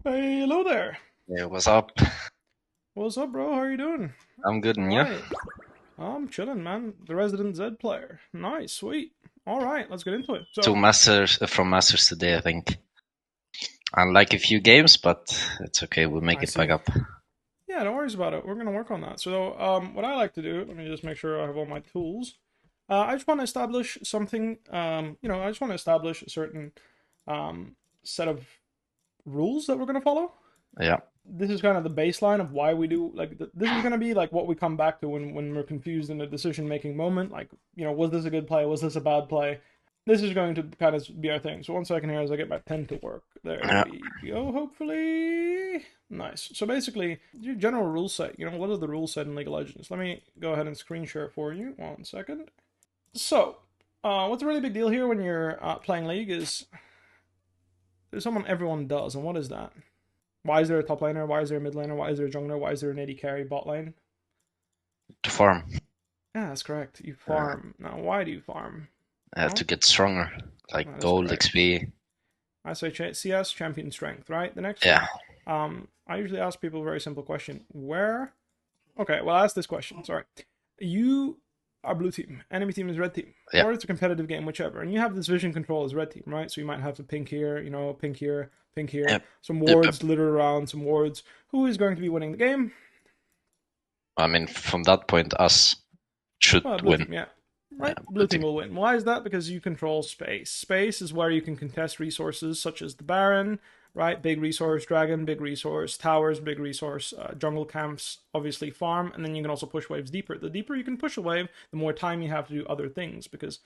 Hey, hello there. Yeah, what's up? What's up, bro? How are you doing? I'm good, and you? Right. I'm chilling, man. The resident Zed player. Nice, sweet. All right, let's get into it. Two So, masters from masters today, I think. Unlike a few games, but it's okay. We'll make I it back see. up. Yeah, no worries about it. We're gonna work on that. So, what I like to do, let me just make sure I have all my tools. I just want to establish something. I just want to establish a certain set of rules that we're gonna follow. Yeah. This is kind of the baseline of why we do this is going to be like what we come back to when we're confused in a decision making moment, like, was this a good play, was this a bad play. This is going to kind of be our thing. So 1 second here as I get my pen to work. There Yeah. we go. Hopefully nice. So basically your general rule set, what are the rules set in League of Legends? Let me go ahead and screen share for you. 1 second. So what's a really big deal here when you're playing League is there's someone everyone does, and what is that? Why is there a top laner? Why is there a mid laner? Why is there a jungler? Why is there an AD carry bot lane? To farm. Yeah, that's correct. You Uh, farm. Now, why do you farm? to Well, get stronger. Like that is gold, correct. XP. I say CS, champion strength, right? The next Yeah. one. I usually ask people a very simple question. Where? Okay, well, I'll ask this question. Sorry. You are blue team. Enemy team is red team. Yeah. Or it's a competitive game, whichever. And you have this vision control as red team, right? So you might have the pink here, pink here, pink here. Yep. Some Yep. Yep. wards littered around, some wards. Who is going to be winning the game? I mean, from that point, us should Well, blue win. team, yeah. Yeah, Right? blue Blue team team. will win. Why is that? Because you control space. Space is where you can contest resources such as the Baron, right? Big resource, Dragon, big resource, towers, big resource, jungle camps, obviously farm, and then you can also push waves deeper. The deeper you can push a wave, the more time you have to do other things because,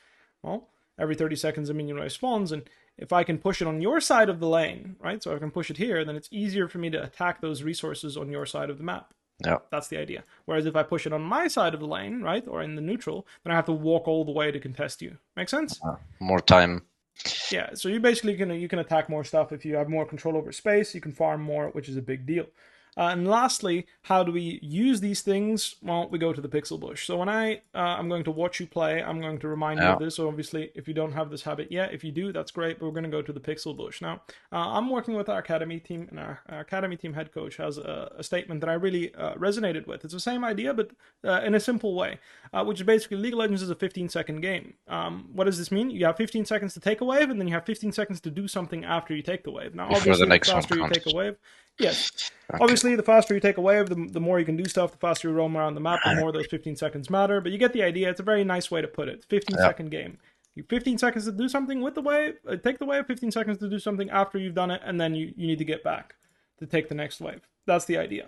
well, every 30 seconds a minion wave spawns, and if I can push it on your side of the lane, right? So I can push it here, then it's easier for me to attack those resources on your side of the map. Yeah. That's the idea. Whereas if I push it on my side of the lane, right, or in the neutral, then I have to walk all the way to contest you. Make sense? More time. Yeah. So you basically you can attack more stuff if you have more control over space. You can farm more, which is a big deal. And lastly, how do we use these things? Well, we go to the pixel bush. So when I'm going to watch you play, I'm going to remind you Yeah. of this. So obviously, if you don't have this habit yet, if you do, that's great. But we're going to go to the pixel bush now. I'm working with our academy team, and our academy team head coach has a statement that I really resonated with. It's the same idea, but in a simple way, which is basically League of Legends is a 15-second game. What does this mean? You have 15 seconds to take a wave, and then you have 15 seconds to do something after you take the wave. Now, Before the obviously, the next one faster you comes. take a wave, yes. Okay. Obviously, the faster you take a wave, the more you can do stuff, the faster you roam around the map, the more those 15 seconds matter. But you get the idea. It's a very nice way to put it. 15-second game. You 15 seconds to do something with the wave, take the wave, 15 seconds to do something after you've done it, and then you need to get back to take the next wave. That's the idea.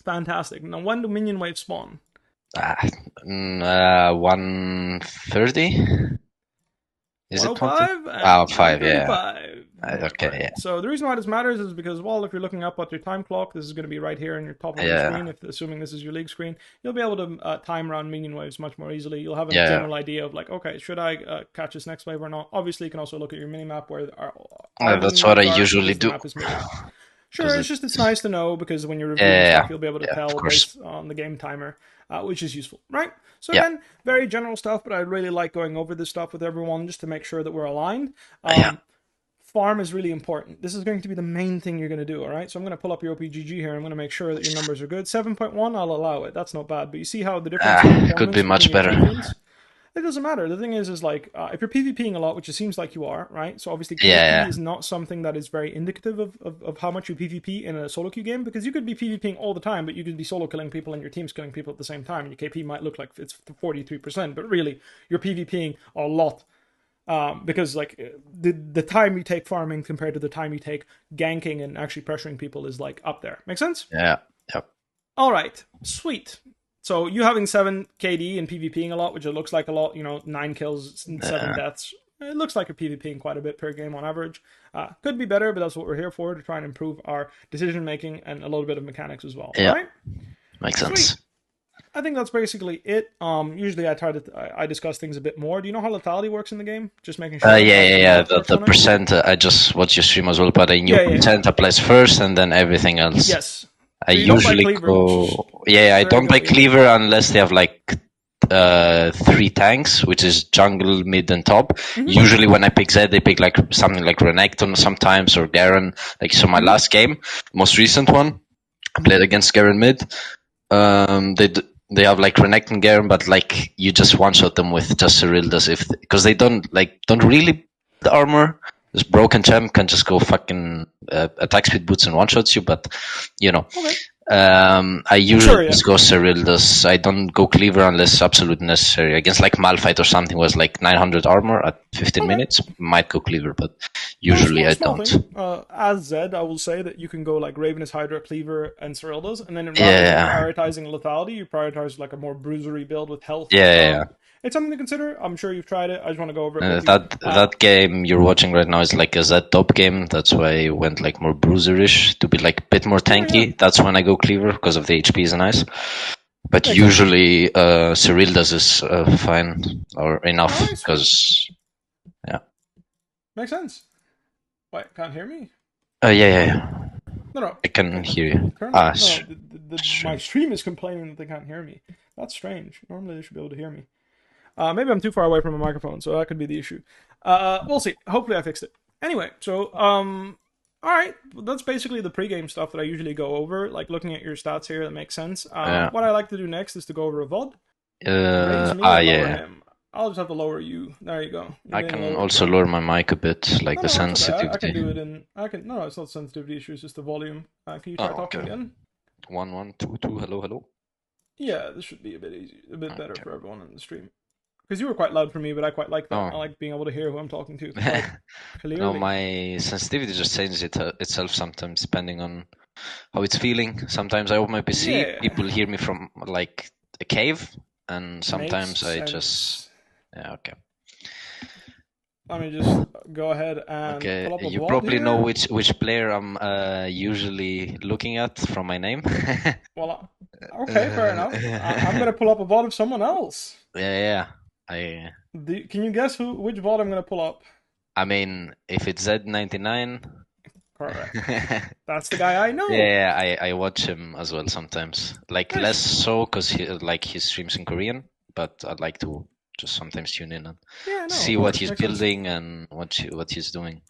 Fantastic. Now, when do minion waves spawn? 1:30? Is it 20? 105 Oh, and 5, yeah. 135. Okay, Right. yeah. So the reason why this matters is because, well, if you're looking up at your time clock, this is going to be right here in your top of your Yeah. screen. If assuming this is your league screen, you'll be able to time around minion waves much more easily. You'll have a Yeah. general idea of like, okay, should I catch this next wave or not? Obviously, you can also look at your mini map where our That's minion what I waves are usually because the do. map is mirrored. Sure, 'Cause it's just it's nice to know because when you're reviewing yeah, stuff, you'll be able to yeah, of tell course. based on the game timer, which is useful, right? So Yeah. again, very general stuff, but I really like going over this stuff with everyone just to make sure that we're aligned. Yeah. Farm is really important. This is going to be the main thing you're going to do, all right? So I'm going to pull up your OPGG here. I'm going to make sure that your numbers are good. 7.1, I'll allow it. That's not bad. But you see how the difference in Could be performance much between your better. champions? It doesn't matter. The thing is like, if you're PvPing a lot, which it seems like you are, right? So obviously KP Yeah. is not something that is very indicative of how much you PvP in a solo queue game, because you could be PvPing all the time, but you could be solo killing people and your team's killing people at the same time, and your KP might look like it's 43%, but really, you're PvPing a lot. Because like the time you take farming compared to the time you take ganking and actually pressuring people is like up there. Make sense? Yeah. Yep. All right, sweet. So you having 7 KD and PvPing a lot, which it looks like a lot, 9 kills and 7 deaths. It looks like you're PvPing quite a bit per game on average. Could be better, but that's what we're here for, to try and improve our decision making and a little bit of mechanics as well. Yeah. All right? Makes Sweet. sense. I think that's basically it. Usually I discuss things a bit more. Do you know how lethality works in the game? Just making sure. Yeah. The percent. I just watch your stream as well, but I knew percent applies first, and then everything else. Yes. I So you don't buy usually cleaver, go. Yeah, I very don't buy good. cleaver unless they have like three tanks, which is jungle, mid, and top. Mm-hmm. Usually when I pick Zed, they pick like something like Renekton sometimes or Garen. Like so, my last game, most recent one, I played against Garen mid. They have like Renekton Garen, but like you just one shot them with just Cyrildas because they don't really the armor. This broken champ can just go fucking attack speed boots and one shots you, but you know. Okay. I usually just go Cyrildas. I don't go Cleaver unless absolutely necessary. Against like Malphite or something was like 900 armor at 15 minutes. Might go Cleaver, but usually I don't. As Zed, I will say that you can go like Ravenous Hydra, Cleaver, and Cyrildas, and then rather than prioritizing lethality, you prioritize like a more bruisery build with health. It's something to consider. I'm sure you've tried it. I just want to go over it. That game you're watching right now is like a Zed Top game. That's why I went like more bruiserish to be like a bit more tanky. That's when I go Cleaver because of the HP is nice. But usually Cyrildas is fine or enough because makes sense. Wait, can't hear me? Yeah. No. I can hear you. My stream is complaining that they can't hear me. That's strange. Normally they should be able to hear me. Maybe I'm too far away from a microphone, so that could be the issue. We'll see. Hopefully I fixed it. Anyway, so, alright. That's basically the pregame stuff that I usually go over. Like, looking at your stats here, that makes sense. What I like to do next is to go over a VOD. I'll just have to lower you. There you go. I can also lower my mic a bit, like the sensitivity. I can do it in... No, it's not sensitivity issue, it's just the volume. Can you try talking again? 1 1 2 2. Hello. Yeah, this should be a bit easy, a bit better for everyone in the stream. Because you were quite loud for me, but I quite like that. I like being able to hear who I'm talking to. Clearly. No, my sensitivity just changes itself sometimes, depending on how it's feeling. Sometimes I open my PC, people hear me from like a cave, and sometimes I just... Yeah, okay. Let me just go ahead and pull up a you VOD probably here. know which player I'm usually looking at from my name. Well, okay, fair enough. I'm going to pull up a VOD of someone else. Yeah. Can you guess which VOD I'm going to pull up? I mean, if it's Zed99... Correct. That's the guy I know. Yeah, I watch him as well sometimes. Like, less so because he streams in Korean, but I'd like to just sometimes tune in and see what he's building and what he's doing.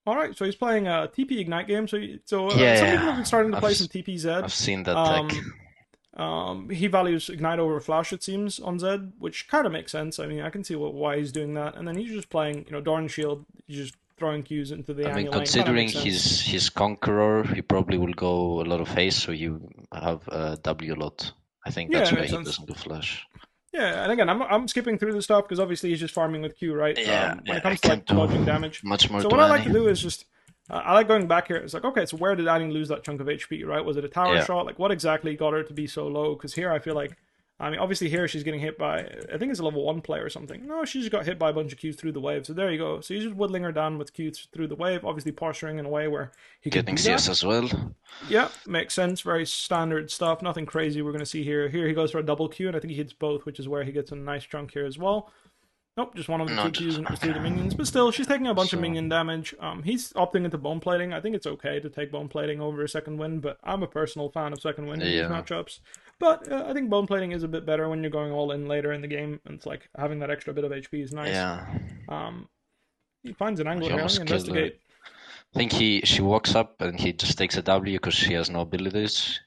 All right, so he's playing a TP Ignite game. So some people have been starting to play some TP Zed. I've seen that tech. He values Ignite over Flash, it seems, on Zed, which kind of makes sense. I mean, I can see why he's doing that. And then he's just playing, Dorn Shield. He's just throwing Qs into the I mean, considering his Conqueror, he probably will go a lot of haste, so you have W a lot. I think that's why he doesn't go Flash. Yeah, and again, I'm skipping through the stuff because obviously he's just farming with Q, right? When it comes to like dodging damage. Much more. So what I like to do is just I like going back here. It's like, okay, so where did Annie lose that chunk of HP, right? Was it a tower shot? Like, what exactly got her to be so low? Because here I feel like, I mean, obviously here she's getting hit by, I think it's a level 1 player or something. No, she just got hit by a bunch of Qs through the wave. So there you go. So you're just whittling her down with Qs through the wave, obviously posturing in a way where he can getting CS as well. Yeah, makes sense. Very standard stuff. Nothing crazy we're going to see here. Here he goes for a double Q, and I think he hits both, which is where he gets a nice chunk here as well. Nope, just one of the two Qs and it was through the minions. But still, she's taking a bunch of minion damage. He's opting into bone plating. I think it's okay to take bone plating over a second win, but I'm a personal fan of second win in these matchups. But I think bone plating is a bit better when you're going all in later in the game. And it's like having that extra bit of HP is nice. Yeah. He finds an angle here and investigate. I think she walks up and he just takes a W because she has no abilities.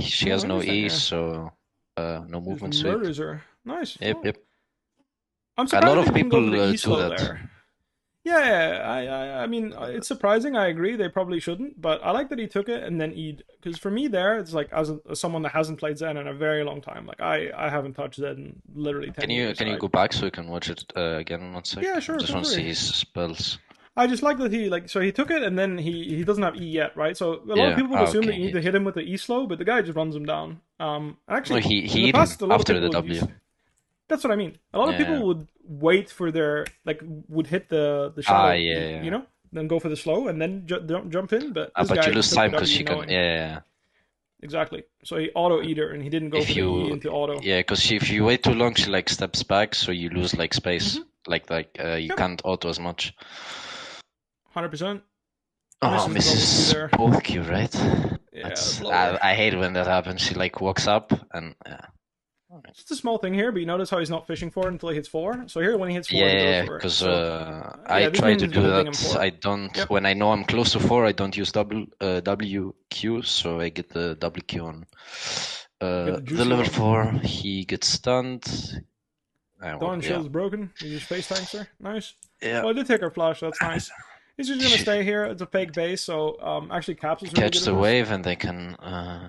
She has no E, so no movement speed. Murders her. Nice. Yep. I'm surprised a lot of people do that. There. Yeah, I mean, it's surprising. I agree. They probably shouldn't, but I like that he took it and then because for me there, it's like as someone that hasn't played Zed in a very long time. Like I haven't touched Zed in literally 10 years. Can you go back so you can watch it again 1 second? Yeah, sure. I just want to see his spells. I just like that he took it and then he doesn't have E yet, right? So a lot of people assume that you need to hit him with the E slow, but the guy just runs him down. Actually, no, he hit him after the W. That's what I mean. A lot of people would wait for their would hit the shadow, then go for the slow and then jump in. But you lose time because you can. Yeah. Exactly. So he auto eater and he didn't go into auto. Yeah, because if you wait too long, she steps back, so you lose space. Mm-hmm. You can't auto as much. 100%. Oh, misses both Q, right? Yeah. I hate when that happens. She walks up and Just a small thing here, but you notice how he's not fishing for it until he hits 4. So here, when he hits 4, he Yeah, goes for it. because So, I this try means to he's do holding him that. 4. I don't, Yep. when I know I'm close to 4, I don't use WQ, so I get the WQ on Get the the juicy level one. 4. He gets stunned. Dawn shield's broken. He just face tanks her. Nice. Yeah. Well, I did take her flash. That's nice. He's just gonna stay here. It's a fake base, so actually Caps is really Catch good the at this. wave and they can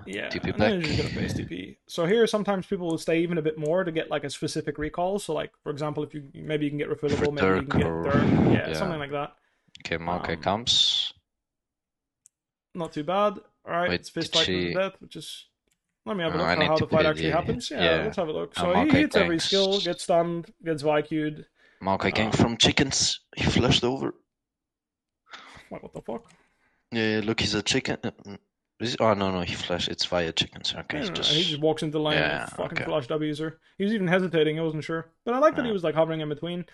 Yeah, TP and then back. he's just gonna face TP. So here, sometimes people will stay even a bit more to get like a specific recall. So like, for example, if you maybe you can get refillable, maybe you can get Dirk, yeah, something like that. Okay, Maokai comes. Not too bad. All right, Wait, it's fist did fight to she- the death, which is. Let me have a look I at need how to the fight pay actually the- happens. Yeah, yeah. let's have a look. So he Maokai hits every ganks. skill, gets stunned, gets VQ'd. Maokai gank from chickens. He flashed over. Wait, what the fuck? Yeah, look, he's a chicken. Oh no, he flashed. It's via chickens. Okay, No, he just walks into the line and fucking flash W's her. He was even hesitating. I wasn't sure, but I like that he was like hovering in between.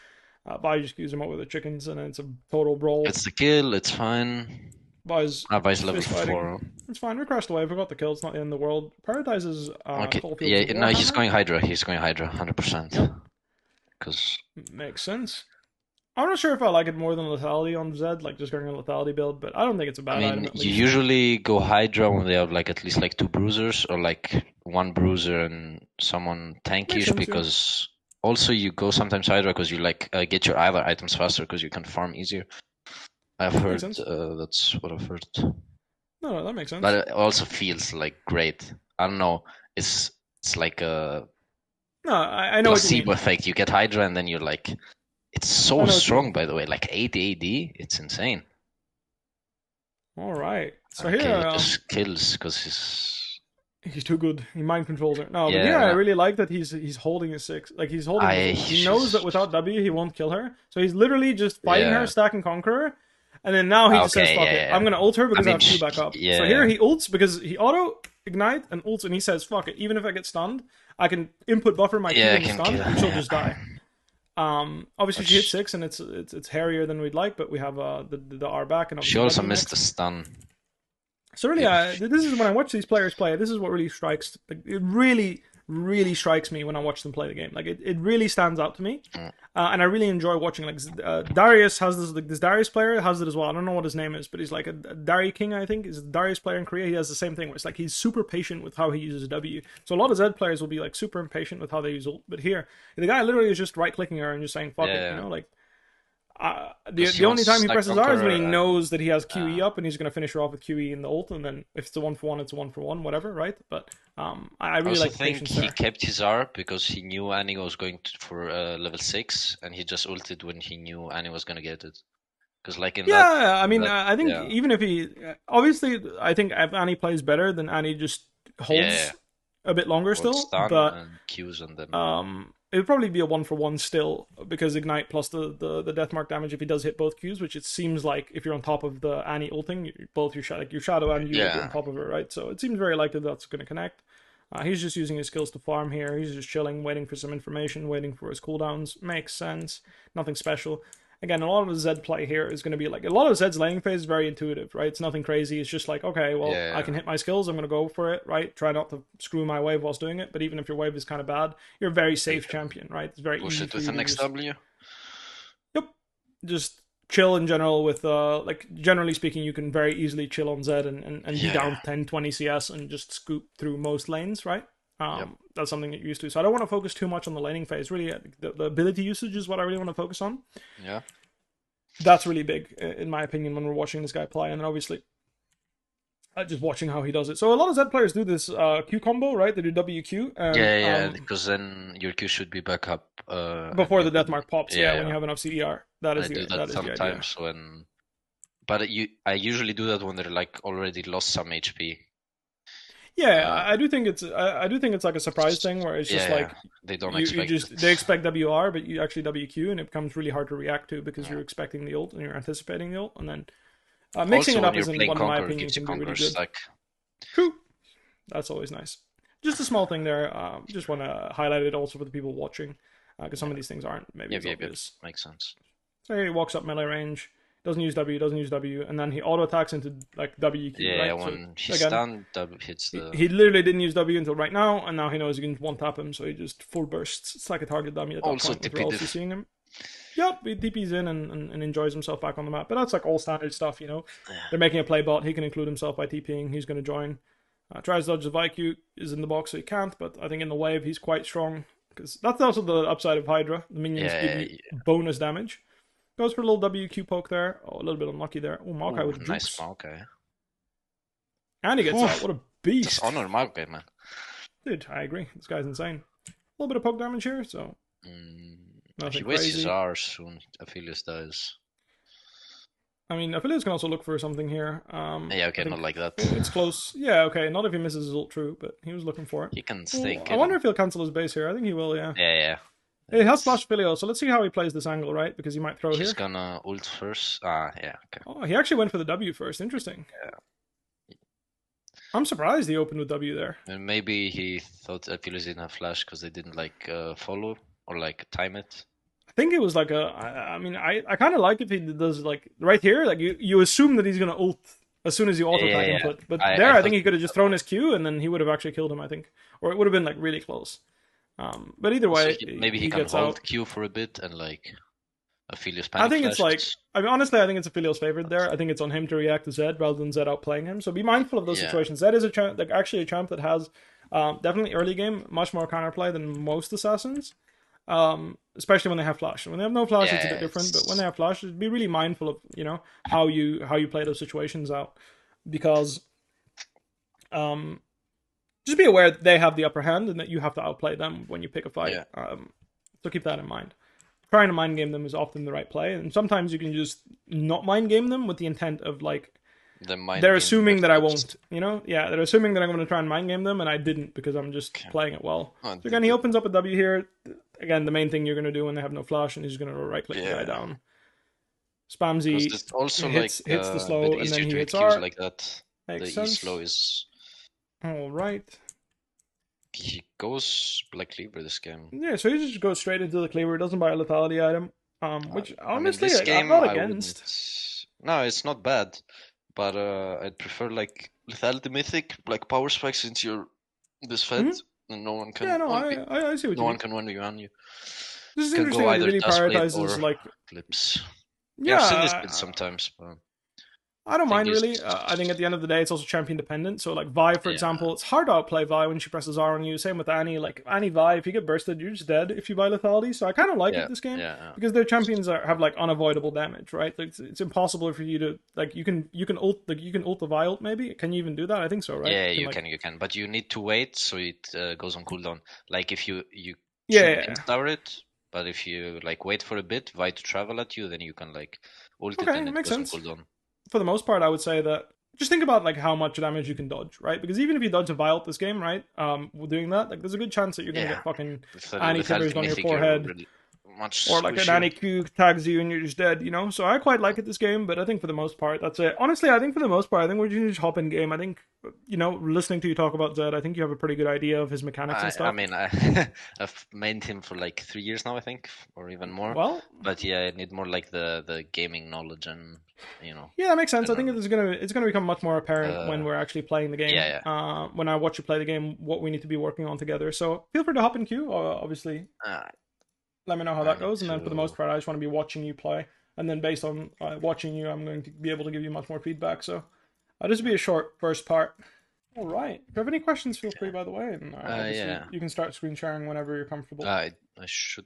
Vi just queues him up with the chickens, and then it's a total brawl. It's the kill. It's fine. Vi's level fighting. 4. It's fine. We crashed away. We got the kill. It's not the end of the world. Prioritizes. Okay. Yeah. No, he's going Hydra. He's going Hydra. 100%. Because makes sense. I'm not sure if I like it more than lethality on Zed, like just going on lethality build, but I don't think it's a bad item. you usually go Hydra when they have like at least like 2 bruisers or like 1 bruiser and someone tankish, because also you go sometimes Hydra because you like get your other items faster because you can farm easier. I've heard that's what I've heard. No, that makes sense. But it also feels like great. I don't know. It's like a I know placebo effect. You get Hydra and then you're like, it's so strong, by the way. Like 8 AD, it's insane. All right. So okay, here he just kills because he's too good. He mind controls her. No, but here I really like that he's holding his 6. Like he's holding. He knows that without W he won't kill her. So he's literally just fighting her, stack and conqueror. And then now he just says, fuck it. I'm going to ult her because I have 2 back up. So here he ults because he auto ignite and ults, and he says, fuck it. Even if I get stunned, I can input buffer my Q and stun, and she'll just die. Obviously she hit 6 and it's hairier than we'd like, but we have the R back. And she also missed the stun. So really, this is when I watch these players play, this is what really strikes, like, it really strikes me when I watch them play the game. Like it really stands out to me, and I really enjoy watching. Like Darius has this. Like, this Darius player has it as well. I don't know what his name is, but he's like a Dari King, I think, is a Darius player in Korea. He has the same thing where it's like he's super patient with how he uses W. So a lot of Zed players will be like super impatient with how they use ult, but here the guy literally is just right clicking her and just saying fuck it, you know, like. The only time he presses R is when he knows that he has QE up and he's going to finish her off with QE in the ult, and then if it's a 1-for-1, it's a 1-for-1, whatever, right? But I really like the patience there. He kept his R because he knew Annie was going for level 6, and he just ulted when he knew Annie was going to get it. Because like in I think even if he obviously, I think if Annie plays better, then Annie just holds a bit longer still, but and Qs and then it would probably be a 1-for-1 still, because Ignite plus the death mark damage if he does hit both Qs, which it seems like if you're on top of the Annie ulting, both your shadow and you will be on top of her, right? So it seems very likely that's going to connect. He's just using his skills to farm here. He's just chilling, waiting for some information, waiting for his cooldowns. Makes sense. Nothing special. Again, a lot of the Zed play here is going to be like, a lot of Zed's laning phase is very intuitive, right? It's nothing crazy. It's just like, okay, well, I can hit my skills. I'm going to go for it, right? Try not to screw my wave whilst doing it. But even if your wave is kind of bad, you're a very safe champion, right? It's very easy it with an XW. Yep. Just chill in general with, like, generally speaking, you can very easily chill on Zed and be down 10, 20 CS and just scoop through most lanes, right? That's something that you're used to. So I don't want to focus too much on the laning phase. Really, the ability usage is what I really want to focus on. Yeah. That's really big, in my opinion, when we're watching this guy play. And then obviously, just watching how he does it. So a lot of Zed players do this Q combo, right? They do WQ. And, because then your Q should be back up. Before the death mark pops, when you have enough CDR. That is the idea. Sometimes when... But I usually do that when they're like already lost some HP. Yeah, I do think it's like a surprise thing where it's just like they don't expect they expect WR, but you actually WQ, and it becomes really hard to react to because you're expecting the ult and you're anticipating the ult, and then mixing it up is, in one of my opinions, can be really good. True, that's always nice. Just a small thing there. Just want to highlight it also for the people watching, because some of these things aren't maybe as obvious. Makes sense. So here he walks up melee range. doesn't use W, doesn't use W, and then he auto attacks into like WQ, Yeah, right? So when he's again, stunned, double hits the. he literally didn't use W until right now, and now he knows he can one tap him, so he just full bursts. It's like a target dummy at that Also point with TP Rolsey diff. seeing him. Yep, he DP's in and enjoys himself back on the map. But that's like all standard stuff, you know. They're making a play bot. He can include himself by TPing. He's going to join. Tries to dodge the Vyq, is in the box, so he can't. But I think in the wave, he's quite strong. Because that's also the upside of Hydra. The minions give you bonus damage. Goes for a little WQ poke there. Oh, a little bit unlucky there. Oh, Maokai with nice jukes. Maokai. And he gets out. What a beast. Just honor Maokai, man. Dude, I agree. This guy's insane. A little bit of poke damage here, so if he wastes his R's soon, Aphelios dies. I mean, Aphelios can also look for something here. Yeah, okay, not like that. It's close. Yeah, okay. Not if he misses his ult true, but he was looking for it. He can stay. I wonder if he'll cancel his base here. I think he will, yeah. Yeah. He has flash Aphelios, so let's see how he plays this angle, right? Because he might throw here. He's gonna ult first. Yeah, okay. Oh, he actually went for the W first. Interesting. Yeah. I'm surprised he opened with W there. And maybe he thought Aphelios didn't have flash because they didn't like follow or like time it. I think it was like I mean, I kind of like if he does like right here, like you assume that he's gonna ult as soon as you auto tag input. But I think he could have just thrown his Q and then he would have actually killed him. I think, or it would have been like really close. But either way, so maybe he can hold out. Q for a bit and like Aphelios panic. I think it's like, I mean, honestly, I think it's Aphelios favored there. I think it's on him to react to Zed rather than Zed outplaying him. So be mindful of those situations. Zed is a champ, like actually a champ that has definitely early game much more counterplay than most assassins. Especially when they have flash. When they have no flash, it's a bit different. But when they have flash, be really mindful of how you play those situations out, because just be aware that they have the upper hand and that you have to outplay them when you pick a fight. So keep that in mind. Trying to mind game them is often the right play, and sometimes you can just not mind game them with the intent of like they're assuming that I won't, they're assuming that I'm going to try and mind game them, and I didn't because I'm just playing it well. So again, he opens up a W here. Again, the main thing you're going to do when they have no flash, and he's going to right click the guy down. Spamsy also hits the slow, and then he hits R. Like that. Makes sense. Slow is all right. He goes like cleaver this game. Yeah, so he just goes straight into the cleaver. Doesn't buy a lethality item, which honestly this game, I'm not against. No, it's not bad. But I'd prefer like lethality mythic, like power spikes, since you're this fed and no one can. Yeah, no, I see what no you one mean. can 1v1 you. This is interesting. That he really prioritizes like clips. Yeah, I've seen this bit sometimes. But I don't mind really. I think at the end of the day, it's also champion dependent. So like Vi, for example, it's hard to outplay Vi when she presses R on you. Same with Annie. Like Annie Vi, if you get bursted, you're just dead if you buy lethality. So I kind of like it this game because their champions have like unavoidable damage, right? Like, it's impossible for you to like you can ult the Vi ult maybe. Can you even do that? I think so, right? Yeah, you can, but you need to wait so it goes on cooldown. Like if you tower it, but if you like wait for a bit, Vi to travel at you, then you can like ult it and it goes on cooldown. For the most part, I would say that just think about like how much damage you can dodge, right? Because even if you dodge a Vialt this game, right, doing that, like there's a good chance that you're gonna get fucking Annie timbers on your forehead, or like an Annie Q tags you and you're just dead, So I quite like it this game, but I think for the most part, that's it. Honestly, I think for the most part, I think we're just hop in game. I think listening to you talk about Zed, I think you have a pretty good idea of his mechanics and stuff. I mean, I've mained him for like 3 years now, I think, or even more. Well, but yeah, I need more like the gaming knowledge and. Yeah, that makes sense. I think it's gonna become much more apparent when we're actually playing the game. When I watch you play the game, what we need to be working on together. So feel free to hop in queue. Obviously, let me know how that goes. And then for the most part, I just want to be watching you play. And then based on watching you, I'm going to be able to give you much more feedback. So this will be a short first part. All right. If you have any questions, feel free, by the way. And you can start screen sharing whenever you're comfortable. I should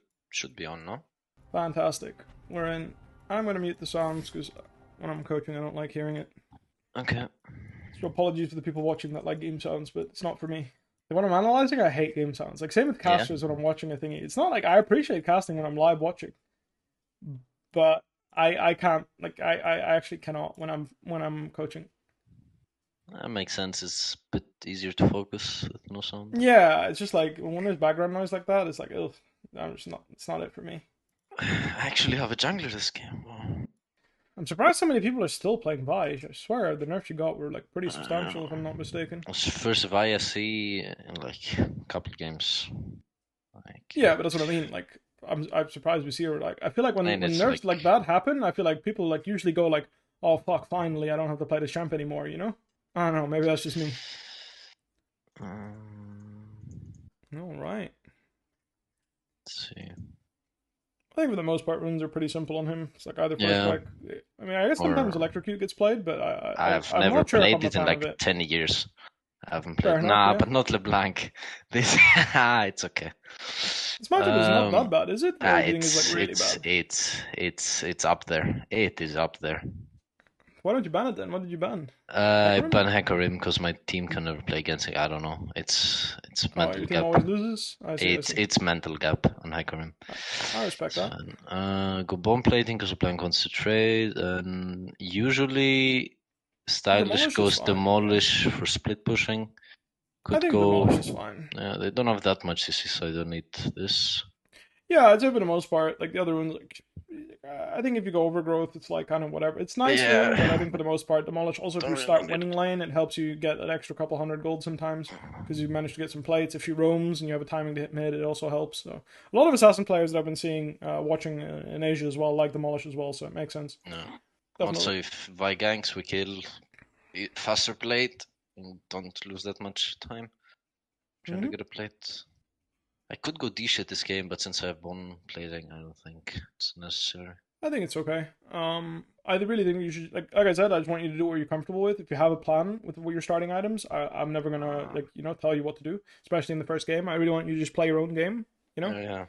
be on, no? Fantastic. We're in. I'm going to mute the sounds because when I'm coaching, I don't like hearing it. Okay. So apologies to the people watching that like game sounds, but it's not for me. When I'm analyzing, I hate game sounds. Like same with casters when I'm watching a thingy. It's not like I appreciate casting when I'm live watching, but I can't. Like I actually cannot when I'm coaching. That makes sense. It's a bit easier to focus with no sound. Yeah, it's just like when there's background noise like that, it's like it's not it for me. I actually have a jungler this game. I'm surprised so many people are still playing Vi. I swear the nerfs you got were like pretty substantial, if I'm not mistaken. It was first Vi I see in like a couple of games. Yeah, but that's what I mean. Like I'm surprised we see her. Like I feel like when And when it's nerfs like, like that happen, I feel like people like usually go like, oh fuck, finally I don't have to play this champ anymore. You know? I don't know. Maybe that's just me. um, All right. let's see. I think for the most part, runes are pretty simple on him. It's like either first Yeah, strike. I mean, I guess sometimes or electrocute gets played, but I've I'm never not sure if played I'm a it in fan of like it. 10 years. I haven't Fair played. enough. Nah, Yeah. but not LeBlanc. This, it's okay. This matchup is not that Um, bad, is it? Or do you think it's like it's really it's bad? it's it's up there. It is up there. Why don't you ban it then? What did you ban? I Hecarim? ban Hecarim because my team can never play against it. I don't know. It's Oh, mental your team gap. always loses? I see, I see. It's mental gap on Hecarim. I respect It's that. fine. Go bomb plating because LeBlanc wants to trade, and usually stylish Demolish is goes fine, yeah. demolish for split pushing. I Could think go. Demolish is fine. Yeah, they don't have that much CC, so I don't need this. Yeah, I'd say for the most part, like the other ones, like I think if you go Overgrowth, it's like kind of whatever. It's nice rune, but I Yeah, think for the most part, Demolish. Also, if don't you really start need winning lane, it helps you get an extra couple hundred gold sometimes because you manage to get some plates. If she roams and you have a timing to hit mid, it also helps. So a lot of assassin players that I've been seeing, watching in Asia as well, like Demolish as well. So it makes sense. no. Also, Definitely. if Vi ganks, we kill faster plate and don't lose that much time trying to Hmm. get a plate. I could go D shit this game, but since I have one plating, I don't think it's necessary. I think it's okay. I really think you should like I said, I just want you to do what you're comfortable with. If you have a plan with what your starting items, I'm never gonna like tell you what to do, especially in the first game. I really want you to just play your own game. You know, Yeah.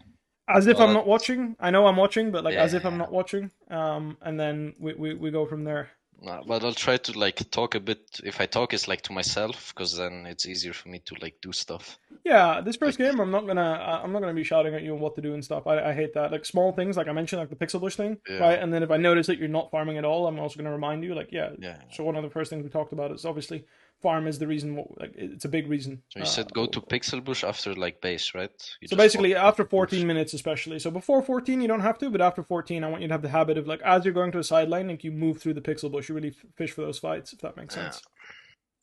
as if Well, I'm not watching. I know I'm watching, but like as if I'm yeah. not watching. And then we go from there. No, but I'll try to like talk a bit. If I talk, it's like to myself, because then it's easier for me to like do stuff. Yeah, this first Like, game, I'm not gonna be shouting at you on what to do and stuff. I hate that. Like small things, like I mentioned, like the pixel bush thing, yeah, right? And then if I notice that you're not farming at all, I'm also gonna remind you, like, yeah. yeah. So one of the first things we talked about is obviously farm is the reason. Like it's a big reason. So you said go to pixel bush after like base, right? You So just walk basically, into after bush. 14 minutes, especially. So before 14, you don't have to, but after 14, I want you to have the habit of like as you're going to a sideline, like you move through the pixel bush. You really fish for those fights, if that makes Yeah. sense.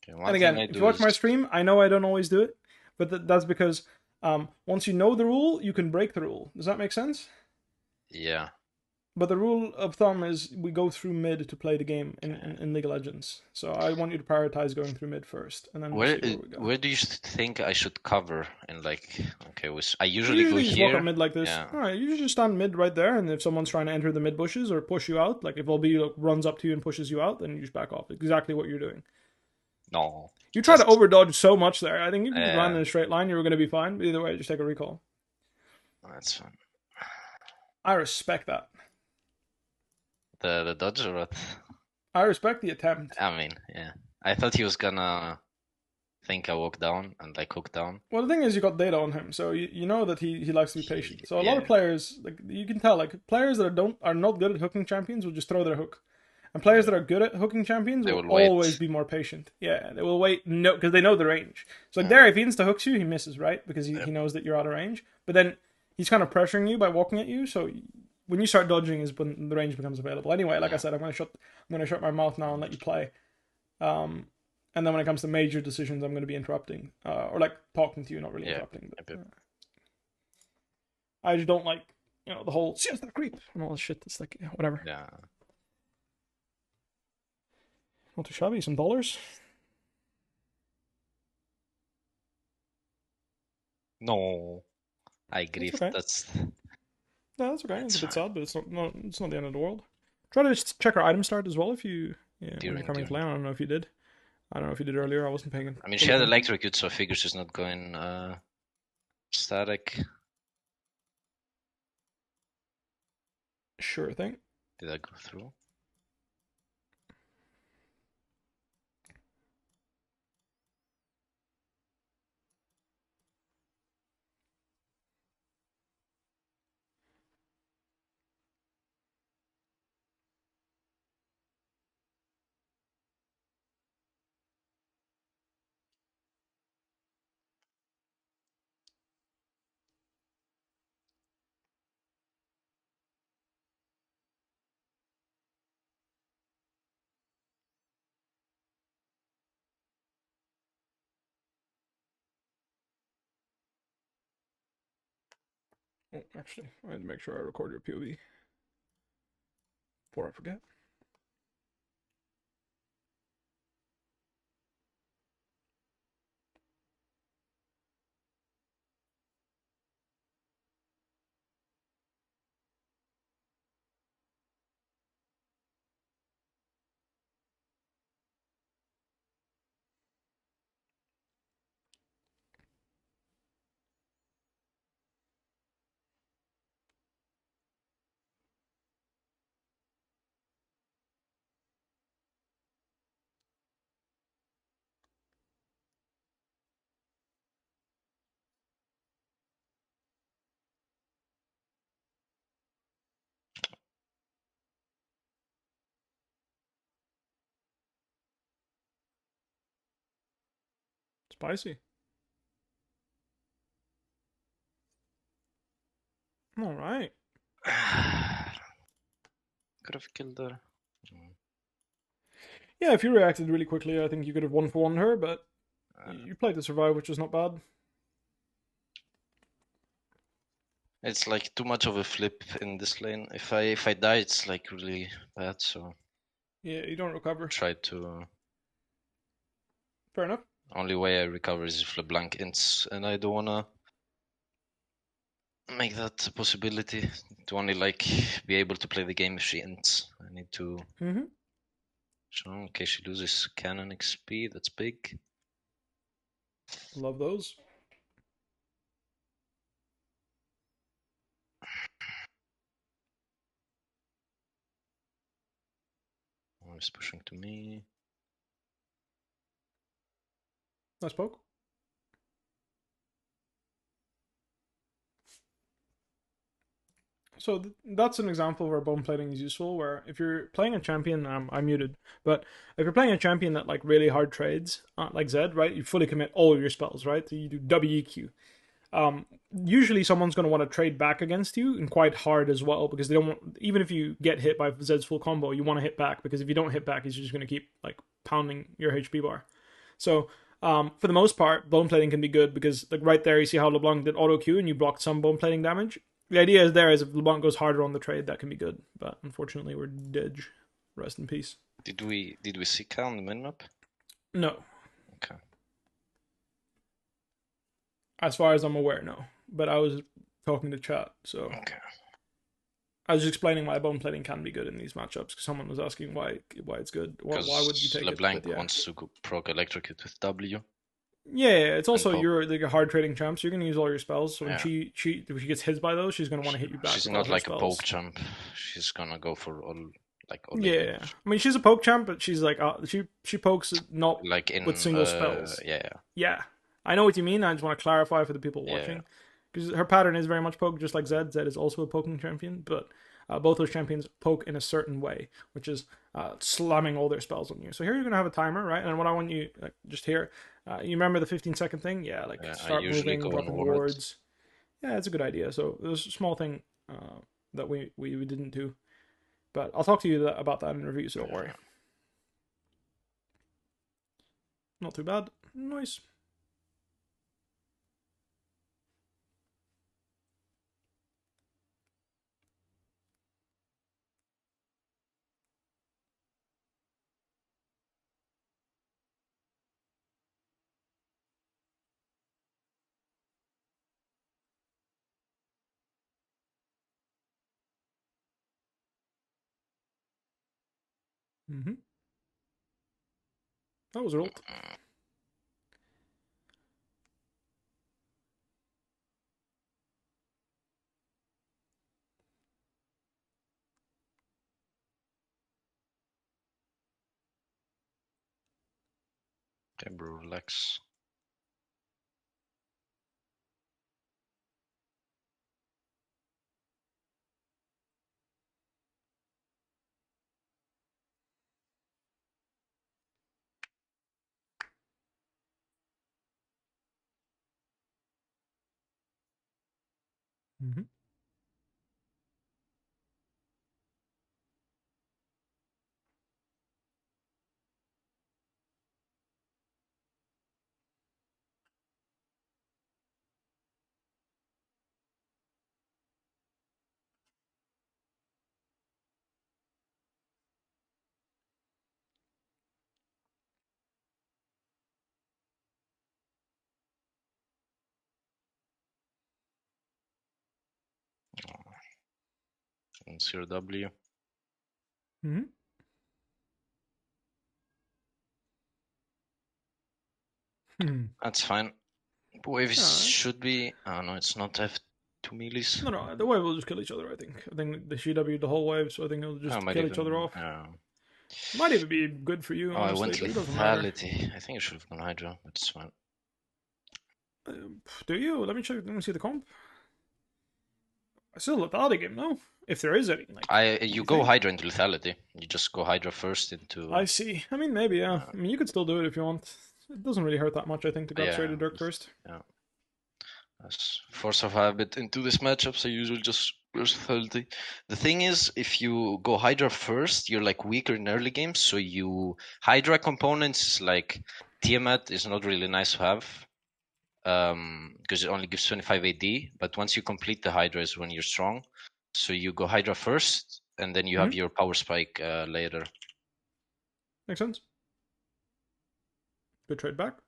Okay, And one thing again, I if you do watch is my stream, I know I don't always do it, but that's because once you know the rule, you can break the rule. Does that make sense? yeah. But the rule of thumb is we go through mid to play the game Okay. in League of Legends. So I want you to prioritize going through mid first, and then we'll Where see where we go. where do you think I should cover in like? Okay, I You usually go usually just walk up here. mid like this. Yeah. All right, you just stand mid right there, and if someone's trying to enter the mid bushes or push you out, like if LB like, runs up to you and pushes you out, then you just back off. Exactly what you're doing. No. You try to Just over dodge so much there. I think if you just ran yeah. in a straight line, you were going to be fine. But either way, just take a recall. That's fine. I respect that. The dodge or what? I respect the attempt. I mean, yeah. I thought he was gonna think I walk down and like hook down. Well, the thing is, you got data on him, so you know that he likes to be patient. So a lot of Yeah. players, like you can tell, like players that are not good at hooking champions will just throw their hook, and players that are good at hooking champions They will will always wait. be more patient. Yeah, they will wait no because they know the range. So like Yeah. there, if he insta hooks you, he misses right because he Yep. knows that you're out of range. But then he's kind of pressuring you by walking at you. So when you start dodging is when the range becomes available. Anyway, like I Yeah. said, I'm gonna shut my mouth now and let you play. Um, and then when it comes to major decisions, I'm going to be interrupting or like talking to you, not really Yeah. interrupting. But Yep. I just don't like the whole siesta creep and all this shit. It's like whatever. Yeah. Not too shabby. Some dollars. No. I That's grief. okay. No, that's okay. It's That's a bit fine. sad, but it's not the end of the world. Try to just check our item start as well if you when you're During coming to during. lane. I don't know if you did. I don't know if you did earlier. I wasn't paying I mean, she full had attention. electrocute, so I figure she's not going static. Sure thing. Did I go through? Oh, actually, I had to make sure I record your POV before I forget. Spicy. All right. Could have killed her. Yeah, if you reacted really quickly, I think you could have 1-for-1 her, but Uh, you played to survive, which is not bad. It's like too much of a flip in this lane. If I die, it's like really bad. So Yeah, you don't recover. try to. Fair enough. Only way I recover is if LeBlanc ints, and I don't wanna make that a possibility. To only like be able to play the game if she ints. I need to. Mm-hmm. So in case she loses cannon XP, that's big. Love those. He's pushing to me. Nice poke. So that's an example where bone plating is useful. Where if you're playing a champion, I'm muted, but if you're playing a champion that like really hard trades, like Zed, right? You fully commit all of your spells, right? So you do WEQ. Usually someone's going to want to trade back against you and quite hard as well because they don't want. Even if you get hit by Zed's full combo, you want to hit back because if you don't hit back, he's just going to keep like pounding your HP bar. So for the most part, bone plating can be good because like right there, you see how LeBlanc did auto Q and you blocked some bone plating damage. The idea is there is if LeBlanc goes harder on the trade, that can be good. But unfortunately, we're dead. Rest in peace. Did we see Ka on the minimap? No, Okay. as far as I'm aware, no. But I was talking to chat, so Okay. I was explaining why bone plating can be good in these matchups because someone was asking why it's good. Why would you take LeBlanc it? But yeah, wants to go proc electrocute with W. yeah. It's And also poke. you're like a hard trading champ, so you're gonna use all your spells. So when Yeah. she if she gets hit by those, she's gonna want to hit you back She's with all not her like a spells. poke champ. She's gonna go for all all Yeah, I mean she's a poke champ, but she's like she pokes not like in with single spells. yeah. Yeah, I know what you mean. I just want to clarify for the people Yeah. watching because her pattern is very much poke, just like Zed. Zed is also a poking champion, but both those champions poke in a certain way, which is slamming all their spells on you. So here you're gonna have a timer, right? And what I want you like, just here, you remember the 15-second thing? Yeah, like Yeah, I start usually moving, go on dropping warhead. wards. Yeah, it's a good idea. So there's a small thing that we didn't do, but I'll talk to you about that in review. So don't worry. Not too bad. Nice. Mm-hmm. That was rolled. Okay, bro, relax. Mm-hmm. And 0W. Mm-hmm. That's fine. Waves Alright. should be. Oh no, it's not F2 melees. No, the wave will just kill each other, I think. I think the CW the whole wave, so I think it'll Oh, just might kill each other even. off. Might even be good for you, Oh, I honestly, went but it doesn't matter. lethality. I think I should have gone Hydra, but it's fine. Do you? Let me check. Let me see the comp. I still lethality game, no? If there is any, like. You go Hydra into lethality. You just go Hydra first into. I see. I mean, maybe, yeah. I mean, you could still do it if you want. It doesn't really hurt that much, I think, to grab straight to Dirk first. Yeah. As force of habit into this matchup, I usually just burst lethality. The thing is, if you go Hydra first, you're like weaker in early games, so you Hydra components like Tiamat is not really nice to have. Because it only gives 25 AD, but once you complete the Hydra is when you're strong. So you go Hydra first, and then you have your power spike later. Makes sense. Good trade back.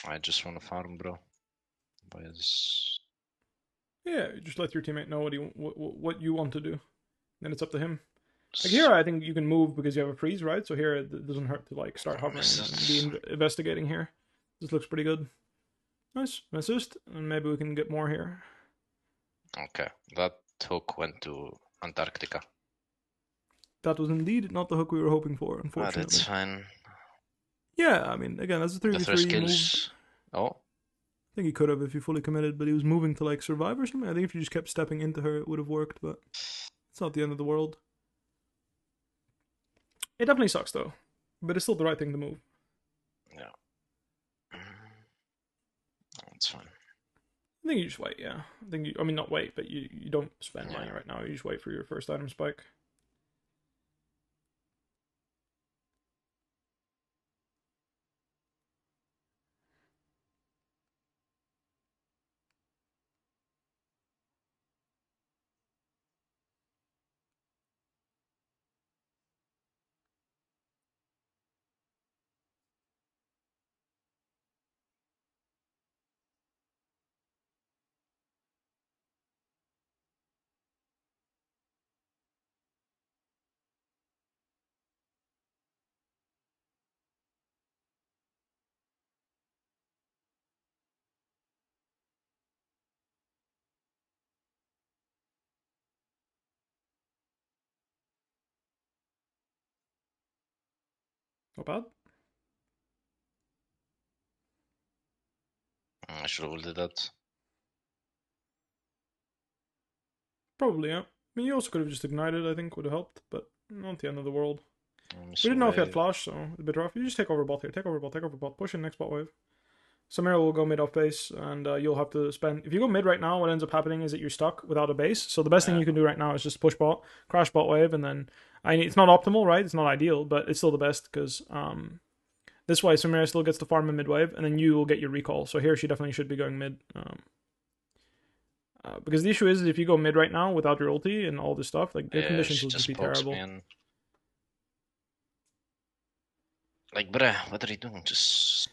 I just want to farm, bro. Yeah, just let your teammate know what you want to do. Then it's up to him. Like here, I think you can move because you have a freeze, right? So here it doesn't hurt to like start hovering and be investigating here. This looks pretty good. Nice assist, and maybe we can get more here. Okay, that hook went to Antarctica. That was indeed not the hook we were hoping for, unfortunately. That's fine. Yeah, I mean, again, as a 3v3 move. Oh. I think he could have if he fully committed, but he was moving to like survive or something. I think if you just kept stepping into her, it would have worked, but it's not the end of the world. It definitely sucks though, but it's still the right thing to move. Yeah. That's fine. I think you just wait, yeah. I mean, not wait, but you don't spend money right now. You just wait for your first item spike. Not bad. I should have ulted that. Probably, yeah. I mean, you also could have just ignited, I think, would have helped, but not the end of the world. We didn't know if he had flash, so it's a bit rough. You just take over bot here. Take over bot. Push in next bot wave. Samira will go mid off base, and you'll have to spend. If you go mid right now, what ends up happening is that you're stuck without a base. So the best thing you can do right now is just push bot, crash bot wave, and then it's not optimal, right? It's not ideal, but it's still the best because this way Samira still gets to farm in mid wave, and then you will get your recall. So here she definitely should be going mid. Because the issue is if you go mid right now without your ulti and all this stuff, like your conditions will just be terrible. Like, bruh, what are you doing? Just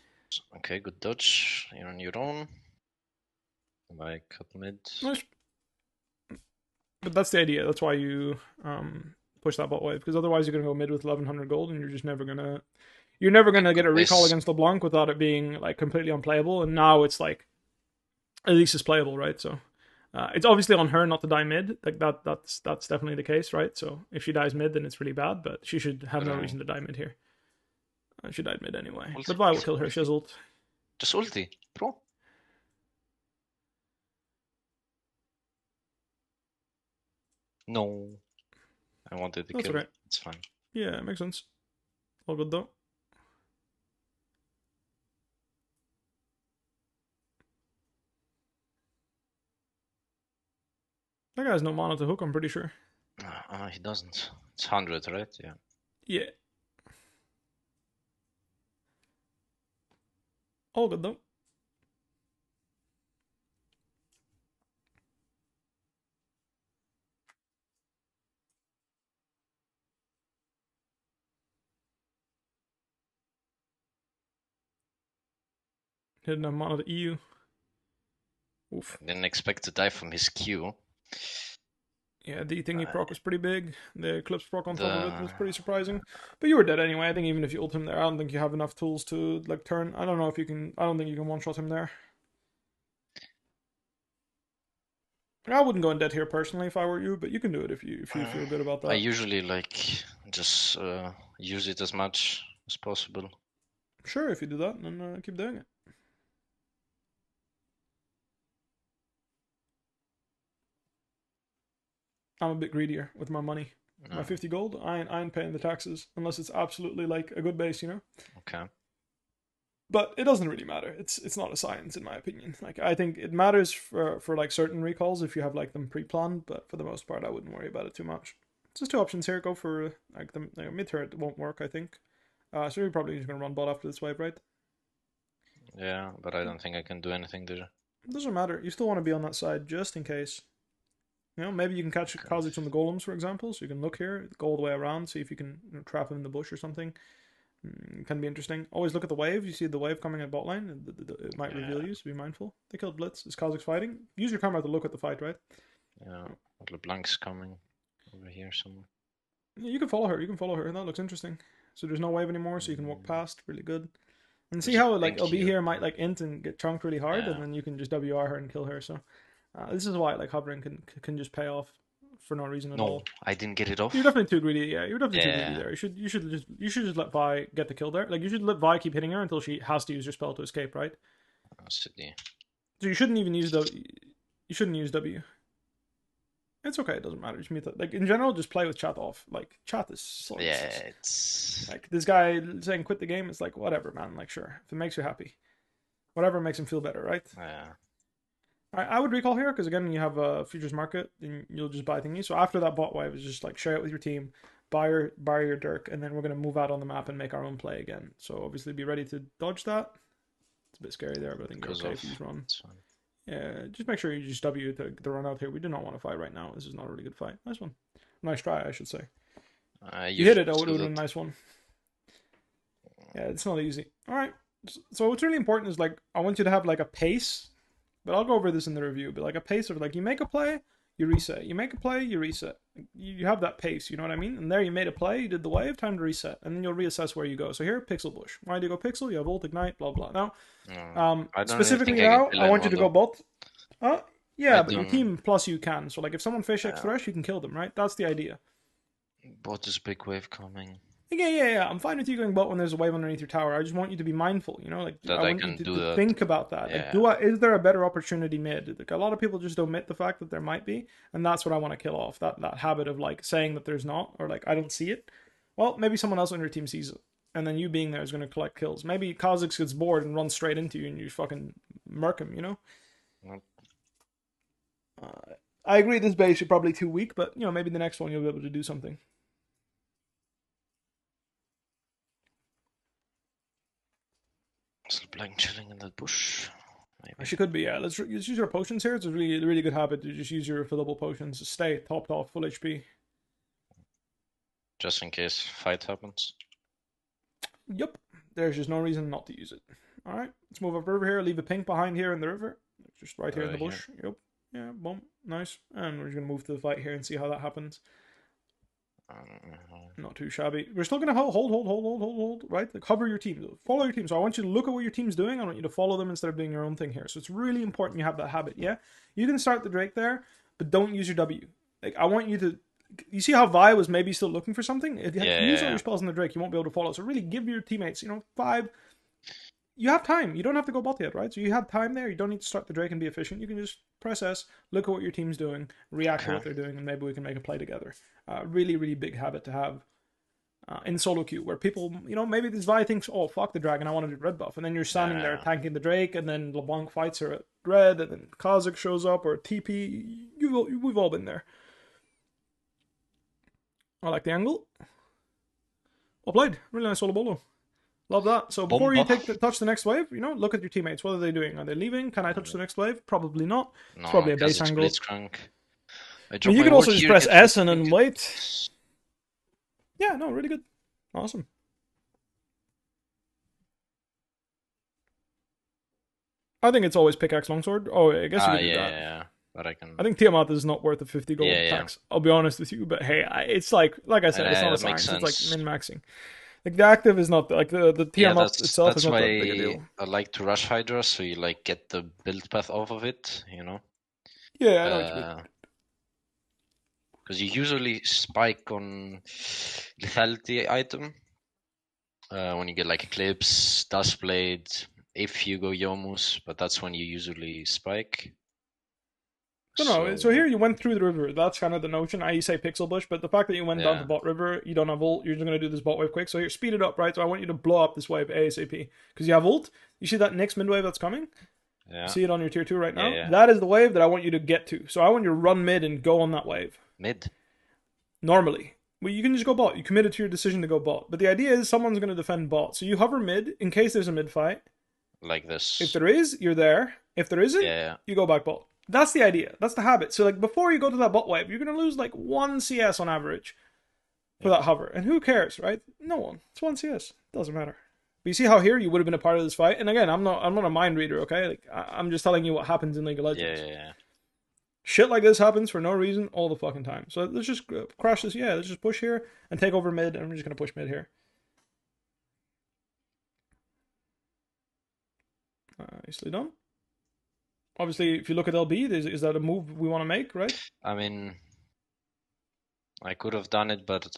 okay, good dodge. You're on your own. Like cut mid. Nice. But that's the idea. That's why you push that bot wave, because otherwise you're gonna go mid with 1100 gold, and you're just never gonna get a recall against LeBlanc without it being like completely unplayable. And now it's like at least it's playable, right? So it's obviously on her not to die mid. Like that's definitely the case, right? So if she dies mid, then it's really bad. But she should have no reason to die mid here. She died mid anyway. Ulti, but Vi will kill her. She has ult. Just ulti, bro. No. I wanted to kill. Okay. It's fine. Yeah, it makes sense. All good though. That guy has no mana to hook, I'm pretty sure. He doesn't. It's 100, right? Yeah. Yeah. All good though. Hitting a mono to EU. Oof. Didn't expect to die from his Q. Yeah, the thingy proc was pretty big. The Eclipse proc on top of it was pretty surprising. But you were dead anyway. I think even if you ult him there, I don't think you have enough tools to like turn. I don't know if you can. I don't think you can one shot him there. I wouldn't go in dead here personally if I were you, but you can do it if you feel good about that. I usually like just use it as much as possible. Sure, if you do that, then keep doing it. I'm a bit greedier with my money. No. My 50 gold, I ain't paying the taxes unless it's absolutely like a good base, you know. Okay. But it doesn't really matter. It's not a science in my opinion. Like I think it matters for like certain recalls if you have like them pre-planned, but for the most part, I wouldn't worry about it too much. There's two options here. Go for like the mid turret. Won't work, I think. So you're probably just gonna run bot after this wave, right? Yeah, but I don't think I can do anything there. It doesn't matter. You still want to be on that side just in case. You know, maybe you can catch Kha'Zix on the golems, for example. So you can look here, go all the way around, see if you can trap him in the bush or something. Can be interesting. Always look at the wave. You see the wave coming at bot lane. It might reveal you, so be mindful. They killed Blitz. Is Kha'Zix fighting? Use your camera to look at the fight, right? Yeah, LeBlanc's coming over here somewhere. Yeah, you can follow her. You can follow her. That looks interesting. So there's no wave anymore, so you can walk past. Really good. And see how like LB here might like int and get chunked really hard, and then you can just WR her and kill her. So this is why like hovering can just pay off for no reason at all. No, I didn't get it off. You're definitely too greedy. Yeah, you're definitely too greedy there. You should just let Vi get the kill there. Like you should let Vi keep hitting her until she has to use her spell to escape, right? So you shouldn't even use W. You shouldn't use W. It's okay. It doesn't matter. Just mute that. Like in general, just play with chat off. Like chat is so it's like this guy saying quit the game. It's like whatever, man. Like sure, if it makes you happy, whatever makes him feel better, right? Yeah. I would recall here because again, you have a futures market, and you'll just buy thingies. So after that bot wave, is just like share it with your team, buy your Dirk, and then we're gonna move out on the map and make our own play again. So obviously, be ready to dodge that. It's a bit scary there, but I think you're okay if you just run. Yeah, just make sure you just W to run out here. We do not want to fight right now. This is not a really good fight. Nice one. Nice try, I should say. You hit it, though. It would have been a nice one. Yeah, it's not easy. All right. So what's really important is, like, I want you to have, like, a pace. But I'll go over this in the review. But, like, a pace of, like, you make a play, you reset. You make a play, you reset. You have that pace, you know what I mean? And there you made a play, you did the wave, time to reset. And then you'll reassess where you go. So here, Pixel Bush. Why do you go Pixel? You have Ult, Ignite, blah, blah. Now, specifically now, I want you to go bot. Yeah, but your team plus you can. So, like, if someone fish X Thresh, you can kill them, right? That's the idea. Bot is big wave coming. Yeah. I'm fine with you going bot when there's a wave underneath your tower. I just want you to be mindful, you know, like that I want you to think about that. Yeah. Like, is there a better opportunity mid? Like a lot of people just omit the fact that there might be, and that's what I want to kill off. That habit of like saying that there's not, or like I don't see it. Well, maybe someone else on your team sees it, and then you being there is going to collect kills. Maybe Kha'Zix gets bored and runs straight into you, and you fucking murk him, you know. I agree. This base is probably too weak, but you know maybe the next one you'll be able to do something. Blank chilling in the bush. Maybe. She could be, yeah. Let's use your potions here. It's a really good habit to just use your fillable potions. Stay topped off, full HP. Just in case fight happens. Yep. There's just no reason not to use it. Alright, let's move up river here. Leave a pink behind here in the river. Just right here in the bush. Here. Yep. Yeah, boom. Nice. And we're just going to move to the fight here and see how that happens. Not too shabby. We're still going to hold, right? Like cover your team. Follow your team. So I want you to look at what your team's doing. I want you to follow them instead of doing your own thing here. So it's really important you have that habit, yeah? You can start the Drake there, but don't use your W. Like, I want you to... You see how Vi was maybe still looking for something? If you use all your spells in the Drake, you won't be able to follow. So really give your teammates, 5... You have time. You don't have to go bot yet, right? So you have time there. You don't need to start the Drake and be efficient. You can just press S, look at what your team's doing, react to what they're doing, and maybe we can make a play together. Really big habit to have in solo queue, where people, maybe this Vi thinks, oh, fuck the dragon, I want to do red buff. And then you're standing there tanking the Drake, and then LeBlanc fights her at red, and then Kha'Zix shows up, or TP. We've all been there. I like the angle. Well played. Really nice solo bolo. Love that. So before you touch the next wave, look at your teammates. What are they doing? Are they leaving? Can I touch the next wave? Probably not. No, it's probably a base angle. You could also just press S and then wait. Yeah, no, really good. Awesome. I think it's always pickaxe longsword. Oh, I guess you Ah, could do yeah, that. yeah, yeah. But I can. I think Tiamat is not worth a 50 gold Yeah, yeah. tax. I'll be honest with you, but hey, it's like I said, it's not a That makes science. It's like sense. min maxing. Like the active is not like the Yeah, Tiamat itself is that's not why that big a deal. I like to rush Hydra, so you like get the build path off of it, you know. Yeah, I know what you mean. Because you usually spike on lethality item when you get like Eclipse, Dustblade, if you go Yomus, but that's when you usually spike. No. So here So you went through the river. That's kind of the notion. I say pixel bush, but the fact that you went down to yeah, bot river, you don't have ult. You're just gonna do this bot wave quick. So here, speed it up, right? So I want you to blow up this wave ASAP because you have ult. You see that next mid wave that's coming? yeah, You see it on your tier 2 right now? yeah, yeah. That is the wave that I want you to get to. So I want you to run mid and go on that wave. Mid. Normally. Well, you can just go bot. You committed to your decision to go bot. But the idea is someone's going to defend bot. So you hover mid in case there's a mid fight. Like this. If there is, you're there. If there isn't, Yeah, you go back bot. That's the idea. That's the habit. So like before you go to that bot wave, you're going to lose like 1 CS on average for that hover. And who cares, right? No one. It's 1 CS. Doesn't matter. But you see how here you would have been a part of this fight. And again, I'm not a mind reader, okay? Like I'm just telling you what happens in League of Legends. yeah. Shit like this happens for no reason all the fucking time. So let's just crash this. Yeah, let's just push here and take over mid. And I'm just gonna push mid here. Nicely done. Obviously, if you look at LB, is that a move we want to make, right? I mean, I could have done it, but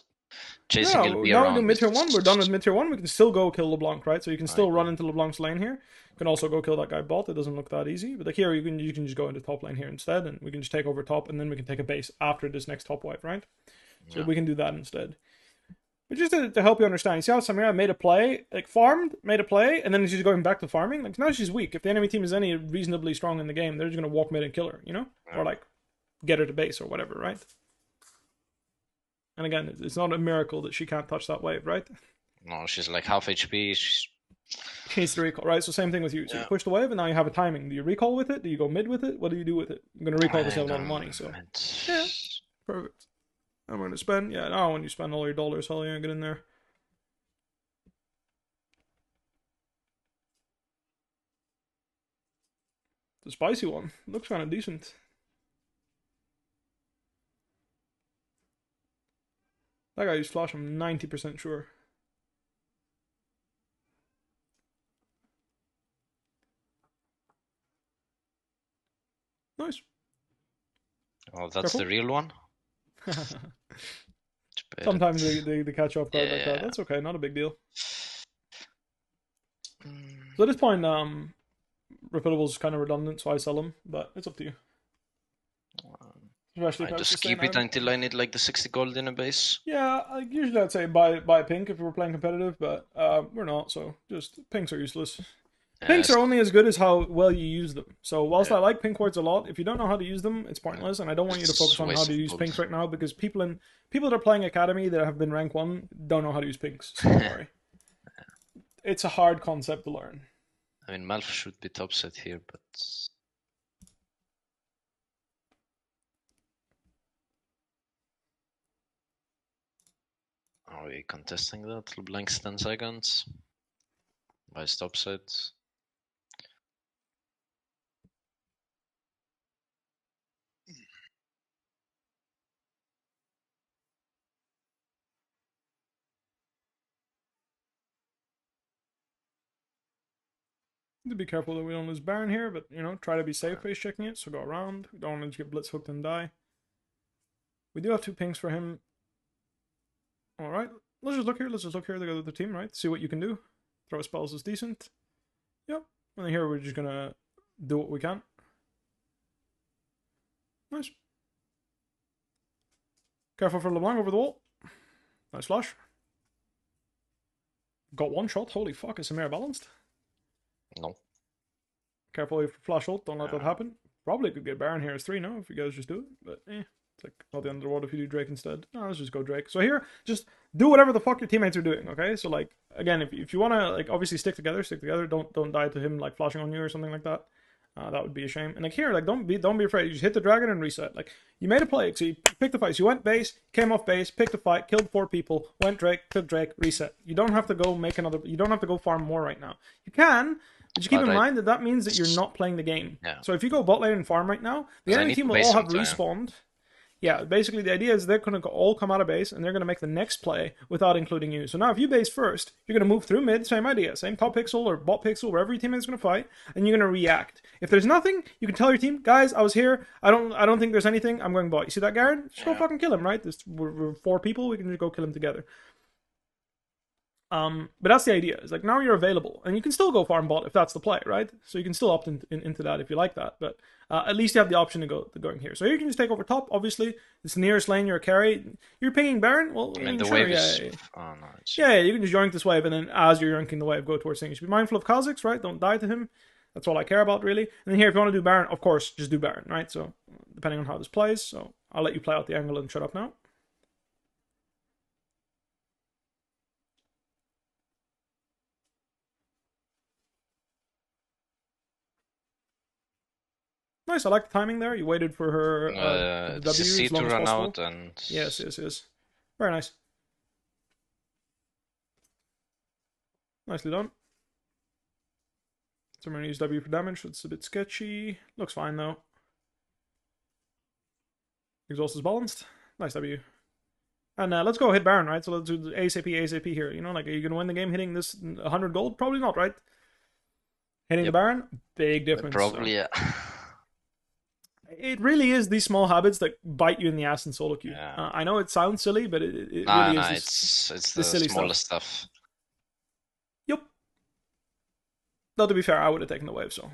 chasing Yeah, LB now we around do mid tier is 1. We're done with mid tier 1. We can still go kill LeBlanc, right? So you can I still run agree. into LeBlanc's lane here. You can also go kill that guy bot. It doesn't look that easy. But like here, you can just go into top lane here instead, and we can just take over top, and then we can take a base after this next top wave, right? So Yeah. we can do that instead. But just to help you understand, you see how Samira made a play, like farmed, made a play, and then she's going back to farming? Like now she's weak. If the enemy team is any reasonably strong in the game, they're just going to walk mid and kill her, you know? Yeah. Or like get her to base or whatever, right? And again, it's not a miracle that she can't touch that wave, right? No, she's like half HP. She needs to recall, right? So same thing with you. So yeah. you push the wave, and now you have a timing. Do you recall with it? Do you go mid with it? What do you do with it? I'm going to recall because you have a lot of money, so. Yeah, perfect. I'm going to spend, yeah, now when you spend all your dollars, hell yeah, get in there. The spicy one. Looks kind of decent. That guy used flash, I'm 90% sure. Nice. Oh, that's Careful. the real one? Sometimes they catch off guard like that. Yeah. That's okay, not a big deal. So at this point, repeatables is kind of redundant, so I sell them, but it's up to you. Especially I if just keep it until I need like the 60 gold in a base. Yeah, usually I'd say buy pink if we were playing competitive, but we're not, so just pinks are useless. Pinks are only as good as how well you use them. So whilst I like pink wards a lot, if you don't know how to use them, it's pointless, and I don't want you to focus on how to use pinks right now because people that are playing Academy that have been rank 1 don't know how to use pinks. So don't worry. It's a hard concept to learn. I mean, Malf should be top set here, but are we contesting that? LeBlanc's 10 seconds by stop set. Need to be careful that we don't lose Baron here, but try to be safe face checking it, so go around. We don't want to get blitz hooked and die. We do have 2 pings for him. Alright, let's just look here, the other team, right? See what you can do. Throw spells is decent. Yep. And then here we're just gonna do what we can. Nice. Careful for LeBlanc over the wall. Nice flash. Got 1 shot. Holy fuck, is Samir balanced? No. Careful if flash ult, don't let that happen. Probably could get Baron here as 3 now if you guys just do it, but it's like not the end of the world if you do Drake instead. No, let's just go Drake. So here, just do whatever the fuck your teammates are doing, okay? So like, again, if you want to like obviously stick together. Don't die to him like flashing on you or something like that. That would be a shame. And like here, like don't be afraid. You just hit the dragon and reset. Like you made a play. So you picked the fight. So you went base, came off base, picked a fight, killed 4 people, went Drake, took Drake, reset. You don't have to go make another. You don't have to go farm more right now. You can, But just keep But in mind that that means that you're not playing the game. Yeah. So if you go bot lane and farm right now, the 'Cause I enemy need team to will base all have sometime. respawned. Yeah, basically the idea is they're going to all come out of base and they're going to make the next play without including you. So now if you base first, you're going to move through mid, same idea, same top pixel or bot pixel, wherever your teammate's going to fight, and you're going to react. If there's nothing, you can tell your team, guys, I was here. I don't think there's anything. I'm going bot. You see that Garen? Just go fucking kill him, right? We're 4 people. We can just go kill him together. But that's the idea. It's like now you're available, and you can still go farm bot if that's the play, right? So you can still opt into that if you like that. But at least you have the option to going here. So here you can just take over top. Obviously, it's the nearest lane. You're a carry. You're pinging Baron. Well, I mean, the sure, wave yeah, is. yeah. Oh no. Yeah, you can just yoink this wave, and then as you're yoinking the wave, go towards things. Be mindful of Kha'Zix, right? Don't die to him. That's all I care about, really. And then here, if you want to do Baron, of course, just do Baron, right? So depending on how this plays. So I'll let you play out the angle and shut up now. Nice, I like the timing there. You waited for her W C as long to as run possible. out and. Yes, yes, yes. Very nice. Nicely done. So I'm going to use W for damage. It's a bit sketchy. Looks fine, though. Exhaust is balanced. Nice W. And let's go hit Baron, right? So let's do the ASAP here. You know, like, are you going to win the game hitting this 100 gold? Probably not, right? Hitting the Baron? Big difference. Probably, yeah. It really is these small habits that bite you in the ass in solo queue. Yeah. I know it sounds silly, but it really is. It's the silly smallest stuff. Yep. Though to be fair, I would have taken the wave, so.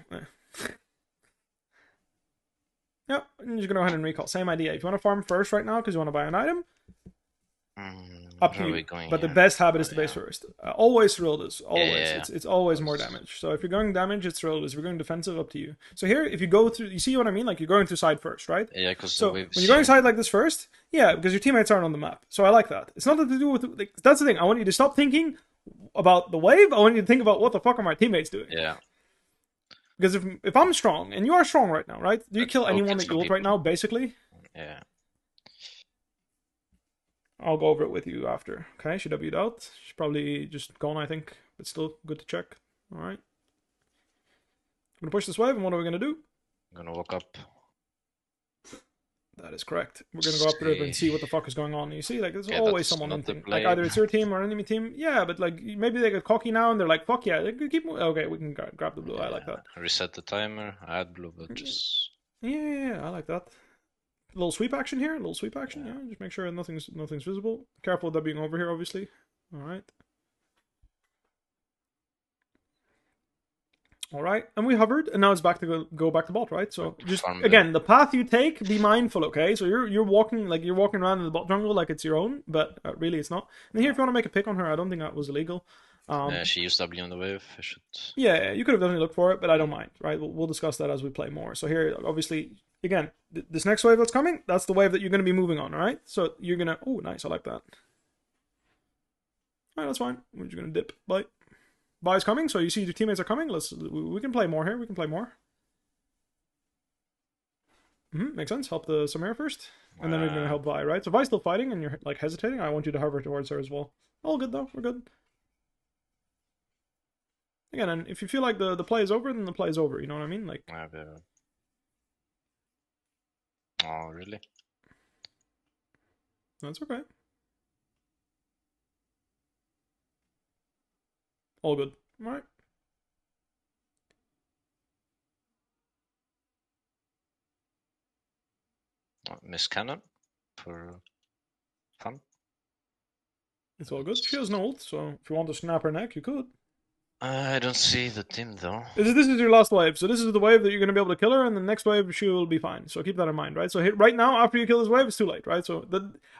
Yep, I'm just gonna go ahead and recall. Same idea. If you want to farm first right now because you want to buy an item, up to you. But the best habit is to base first. Always thrill this. Always. Yeah. It's always more damage. So if you're going damage, it's thrill this. If you're going defensive, up to you. So here, if you go through, you see what I mean? Like you're going through side first, right? Yeah, because so when you're going side like this first, yeah, because your teammates aren't on the map. So I like that. It's nothing to do with like, that's the thing. I want you to stop thinking about the wave. I want you to think about what the fuck are my teammates doing. Yeah. Because if I'm strong, and you are strong right now, right? Do you kill anyone that you ult right now, basically? Yeah. I'll go over it with you after. Okay, she W'd out. She's probably just gone, I think. But still, good to check. Alright. I'm gonna push this wave, and what are we gonna do? I'm gonna walk up. That is correct. We're gonna go up the river and see what the fuck is going on. You see, like, there's always someone in thing. Like, either it's your team or enemy team. Yeah, but, like, maybe they get cocky now, and they're like, fuck yeah, they could keep moving. Okay, we can grab the blue. I like that. Reset the timer, add blue, but just... Yeah, I like that. A little sweep action here, yeah. Just make sure nothing's visible. Careful of being over here, obviously. Alright. Alright, and we hovered, and now it's back to go back to bot, right? So just again, the path you take, be mindful, okay? So you're walking around in the bot jungle like it's your own, but really it's not. And here, if you want to make a pick on her, I don't think that was illegal. Yeah, she used W on the wave. I should. Yeah, you could have definitely looked for it, but I don't mind, right? We'll discuss that as we play more. So here, obviously, again, this next wave that's coming, that's the wave that you're going to be moving on, all right? So you're going to... Oh, nice, I like that. All right, that's fine. We're just going to dip. Bye. Bye's coming, so you see your teammates are coming. We can play more here. We can play more. Makes sense. Help the Samir first, and then we're going to help Vi, right? So Vi's still fighting, and you're, like, hesitating. I want you to hover towards her as well. All good, though. We're good. Again, and if you feel like the play is over, then the play is over. You know what I mean? Like. Oh, really? That's okay. All good. All right. Miss Cannon for fun. It's all good. She has no ult, so if you want to snap her neck, you could. I don't see the team though. This is your last wave, so this is the wave that you're going to be able to kill her, and the next wave she will be fine. So keep that in mind, right? So right now, after you kill this wave, it's too late, right? So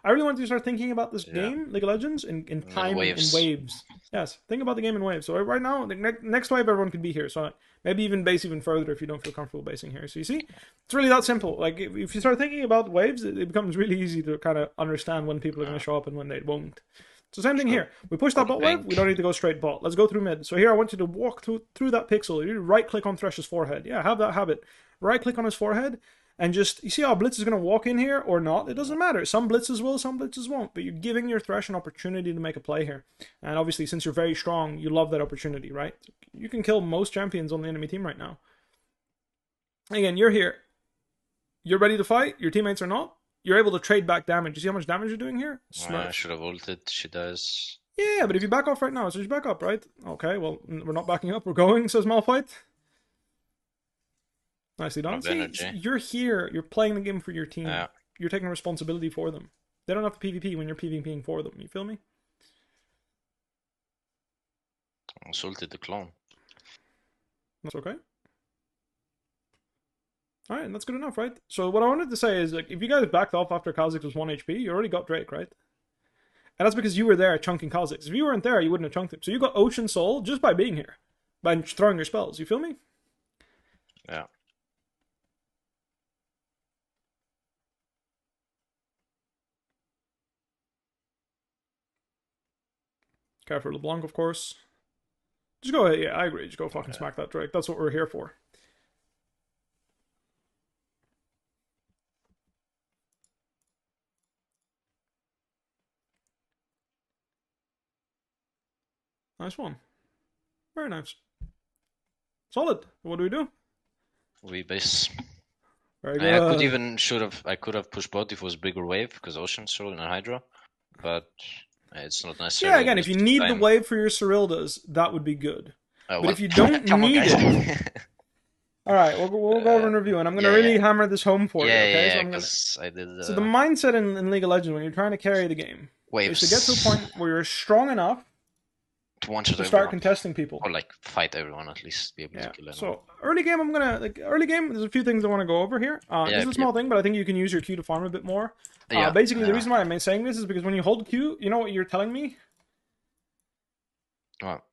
I really want you to start thinking about this game, League of Legends, in time, in waves. Yes, think about the game in waves. So right now, the next wave, everyone can be here. So maybe even base even further if you don't feel comfortable basing here. So you see, it's really that simple. Like if you start thinking about waves, it becomes really easy to kind of understand when people are going to show up and when they won't. So same thing here. We push that bot wave. We don't need to go straight bot. Let's go through mid. So here I want you to walk through that pixel. You right click on Thresh's forehead. Yeah, have that habit. Right click on his forehead, And just, you see how Blitz is going to walk in here or not? It doesn't matter. Some blitzes will, some blitzes won't. But you're giving your Thresh an opportunity to make a play here. And obviously, since you're very strong, you love that opportunity, right? You can kill most champions on the enemy team right now. Again, you're here. You're ready to fight. Your teammates are not. You're able to trade back damage. You see how much damage you're doing here? I should have ulted. She does. Yeah, but if you back off right now, so you back up, right? Okay, well, we're not backing up. We're going, says Malphite. Nicely done. See, you're here. You're playing the game for your team. Yeah. You're taking responsibility for them. They don't have to PvP when you're PvPing for them. You feel me? Insulted the clone. That's okay. Alright, and that's good enough, right? So what I wanted to say is, like, if you guys backed off after Kha'Zix was 1 HP, you already got Drake, right? And that's because you were there chunking Kha'Zix. If you weren't there, you wouldn't have chunked him. So you got Ocean Soul just by being here. By throwing your spells. You feel me? Yeah. Care for LeBlanc, of course. Just go ahead. Yeah, I agree. Just go fucking smack that Drake. That's what we're here for. Nice one. Very nice. Solid. What do we do? We base. Very good. I could have pushed bot if it was bigger wave, because Ocean Soul and Hydra, but it's not necessary. Yeah, again, if you need the wave for your Cerildas, that would be good. But if you don't need it... Alright, we'll go over and review, and I'm going to really hammer this home for you, okay? I did... So the mindset in League of Legends, when you're trying to carry the game, is to get to a point where you're strong enough to start contesting people. Or like fight everyone, at least be able to kill everyone. So early game, there's a few things I want to go over here. This is a small thing, but I think you can use your Q to farm a bit more. Basically, the reason why I'm saying this is because when you hold Q, you know what you're telling me? What?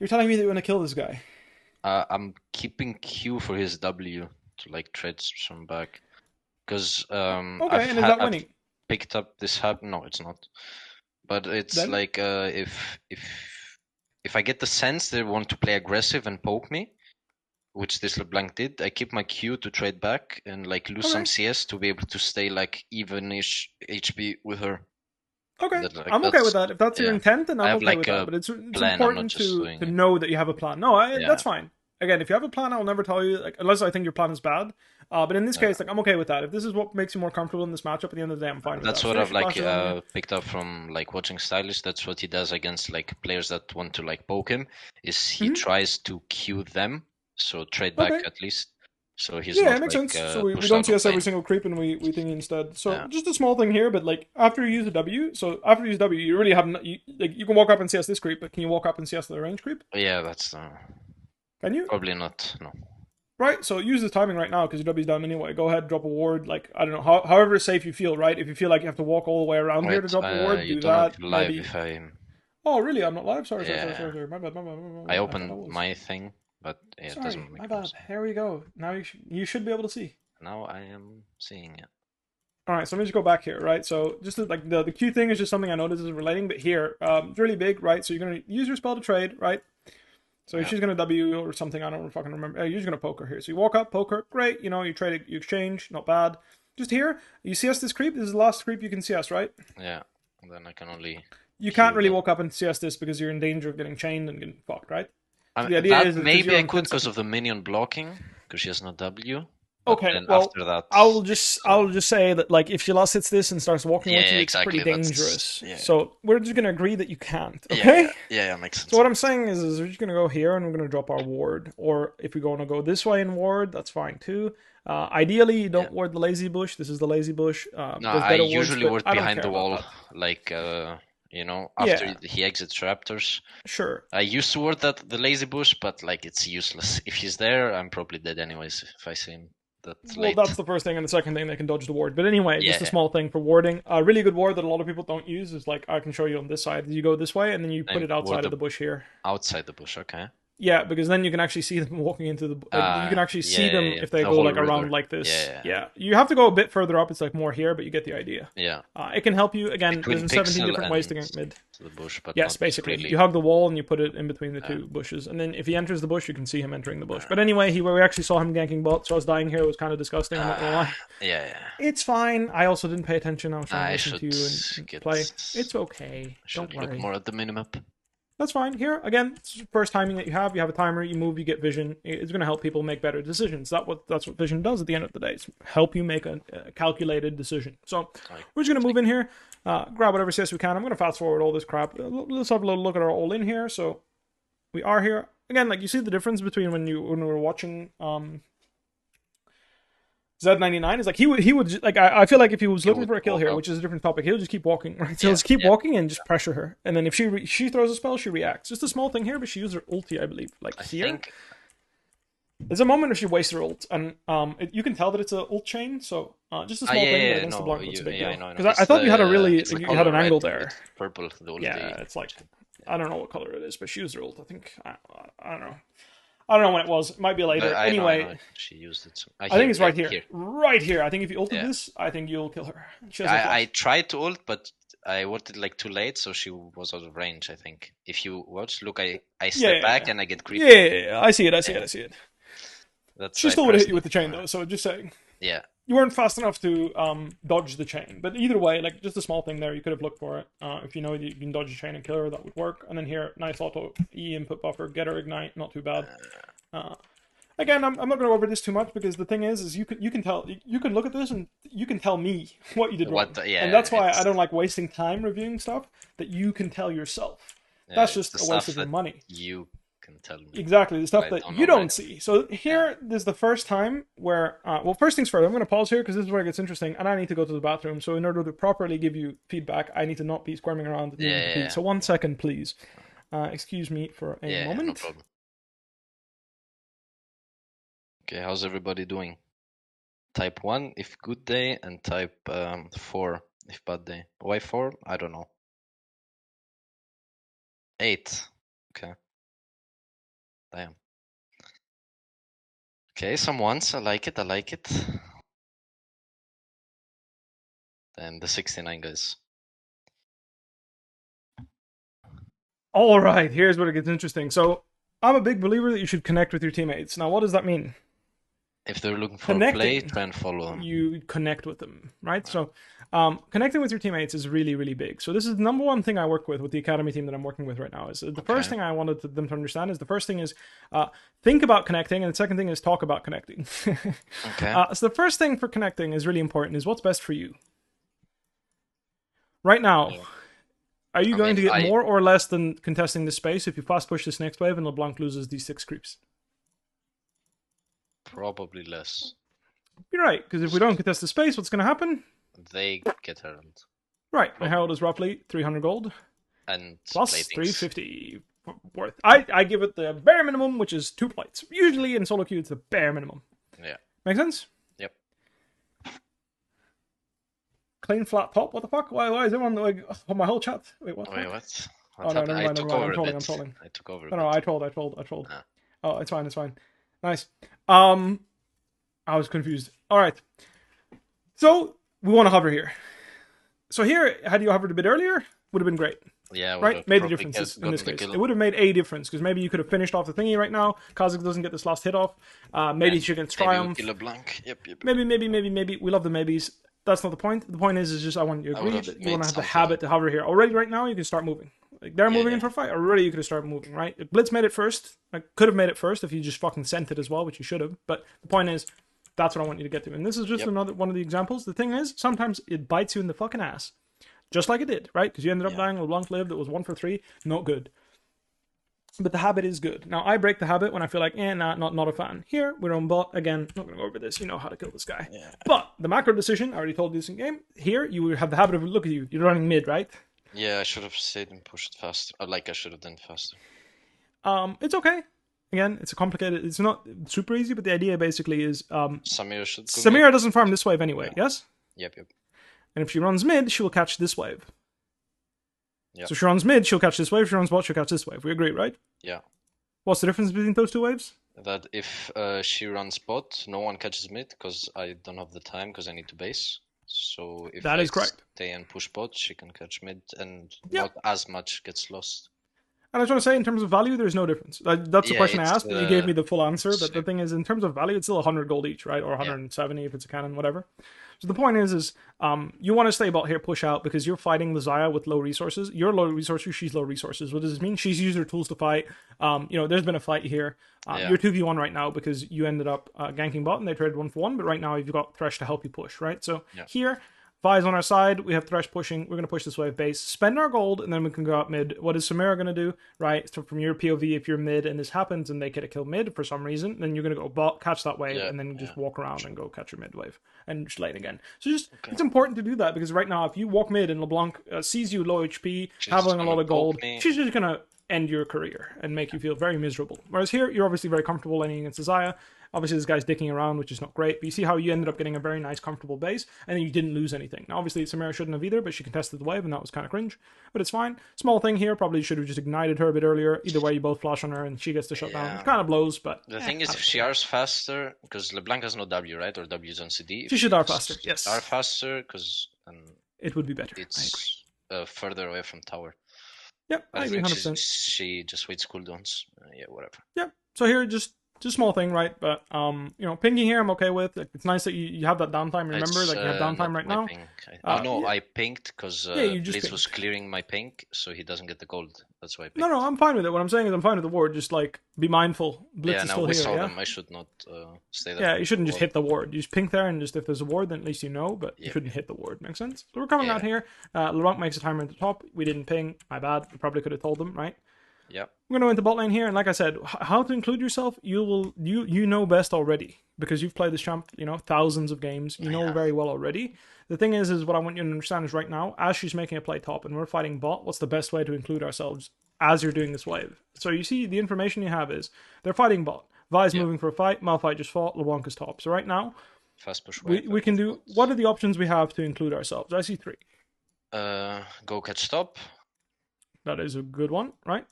You're telling me that you want to kill this guy. I'm keeping Q for his W to like trade some back. Because and is that winning? I've picked up this hub. No, it's not. But it's then? Like if I get the sense they want to play aggressive and poke me, which this LeBlanc did, I keep my Q to trade back and like lose some CS to be able to stay like even-ish HP with her. Okay, I'm okay with that. If that's your intent, then I'm okay with that. But it's important to know that you have a plan. No, that's fine. Again, if you have a plan, I'll never tell you, like, unless I think your plan is bad. But in this case, like, I'm okay with that. If this is what makes you more comfortable in this matchup, at the end of the day, I'm fine with that. That's what I've like picked up from like watching Stylish. That's what he does against like players that want to like poke him. Is he tries to queue them, so trade back at least. So he's not, it makes sense. So we don't CS every single creep, and we think instead. So just a small thing here, but like after you use the W, you really have you can walk up and CS this creep, but can you walk up and CS the range creep? Yeah, that's. Can you? Probably not. No. Right. So use this timing right now because your W's down anyway. Go ahead, drop a ward. Like I don't know, however safe you feel. Right. If you feel like you have to walk all the way around here to drop a ward, do that. Live maybe. If I. Oh really? I'm not live. Sorry. My bad. I opened my thing. But yeah, it doesn't make sense. Here we go. Now you should be able to see. Now I am seeing it. Alright, so let me just go back here, right? So just like the Q thing is just something I noticed is relating, but here, it's really big, right? So you're gonna use your spell to trade, right? So she's gonna W or something, I don't fucking remember. You're just gonna poke her here. So you walk up, poke her, great, you trade, you exchange, not bad. Just here, you CS this creep, this is the last creep you can CS, right? Yeah, and then I can only... You can't really walk up and CS this because you're in danger of getting chained and getting fucked, right? So the idea is maybe I could because of the minion blocking, because she has no W. Okay, well, after that, I'll just say that like if she last hits this and starts walking with you, it's pretty dangerous. So we're just gonna agree that you can't. Okay? Yeah, makes sense. So what I'm saying is we're just gonna go here and we're gonna drop our ward, or if we want to go this way and ward, that's fine too. Ideally, you don't ward the lazy bush. This is the lazy bush. No, I usually ward behind the wall, like. After he exits Raptors. Sure. I used to ward the lazy bush, but like it's useless. If he's there, I'm probably dead anyways if I see him that late. Well, that's the first thing, and the second thing, they can dodge the ward. But anyway, just a small thing for warding. A really good ward that a lot of people don't use is like, I can show you on this side. You go this way, and then you put it outside of the bush here. Outside the bush, okay. Yeah, because then you can actually see them walking into the. You can actually see them if they The go whole like around river. like this. Yeah. You have to go a bit further up. It's like more here, but you get the idea. Yeah. It can help you again. Between There's 17 pixel different ways to and get mid. to the bush, but Yes, not basically. really. You hug the wall and you put it in between the two bushes, and then if he enters the bush, you can see him entering the bush. But anyway, we actually saw him ganking bot, so I was dying here. It was kind of disgusting. I'm not gonna lie. Yeah. It's fine. I also didn't pay attention. I was trying to I listen to you and play. It's okay. Don't worry. Look more at the minimap. That's fine. Here, again, it's the first timing that you have. You have a timer, you move, you get vision. It's going to help people make better decisions. That's what vision does at the end of the day. It's help you make a calculated decision. So we're just going to move in here, grab whatever CS we can. I'm going to fast forward all this crap. Let's have a little look at our all in here. So we are here. Again, like you see the difference between when we were watching Zed99 is like he would like I feel like if he was looking for a kill here, which is a different topic, he'll just keep walking, right? So he'll just keep walking and just pressure her, and then if she throws a spell, she reacts. Just a small thing here, but she used her ulti, I believe. Like here, there's a moment where she wastes her ult, and you can tell that it's a ult chain. So just a small thing against the block. That's a big deal. Because I thought you had a really you had an angle there. Purple, the ulti. Yeah, it's like I don't know what color it is, but she used her ult. I think I don't know. I don't know when it was. It might be later. Anyway, I know. She used it. I think it's right here. Right here. I think if you ulted this, I think you'll kill her. I tried to ult, but I ulted like too late, so she was out of range, I think. If you watch, look, I step back and I get creeped. Yeah, I see it. I see it. She still would have hit you with the chain, though, so just saying. Yeah. You weren't fast enough to dodge the chain. But either way, like, just a small thing there, you could have looked for it. If you know you can dodge the chain and kill her, that would work. And then here, nice auto E input buffer, get her ignite, not too bad. Again, I'm not going to go over this too much because the thing is you can tell, you can look at this and you can tell me what you did wrong. And that's why I don't like wasting time reviewing stuff that you can tell yourself. That's just a waste of your money. You can tell me. Exactly, the stuff that you don't see. So here, this is the first time where, well, first things first, I'm going to pause here because this is where it gets interesting, and I need to go to the bathroom. So in order to properly give you feedback, I need to not be squirming around. So 1 second, please. Excuse me for a moment. No problem. Okay, how's everybody doing? Type 1 if good day, and type 4 if bad day. Why 4? I don't know. 8. Okay. Damn. Okay, some ones. I like it. And the 69 guys. All right, here's where it gets interesting. So I'm a big believer that you should connect with your teammates. Now, what does that mean? If they're looking for a play, try and follow them. You connect with them, right? So connecting with your teammates is really, really big. So this is the number one thing I work with the academy team that I'm working with right now. Is the first thing I wanted them to understand is the first thing is think about connecting, and the second thing is talk about connecting. So the first thing for connecting is really important is what's best for you. Right now, are you going to get more or less than contesting the space if you fast push this next wave and LeBlanc loses these 6 creeps? Probably less. You're right, because if we don't contest the space, what's going to happen? They get Herald. Right, my Herald is roughly 300 gold. And plus 350 worth. I give it the bare minimum, which is 2 plates. Usually in solo queue, it's the bare minimum. Yeah. Make sense? Yep. Clean flat top? What the fuck? Why is everyone like on my whole chat? Wait, what? Wait, what? Oh, no, never mind. I'm trolling. I took over. No, I trolled. Ah. Oh, it's fine. Nice. I was confused. All right. So we want to hover here. So here, had you hovered a bit earlier, would have been great. Yeah, right. Made the difference in this case. It would have made a difference because maybe you could have finished off the thingy right now. Kazakh doesn't get this last hit off. Maybe she gets triumph. Maybe LeBlanc. Yep. Maybe. We love the maybes. That's not the point. The point is just I want you to agree that you want to have the habit to hover here. Already right now, you can start moving. Like they're moving in for a fight. Already you could have started moving, right? If Blitz made it first. I could have made it first if you just fucking sent it as well, which you should have. But the point is, that's what I want you to get to. And this is just another one of the examples. The thing is, sometimes it bites you in the fucking ass. Just like it did, right? Because you ended up dying. LeBlanc lived. It was 1 for 3. Not good. But the habit is good. Now, I break the habit when I feel like, not a fan. Here, we're on bot. Again, not going to go over this. You know how to kill this guy. Yeah. But the macro decision, I already told you this in game. Here, you have the habit of, look at you. You're running mid, right? Yeah, I should have stayed and pushed faster. I should have done faster. It's okay. Again, it's not super easy, but the idea basically is Samira doesn't farm this wave anyway, yes? Yep. And if she runs mid, she will catch this wave. Yep. So if she runs mid, she'll catch this wave. If she runs bot, she'll catch this wave. We agree, right? Yeah. What's the difference between those two waves? That if she runs bot, no one catches mid because I don't have the time because I need to base. So if That I is correct. stay and push bot, she can catch mid and Yep. not as much gets lost. And I was trying to say, in terms of value, there's no difference. That's the Yeah, question I it's asked, but you gave me the full answer. But the same. thing is, in terms of value, it's still 100 gold each, right? Or 170 if it's a cannon, whatever. So the point is you want to stay bot here, push out, because you're fighting the Xayah with low resources. You're low resources, she's low resources. What does this mean? She's used her tools to fight. There's been a fight here. You're 2v1 right now because you ended up ganking bot and they traded 1-for-1, but right now you've got Thresh to help you push, right? So here, Vi's on our side, we have Thresh pushing, we're going to push this wave base, spend our gold, and then we can go out mid. What is Samira going to do, right? So from your POV, if you're mid and this happens and they get a kill mid for some reason, then you're going to go bot, catch that wave, and then just walk around and go catch your mid wave and just lane again. So it's important to do that, because right now, if you walk mid and LeBlanc sees you low HP, having a lot of gold, she's just going to end your career and make you feel very miserable. Whereas here, you're obviously very comfortable laning against Xayah. Obviously, this guy's dicking around, which is not great, but you see how you ended up getting a very nice, comfortable base, and then you didn't lose anything. Now, obviously, Samira shouldn't have either, but she contested the wave, and that was kind of cringe, but it's fine. Small thing here, probably should have just ignited her a bit earlier. Either way, you both flash on her, and she gets to shut down. It kind of blows, but... The thing is, if she R's faster, because LeBlanc has no W, right? Or W's on CD. She should R faster, yes. R faster, because... it would be better, it's further away from tower. Yep, I agree 100%. She just waits cooldowns. Whatever. Yep, so here, just small thing, right? But pinging here I'm okay with. It's nice that you have that downtime. Remember, like you have downtime right now. I pinged because Blitz was clearing my ping, so he doesn't get the gold. That's why I pinged. No, I'm fine with it. What I'm saying is I'm fine with the ward. Just like be mindful. Blitz is still here. Saw them. I should not stay there. Yeah, you shouldn't just hit the ward. You just ping there, and just if there's a ward, then at least you know. But you shouldn't hit the ward. Makes sense. So we're coming out here. LeBlanc makes a timer at the top. We didn't ping. My bad. We probably could have told them, right? Yep. We're going to go into bot lane here, and like I said, how to include yourself, you know best already, because you've played this champ, thousands of games, you know very well already. The thing is what I want you to understand is right now, as she's making a play top and we're fighting bot, what's the best way to include ourselves as you're doing this wave? So you see, the information you have is, they're fighting bot, Vi's moving for a fight, Malphite just fought, LeBlanc is top. So right now, fast push we can do, what are the options we have to include ourselves? I see 3. Go catch top. That is a good one, right?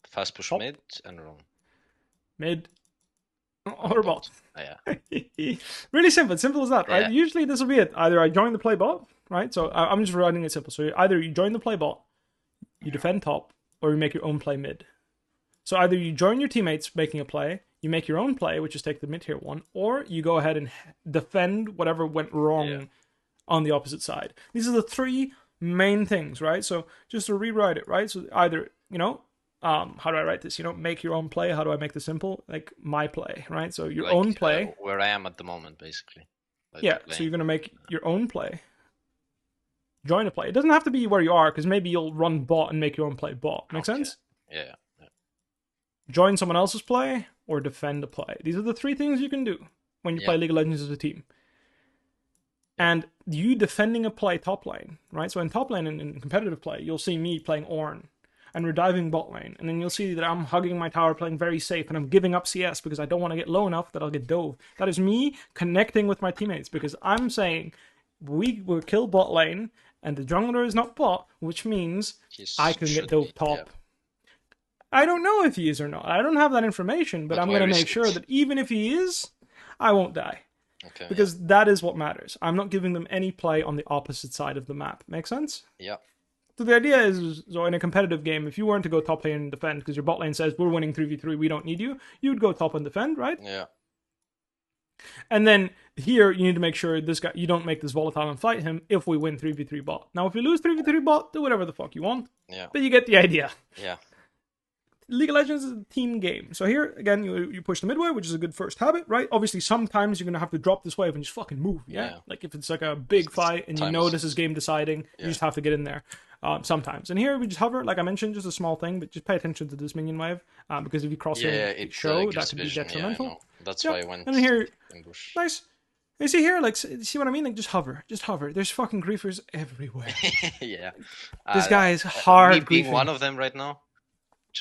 Fast push mid and run. Mid or bot. Yeah. Really simple. Simple as that, right? Yeah. Usually this will be it. Either I join the play bot, right? So I'm just writing it simple. So either you join the play bot, you defend top, or you make your own play mid. So either you join your teammates making a play, you make your own play, which is take the mid tier one, or you go ahead and defend whatever went wrong on the opposite side. These are the 3 main things, right? So just to rewrite it, right? So either, how do I write this? Make your own play. How do I make this simple? Like my play, right? So your own play. Where I am at the moment, basically. So you're going to make your own play. Join a play. It doesn't have to be where you are, because maybe you'll run bot and make your own play bot. Make sense? Yeah. Join someone else's play or defend a play. These are the 3 things you can do when you play League of Legends as a team. And you defending a play top lane, right? So in top lane and in competitive play, you'll see me playing Ornn, and we're diving bot lane, and then you'll see that I'm hugging my tower, playing very safe, and I'm giving up CS because I don't want to get low enough that I'll get dove. That is me connecting with my teammates, because I'm saying we will kill bot lane, and the jungler is not bot, which means I can get dove top. Yeah. I don't know if he is or not. I don't have that information, but I'm going to make sure that even if he is, I won't die. Okay, because that is what matters. I'm not giving them any play on the opposite side of the map. Make sense? Yeah. So the idea is, so in a competitive game, if you weren't to go top lane and defend, because your bot lane says, we're winning 3v3, we don't need you, you'd go top and defend, right? Yeah. And then here, you need to make sure this guy, you don't make this volatile and fight him if we win 3v3 bot. Now, if you lose 3v3 bot, do whatever the fuck you want. Yeah. But you get the idea. Yeah. League of Legends is a team game. So here, again, you push the mid wave, which is a good first habit, right? Obviously, sometimes you're going to have to drop this wave and just fucking move, yeah? Like, if it's like a big fight and you know this is game deciding, you just have to get in there sometimes. And here, we just hover, like I mentioned, just a small thing, but just pay attention to this minion wave, because if you cross in show, that could be detrimental. Yeah, that's why I went and here, ambush. Nice. You see here, like, see what I mean? Like, just hover. There's fucking griefers everywhere. Yeah. This guy is hard me being griefing. One of them right now?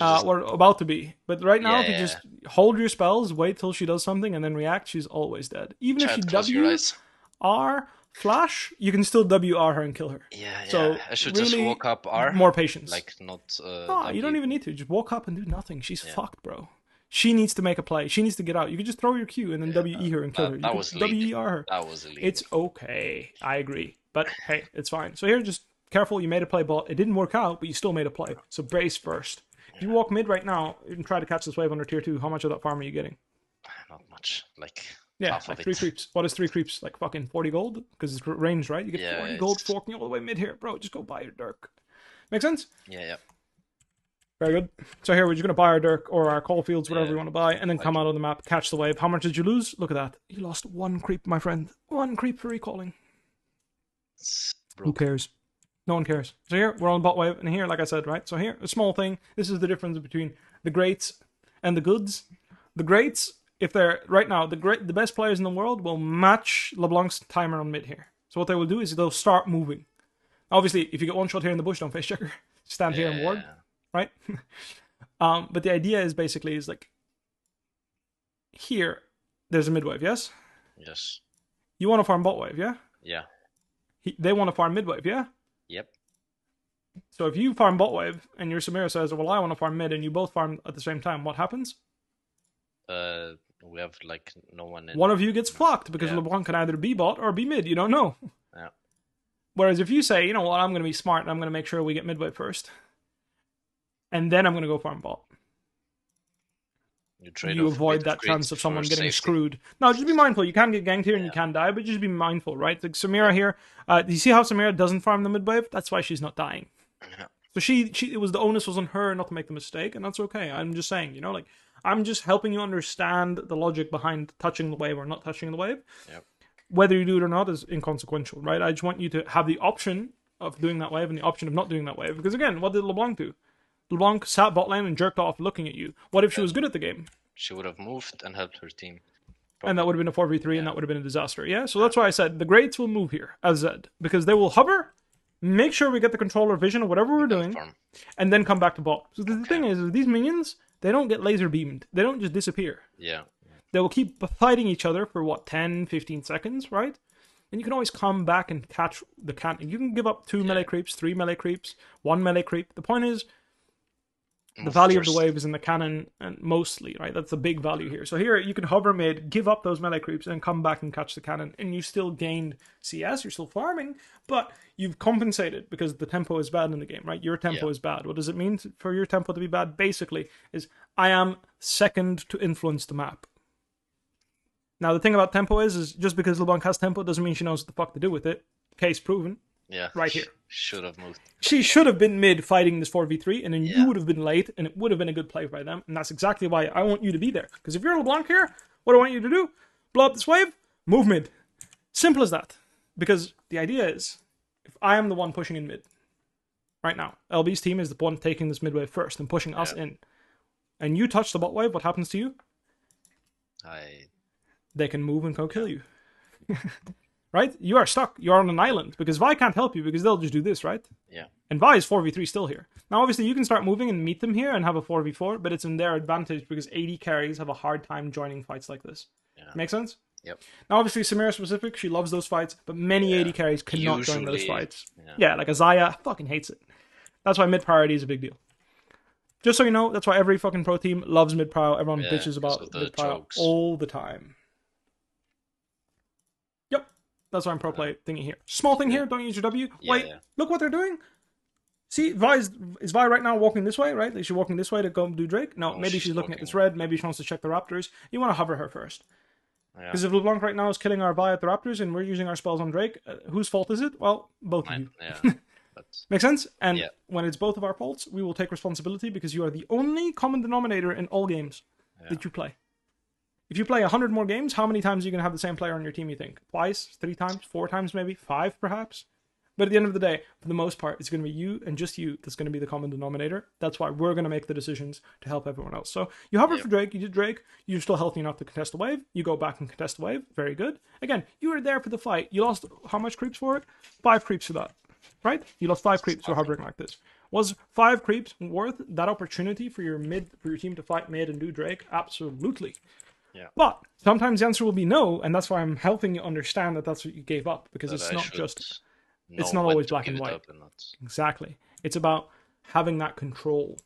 We're about to be. But right now, if you just hold your spells, wait till she does something, and then react, she's always dead. Even if she W's, R, flash, you can still WR her and kill her. Yeah, So I should really, just walk up R. more patience. Like, not No, you don't even need to. Just walk up and do nothing. She's Yeah. fucked, bro. She needs to make a play. She needs to get out. You can just throw your Q and then WE her and kill her. You That can was leading. WER her. That was leading. It's okay. I agree. But hey, it's fine. So here, just careful. You made a play bot. It didn't work out, but you still made a play. So brace first. If you walk mid right now and try to catch this wave under tier 2, how much of that farm are you getting? Not much. Like, Yeah, half like of 3 it. creeps. What is 3 creeps? Like fucking 40 gold? Because it's range, right? You get Yeah, 40 gold it's- walking all the way mid here. Bro, just go buy your Dirk. Make sense? Yeah. Very good. So here we're just going to buy our Dirk or our Coalfields, whatever Yeah. we want to buy, and then come out on the map, catch the wave. How much did you lose? Look at that. You lost 1 creep, my friend. 1 creep for recalling. It's Who broken. cares? No one cares. So here, we're on bot wave, and here, like I said, right? So here, a small thing. This is the difference between the greats and the goods. The greats, if they're, right now, the best players in the world will match LeBlanc's timer on mid here. So what they will do is they'll start moving. Obviously, if you get one shot here in the bush, don't face checker. Stand here and ward, right? But the idea is basically is like, here, there's a mid wave, yes? Yes. You want to farm bot wave, yeah? Yeah. They want to farm mid wave, yeah? Yep. So if you farm bot wave and your Samira says, well, I want to farm mid, and you both farm at the same time, what happens? We have like no one in. One of you gets fucked because Yeah. LeBlanc can either be bot or be mid. You don't know. Yeah. Whereas if you say, you know what, I'm going to be smart and I'm going to make sure we get mid wave first, and then I'm going to go farm bot, you avoid that chance of someone getting screwed. No, just be mindful. You can get ganked here and you can die, but just be mindful, right? Like Samira here, do you see how Samira doesn't farm the mid wave? That's why she's not dying. Yeah. So it was the onus was on her not to make the mistake, and that's okay. I'm just saying, you know, like I'm just helping you understand the logic behind touching the wave or not touching the wave. Yep. Whether you do it or not is inconsequential, right? I just want you to have the option of doing that wave and the option of not doing that wave. Because again, what did LeBlanc do? LeBlanc sat bot lane and jerked off looking at you. What if she was good at the game? She would have moved and helped her team. And that would have been a 4v3 and that would have been a disaster. Yeah, so that's why I said the greats will move here as Zed. Because they will hover, make sure we get the controller vision of whatever we're doing, Farm. and then come back to bot. So the thing is, these minions, they don't get laser beamed. They don't just disappear. Yeah. They will keep fighting each other for, 10, 15 seconds, right? And you can always come back and catch the cannon. You can give up 2 melee creeps, 3 melee creeps, 1 melee creep. The point is, the value of the wave is in the cannon, and mostly, right? That's the big value here. So here, you can hover mid, give up those melee creeps, and come back and catch the cannon. And you still gained CS, you're still farming, but you've compensated because the tempo is bad in the game, right? Your tempo is bad. What does it mean for your tempo to be bad? Basically, is I am second to influence the map. Now, the thing about tempo is just because LeBlanc has tempo doesn't mean she knows what the fuck to do with it. Case proven. Yeah. Right here. Should have moved. She should have been mid fighting this 4v3, and then you would have been late, and it would have been a good play by them. And that's exactly why I want you to be there. Because if you're LeBlanc here, what do I want you to do? Blow up this wave, move mid. Simple as that. Because the idea is, if I am the one pushing in mid, right now, LB's team is the one taking this mid wave first and pushing us in, and you touch the bot wave, what happens to you? They can move and go kill you. Right? You are stuck. You are on an island because Vi can't help you because they'll just do this, right? Yeah. And Vi is 4v3 still here. Now, obviously, you can start moving and meet them here and have a 4v4, but it's in their advantage because AD carries have a hard time joining fights like this. Yeah. Make sense? Yep. Now, obviously, Samira specific, she loves those fights, but many AD carries cannot join those fights. Yeah, like Azaya fucking hates it. That's why mid priority is a big deal. Just so you know, that's why every fucking pro team loves mid prio. Everyone bitches about mid prio all the time. Yep. That's why I'm pro play thingy here. Small thing here, don't use your W. Wait, look what they're doing. See, is Vi right now walking this way, right? Is she walking this way to go do Drake? No, maybe she's looking at this red. Maybe she wants to check the Raptors. You want to hover her first. Because if LeBlanc right now is killing our Vi at the Raptors and we're using our spells on Drake, whose fault is it? Well, both of you. Yeah. Make sense? And when it's both of our faults, we will take responsibility because you are the only common denominator in all games that you play. If you play 100 more games, how many times are you going to have the same player on your team, you think? Twice? 3 times? 4 times maybe? 5 perhaps? But at the end of the day, for the most part, it's going to be you and just you that's going to be the common denominator. That's why we're going to make the decisions to help everyone else. So you hover for Drake, you did Drake, you're still healthy enough to contest the wave, you go back and contest the wave, very good. Again, you were there for the fight. You lost how much creeps for it? 5 creeps for that. Right? You lost 5 creeps for hovering like this. Was 5 creeps worth that opportunity for your team to fight mid and do Drake? Absolutely. Yeah. But sometimes the answer will be no, and that's why I'm helping you understand that that's what you gave up, because That it's I not should just, it's know not when always to black give and it white. up and not Exactly. It's about having that control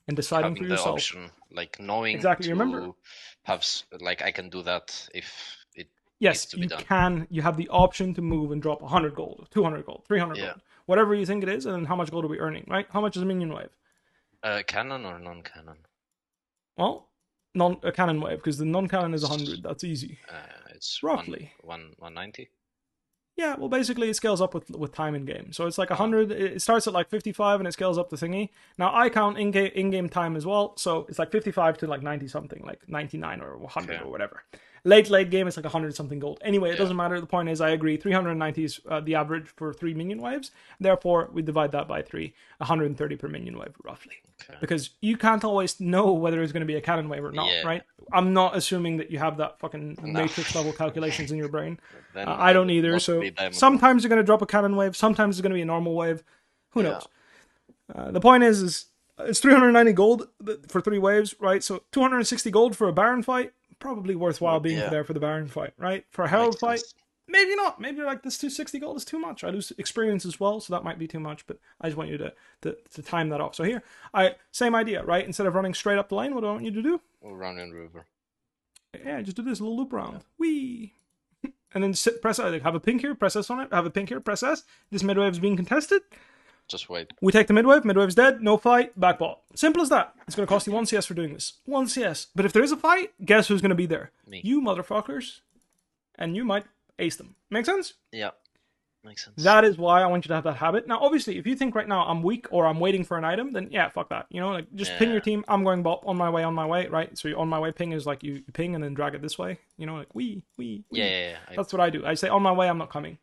and deciding for having the yourself. option, like knowing Exactly. to Remember, have like I can do that if it needs yes, to be you done. can. You have the option to move and drop 100 gold, 200 gold, 300 Yeah. gold, whatever you think it is, and then how much gold are we earning, right? How much is a minion wave? Cannon or non-cannon? Well, a cannon wave, because the non-cannon is 100. That's easy. It's Roughly. 190. Yeah, well, basically it scales up with time in game. So it's like 100. Oh. It starts at like 55 and it scales up to thingy. Now I count in-game time as well, so it's like 55 to like 90 something, like 99 or 100 Okay. or whatever. Late game, it's like 100 something gold. Anyway, it Yeah. doesn't matter. The point is, I agree. 390 is the average for 3 minion waves. Therefore, we divide that by 3. 130 per minion wave, roughly. Okay. Because you can't always know whether it's going to be a cannon wave or not, Yeah. right? I'm not assuming that you have that fucking No. Matrix level calculations in your brain. Then I don't would either. not So be diamond sometimes you're going to drop a cannon wave. Sometimes it's going to be a normal wave. Who Yeah. knows? The point is it's 390 gold for 3 waves, right? So 260 gold for a Baron fight, probably worthwhile being Yeah. there for the Baron fight, right? For a Herald Makes fight, sense. maybe not. Maybe you're like, this 260 gold is too much. I lose experience as well, so that might be too much. But I just want you to time that off. So here, same idea, right? Instead of running straight up the lane, what do I want you to do? Or round and river. Yeah, just do this little loop around. Whee! And then press have a pink here, press S on it, have a pink here, press S. This mid wave is being contested. Just wait. We take the mid wave's dead, no fight, back bot. Simple as that. It's going to cost you 1 CS for doing this. 1 CS. But if there is a fight, guess who's going to be there? Me. You motherfuckers. And you might ace them. Make sense? Yeah. Makes sense. That is why I want you to have that habit. Now, obviously, if you think right now I'm weak or I'm waiting for an item, then yeah, fuck that. You know, like just ping your team. I'm going bot on my way, right? So on my way ping is like you ping and then drag it this way. You know, like wee. Yeah. That's what I do. I say on my way, I'm not coming.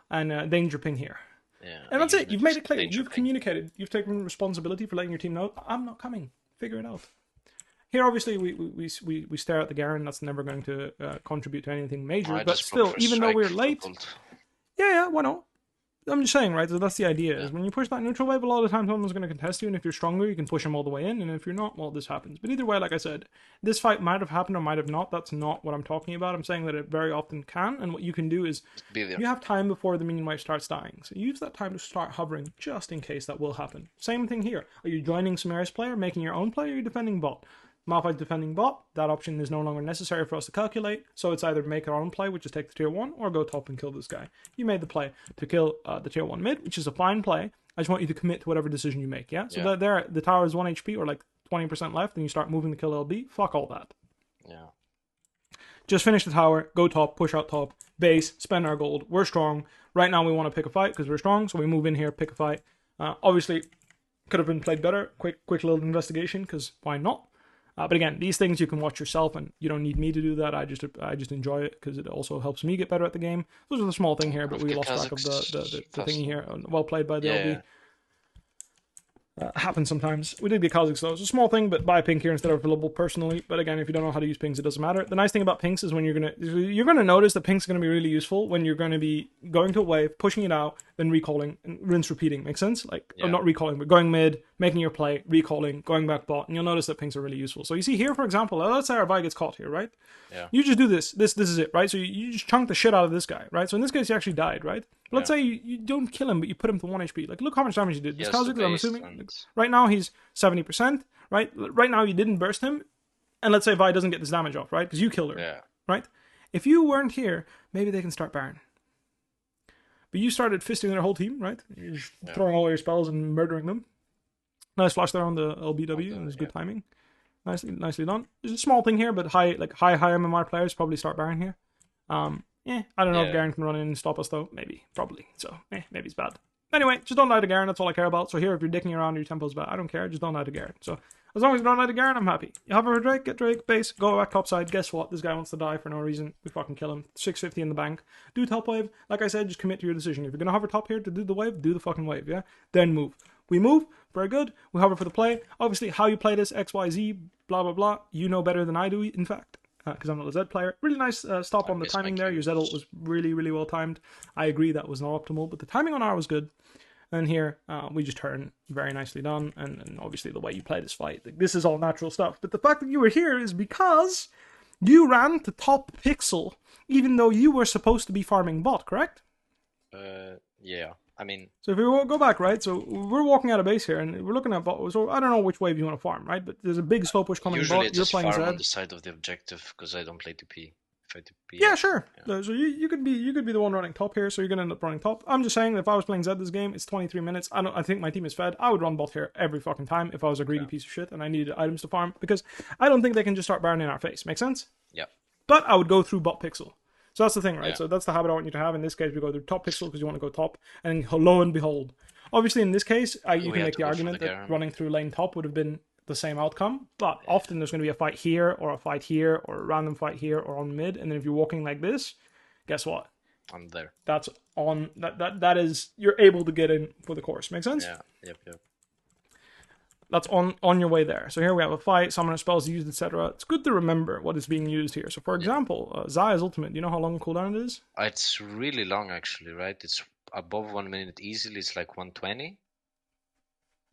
And danger ping here. Yeah. And that's it. You've made it clear. Danger You've ping. communicated. You've taken responsibility for letting your team know, I'm not coming. Figure it out. Here, obviously, we stare at the Garen. That's never going to contribute to anything major. But still, even though we're late, yeah, why not? I'm just saying, right? So that's the idea. Is when you push that neutral wave, a lot of the time someone's going to contest you, and if you're stronger, you can push them all the way in. And if you're not, well, this happens. But either way, like I said, this fight might have happened or might have not. That's not what I'm talking about. I'm saying that it very often can. And what you can do is you have time before the minion wave starts dying. So use that time to start hovering, just in case that will happen. Same thing here. Are you joining Samira's player, making your own play, or are you defending bot? Malphite's defending bot, that option is no longer necessary for us to calculate, so it's either make our own play, which is take the tier 1, or go top and kill this guy. You made the play to kill the tier 1 mid, which is a fine play. I just want you to commit to whatever decision you make, yeah? So the tower is 1 HP, or like 20% left, and you start moving to kill LB, fuck all that. Yeah. Just finish the tower, go top, push out top, base, spend our gold, we're strong. Right now we want to pick a fight, because we're strong, so we move in here, pick a fight. Obviously, could have been played better, quick little investigation, because why not? But again, these things you can watch yourself, and you don't need me to do that. I just enjoy it because it also helps me get better at the game. Those are the small thing here, but we lost track of the thingy here. Well played by the LB. Happens sometimes. We did get Kazakhs though. It's a small thing, but buy a pink here instead of available personally. But again, if you don't know how to use pinks, it doesn't matter. The nice thing about pinks is when you're gonna notice that pinks are gonna be really useful when you're gonna be going to a wave, pushing it out, then recalling and rinse repeating. Make sense? Like not recalling, but going mid, making your play, recalling, going back bot, and you'll notice that pinks are really useful. So you see here, for example, let's say our Vi gets caught here, right? Yeah. You just do this. This is it, right? So you just chunk the shit out of this guy, right? So in this case, he actually died, right? But let's say you don't kill him, but you put him to 1 HP. Like, look how much damage you did. This Kha'Zix, I'm assuming, right now he's 70%, right? Right now you didn't burst him, and let's say Vi doesn't get this damage off, right? Because you killed her, right? If you weren't here, maybe they can start Baron. But you started fisting their whole team, right? You're just throwing all your spells and murdering them. Nice flash there on the LBW, and it's good timing. Nicely done. There's a small thing here, but high MMR players probably start Baron here. I don't know if Garen can run in and stop us though. Maybe, probably. So, maybe it's bad. Anyway, just don't die to Garen. That's all I care about. So here, if you're dicking around, your tempo's bad. I don't care. Just don't die to Garen. So as long as you don't die to Garen, I'm happy. You hover for Drake, get Drake, base, go back topside. Guess what? This guy wants to die for no reason. We fucking kill him. 650 in the bank. Do top wave. Like I said, just commit to your decision. If you're gonna hover top here to do the wave, do the fucking wave. Yeah. Then move. We move. Very good. We hover for the play. Obviously, how you play this X, Y, Z, blah blah blah. You know better than I do. In fact. Because I'm not a Zed player. Really nice stop on the timing there. Your Zed ult was really, really well timed. I agree that was not optimal, but the timing on R was good. And here, we just turn. Very nicely done. And obviously the way you play this fight. Like, this is all natural stuff. But the fact that you were here is because You ran to top pixel, even though you were supposed to be farming bot, correct? Yeah. I mean, so if we go back, right? So we're walking out of base here, and we're looking at bot. So I don't know which wave you want to farm, right? But there's a big slow push coming usually bot. You're just playing farm Zed. on the side of the objective because I don't play TP. If I TP, Yeah, sure. Yeah. So you could be the one running top here. So you're gonna end up running top. I'm just saying, if I was playing Zed this game, it's 23 minutes. I think my team is fed. I would run bot here every fucking time if I was a greedy piece of shit and I needed items to farm, because I don't think they can just start baron in our face. Make sense? Yeah. But I would go through bot pixel. So that's the thing, right? Yeah. So that's the habit I want you to have. In this case, we go through top pixel because you want to go top, and lo and behold, obviously in this case, you can make the argument that running through lane top would have been the same outcome, but often there's going to be a fight here, or a fight here, or a random fight here, or on mid, and then if you're walking like this, guess what? I'm there. That's on that is, you're able to get in for the course. Make sense? Yeah. Yep. That's on your way there. So here we have a fight, summoner spells used, etc. It's good to remember what is being used here. So for example, Zaya's ultimate, do you know how long cooldown it is? It's really long actually, right? It's above 1 minute easily. It's like 120.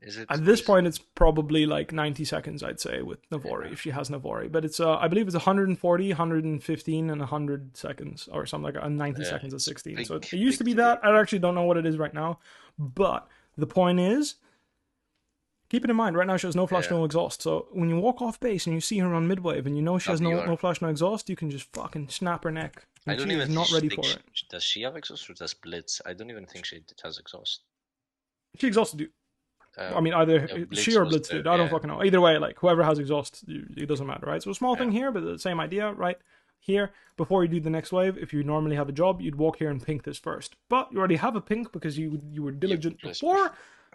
Is it? At this point, it's probably like 90 seconds, I'd say, with Navori, if she has Navori. But it's, I believe it's 140, 115, and 100 seconds, or something like that, 90 seconds at 16. So it used to be that. I actually don't know what it is right now. But the point is, keep it in mind, right now she has no flash, no exhaust. So when you walk off base and you see her on mid-wave and you know she has no flash, no exhaust, you can just fucking snap her neck. I don't even not ready for it. Does she have exhaust or does Blitz? I don't even think she has exhaust. She exhausted you. I mean, either she or Blitz did. I don't fucking know. Either way, like, whoever has exhaust, it doesn't matter, right? So a small thing here, but the same idea, right? Here, before you do the next wave, if you normally have a job, you'd walk here and pink this first. But you already have a pink because you were diligent before.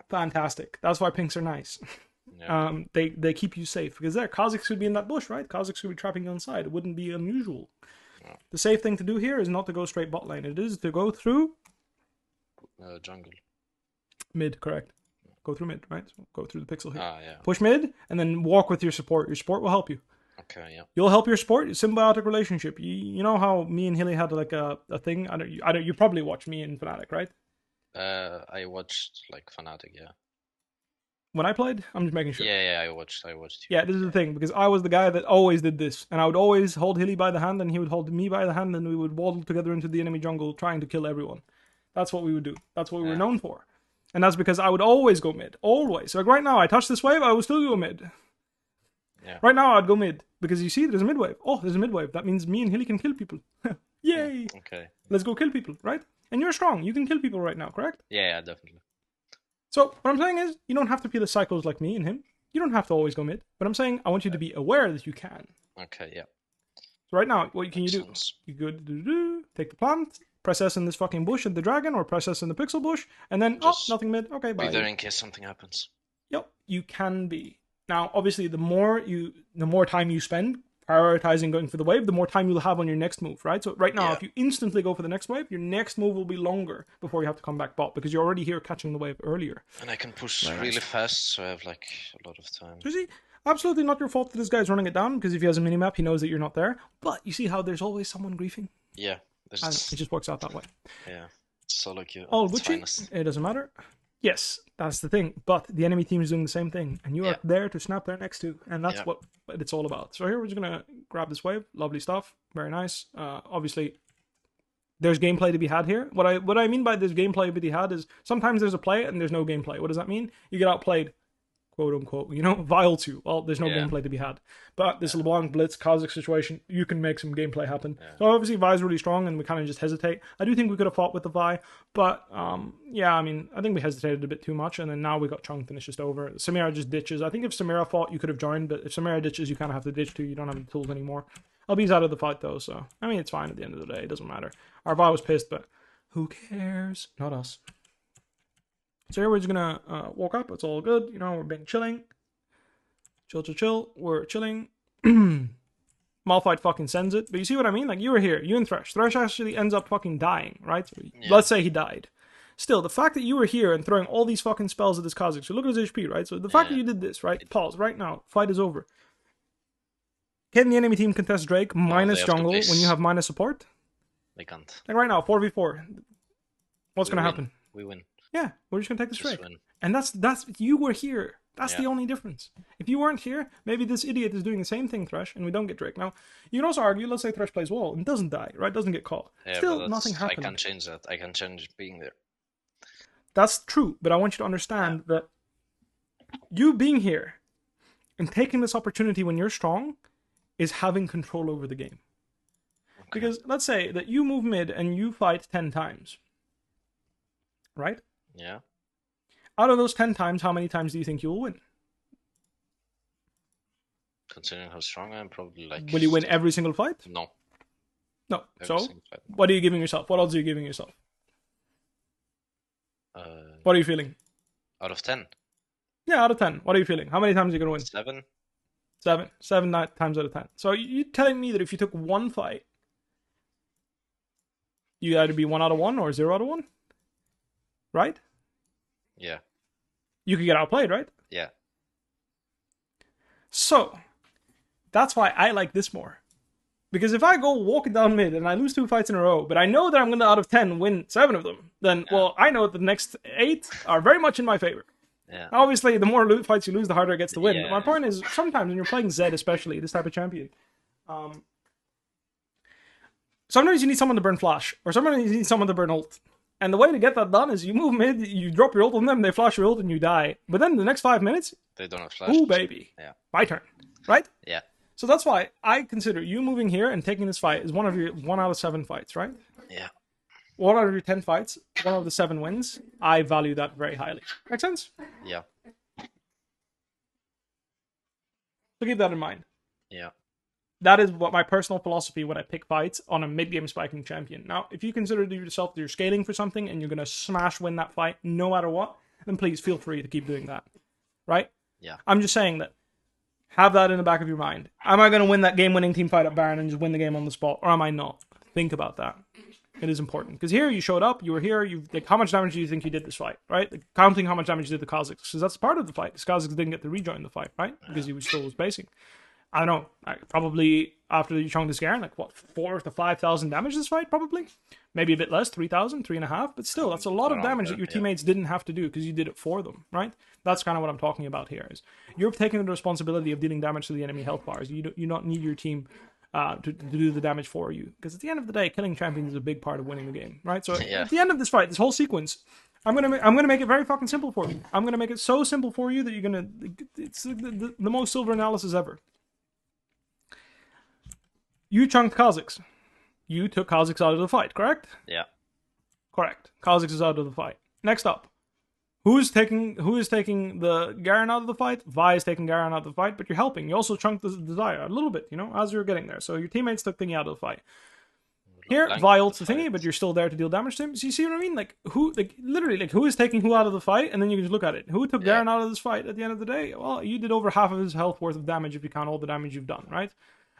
Fantastic. That's why pinks are nice. Yeah. They keep you safe, because Kha'Zix could be in that bush, right? Kha'Zix could be trapping you on side. It wouldn't be unusual. Yeah. The safe thing to do here is not to go straight bot lane. It is to go through jungle. Mid, correct. Go through mid, right? So go through the pixel here. Yeah. Push mid, and then walk with your support. Your support will help you. Okay, yeah. You'll help your support. Symbiotic relationship. You know how me and Hilly had like a thing? I don't. You probably watched me and Fnatic, right? I watched like Fnatic, yeah. When I played, I'm just making sure. Yeah, I watched you. Yeah, this is the thing, because I was the guy that always did this, and I would always hold Hilly by the hand, and he would hold me by the hand, and we would waddle together into the enemy jungle, trying to kill everyone. That's what we would do. That's what we were known for. And that's because I would always go mid. Always. So like right now, I touch this wave, I will still go mid. Yeah. Right now, I'd go mid. Because you see, there's a mid wave. Oh, there's a mid wave. That means me and Hilly can kill people. Yay! Okay. Let's go kill people, right? And you're strong. You can kill people right now, correct? Yeah, definitely. So what I'm saying is, you don't have to be the cycles like me and him. You don't have to always go mid. But I'm saying, I want you to be aware that you can. Okay, yeah. So right now, what can you do? You go take the plant, press S in this fucking bush at the dragon, or press S in the pixel bush, and then, nothing mid. Okay, bye. Be there in case something happens. Yep, you can be. Now, obviously, the more time you spend prioritizing going for the wave, the more time you'll have on your next move, right? So right now, if you instantly go for the next wave, your next move will be longer before you have to come back bot, because you're already here catching the wave earlier. And I can push really fast, so I have like a lot of time. So see, absolutely not your fault that this guy's running it down, because if he has a minimap, he knows that you're not there. But you see how there's always someone griefing? Yeah. It just works out that way. Yeah. So like you. All Witchy, it doesn't matter. Yes, that's the thing. But the enemy team is doing the same thing, and you are there to snap their necks to, and that's what it's all about. So here we're just gonna grab this wave. Lovely stuff. Very nice. Obviously, there's gameplay to be had here. What I mean by there's gameplay to be had is sometimes there's a play and there's no gameplay. What does that mean? You get outplayed, quote unquote. You know, Vile 2. Well, there's no gameplay to be had. But this LeBlanc Blitz Kha'Zix situation, you can make some gameplay happen. So obviously Vi's really strong, and we kind of just hesitate. I do think we could have fought with the Vi, but I mean, I think we hesitated a bit too much, and then now we got chunked and it's just over. Samira just ditches. I think if Samira fought, you could have joined, but if Samira ditches, you kind of have to ditch too. You don't have the tools anymore. LB's out of the fight though, so I mean, it's fine at the end of the day. It doesn't matter. Our Vi was pissed, but who cares? Not us. So here we're just gonna walk up. It's all good. You know, we're being chilling. Chill. We're chilling. Malphite fucking sends it. But you see what I mean? Like, you were here. You and Thresh. Thresh actually ends up fucking dying, right? So let's say he died. Still, the fact that you were here and throwing all these fucking spells at this Kha'Zix. So look at his HP, right? So the fact that you did this, right? Pause. Right now. Fight is over. Can the enemy team contest Drake minus jungle when you have minus support? They can't. Like right now, 4v4. What's going to happen? We win. Yeah, we're just going to take this Drake. Win. And that's you were here. That's the only difference. If you weren't here, maybe this idiot is doing the same thing, Thresh, and we don't get Drake. Now, you can also argue, let's say Thresh plays wall and doesn't die, right? Doesn't get caught. Yeah, Still, nothing happened. I can change that. I can change being there. That's true, but I want you to understand that you being here and taking this opportunity when you're strong is having control over the game. Okay. Because let's say that you move mid and you fight 10 times, right? Yeah. Out of those 10 times, how many times do you think you'll win? Considering how strong I am, probably like... Will you win every single fight? No. No. So, what are you giving yourself? What odds are you giving yourself? What are you feeling? Out of 10? Yeah, out of 10. What are you feeling? How many times are you going to win? 7. 7 times out of 10. So you're telling me that if you took one fight, you either be 1 out of 1 or 0 out of 1? Right? Yeah. You could get outplayed, right? Yeah. So, that's why I like this more. Because if I go walking down mid and I lose 2 fights in a row, but I know that I'm going to, out of 10, win 7 of them, then, well, I know that the next 8 are very much in my favor. Yeah. Obviously, the more fights you lose, the harder it gets to win. Yeah. But my point is, sometimes when you're playing Zed, especially, this type of champion, sometimes you need someone to burn flash, or sometimes you need someone to burn ult. And the way to get that done is you move mid, you drop your ult on them, they flash your ult, and you die. But then the next 5 minutes, they don't have flash. Ooh, baby. Yeah. My turn. Right? Yeah. So that's why I consider you moving here and taking this fight as one of your 1 out of 7 fights, right? Yeah. 1 out of your 10 fights, 1 out of the 7 wins. I value that very highly. Make sense? Yeah. So keep that in mind. Yeah. That is what my personal philosophy when I pick fights on a mid-game spiking champion. Now, if you consider yourself that you're scaling for something and you're going to smash win that fight no matter what, then please feel free to keep doing that. Right? Yeah. I'm just saying that. Have that in the back of your mind. Am I going to win that game-winning team fight at Baron and just win the game on the spot? Or am I not? Think about that. It is important. Because here, you showed up, you were here, how much damage do you think you did this fight, right? Counting how much damage you did the Kazakhs. Because that's part of the fight. Because Kazakhs didn't get to rejoin the fight, right? Because he still was basing. I don't know. Probably after you chunked this Garen, 4,000 to 5,000 damage this fight, probably. Maybe a bit less, 3,000, 3.5. But still, that's a lot of damage that your teammates didn't have to do because you did it for them, right? That's kind of what I'm talking about here. Is you're taking the responsibility of dealing damage to the enemy health bars. You don't need your team to do the damage for you. Because at the end of the day, killing champions is a big part of winning the game, right? So at the end of this fight, this whole sequence, I'm gonna make it very fucking simple for you. I'm gonna make it so simple for you that you're gonna. It's the most silver analysis ever. You chunked Kazakhs. You took Kazakhs out of the fight, correct? Yeah. Correct. Kazakhs is out of the fight. Next up. Who is taking the Garen out of the fight? Vi is taking Garen out of the fight, but you're helping. You also chunked the Desire a little bit, as you're getting there. So your teammates took Thingy out of the fight. Here, Vi ults the Thingy, but you're still there to deal damage to him. So you see what I mean? Literally, who is taking who out of the fight? And then you can just look at it. Who took Garen out of this fight at the end of the day? Well, you did over half of his health worth of damage if you count all the damage you've done, right?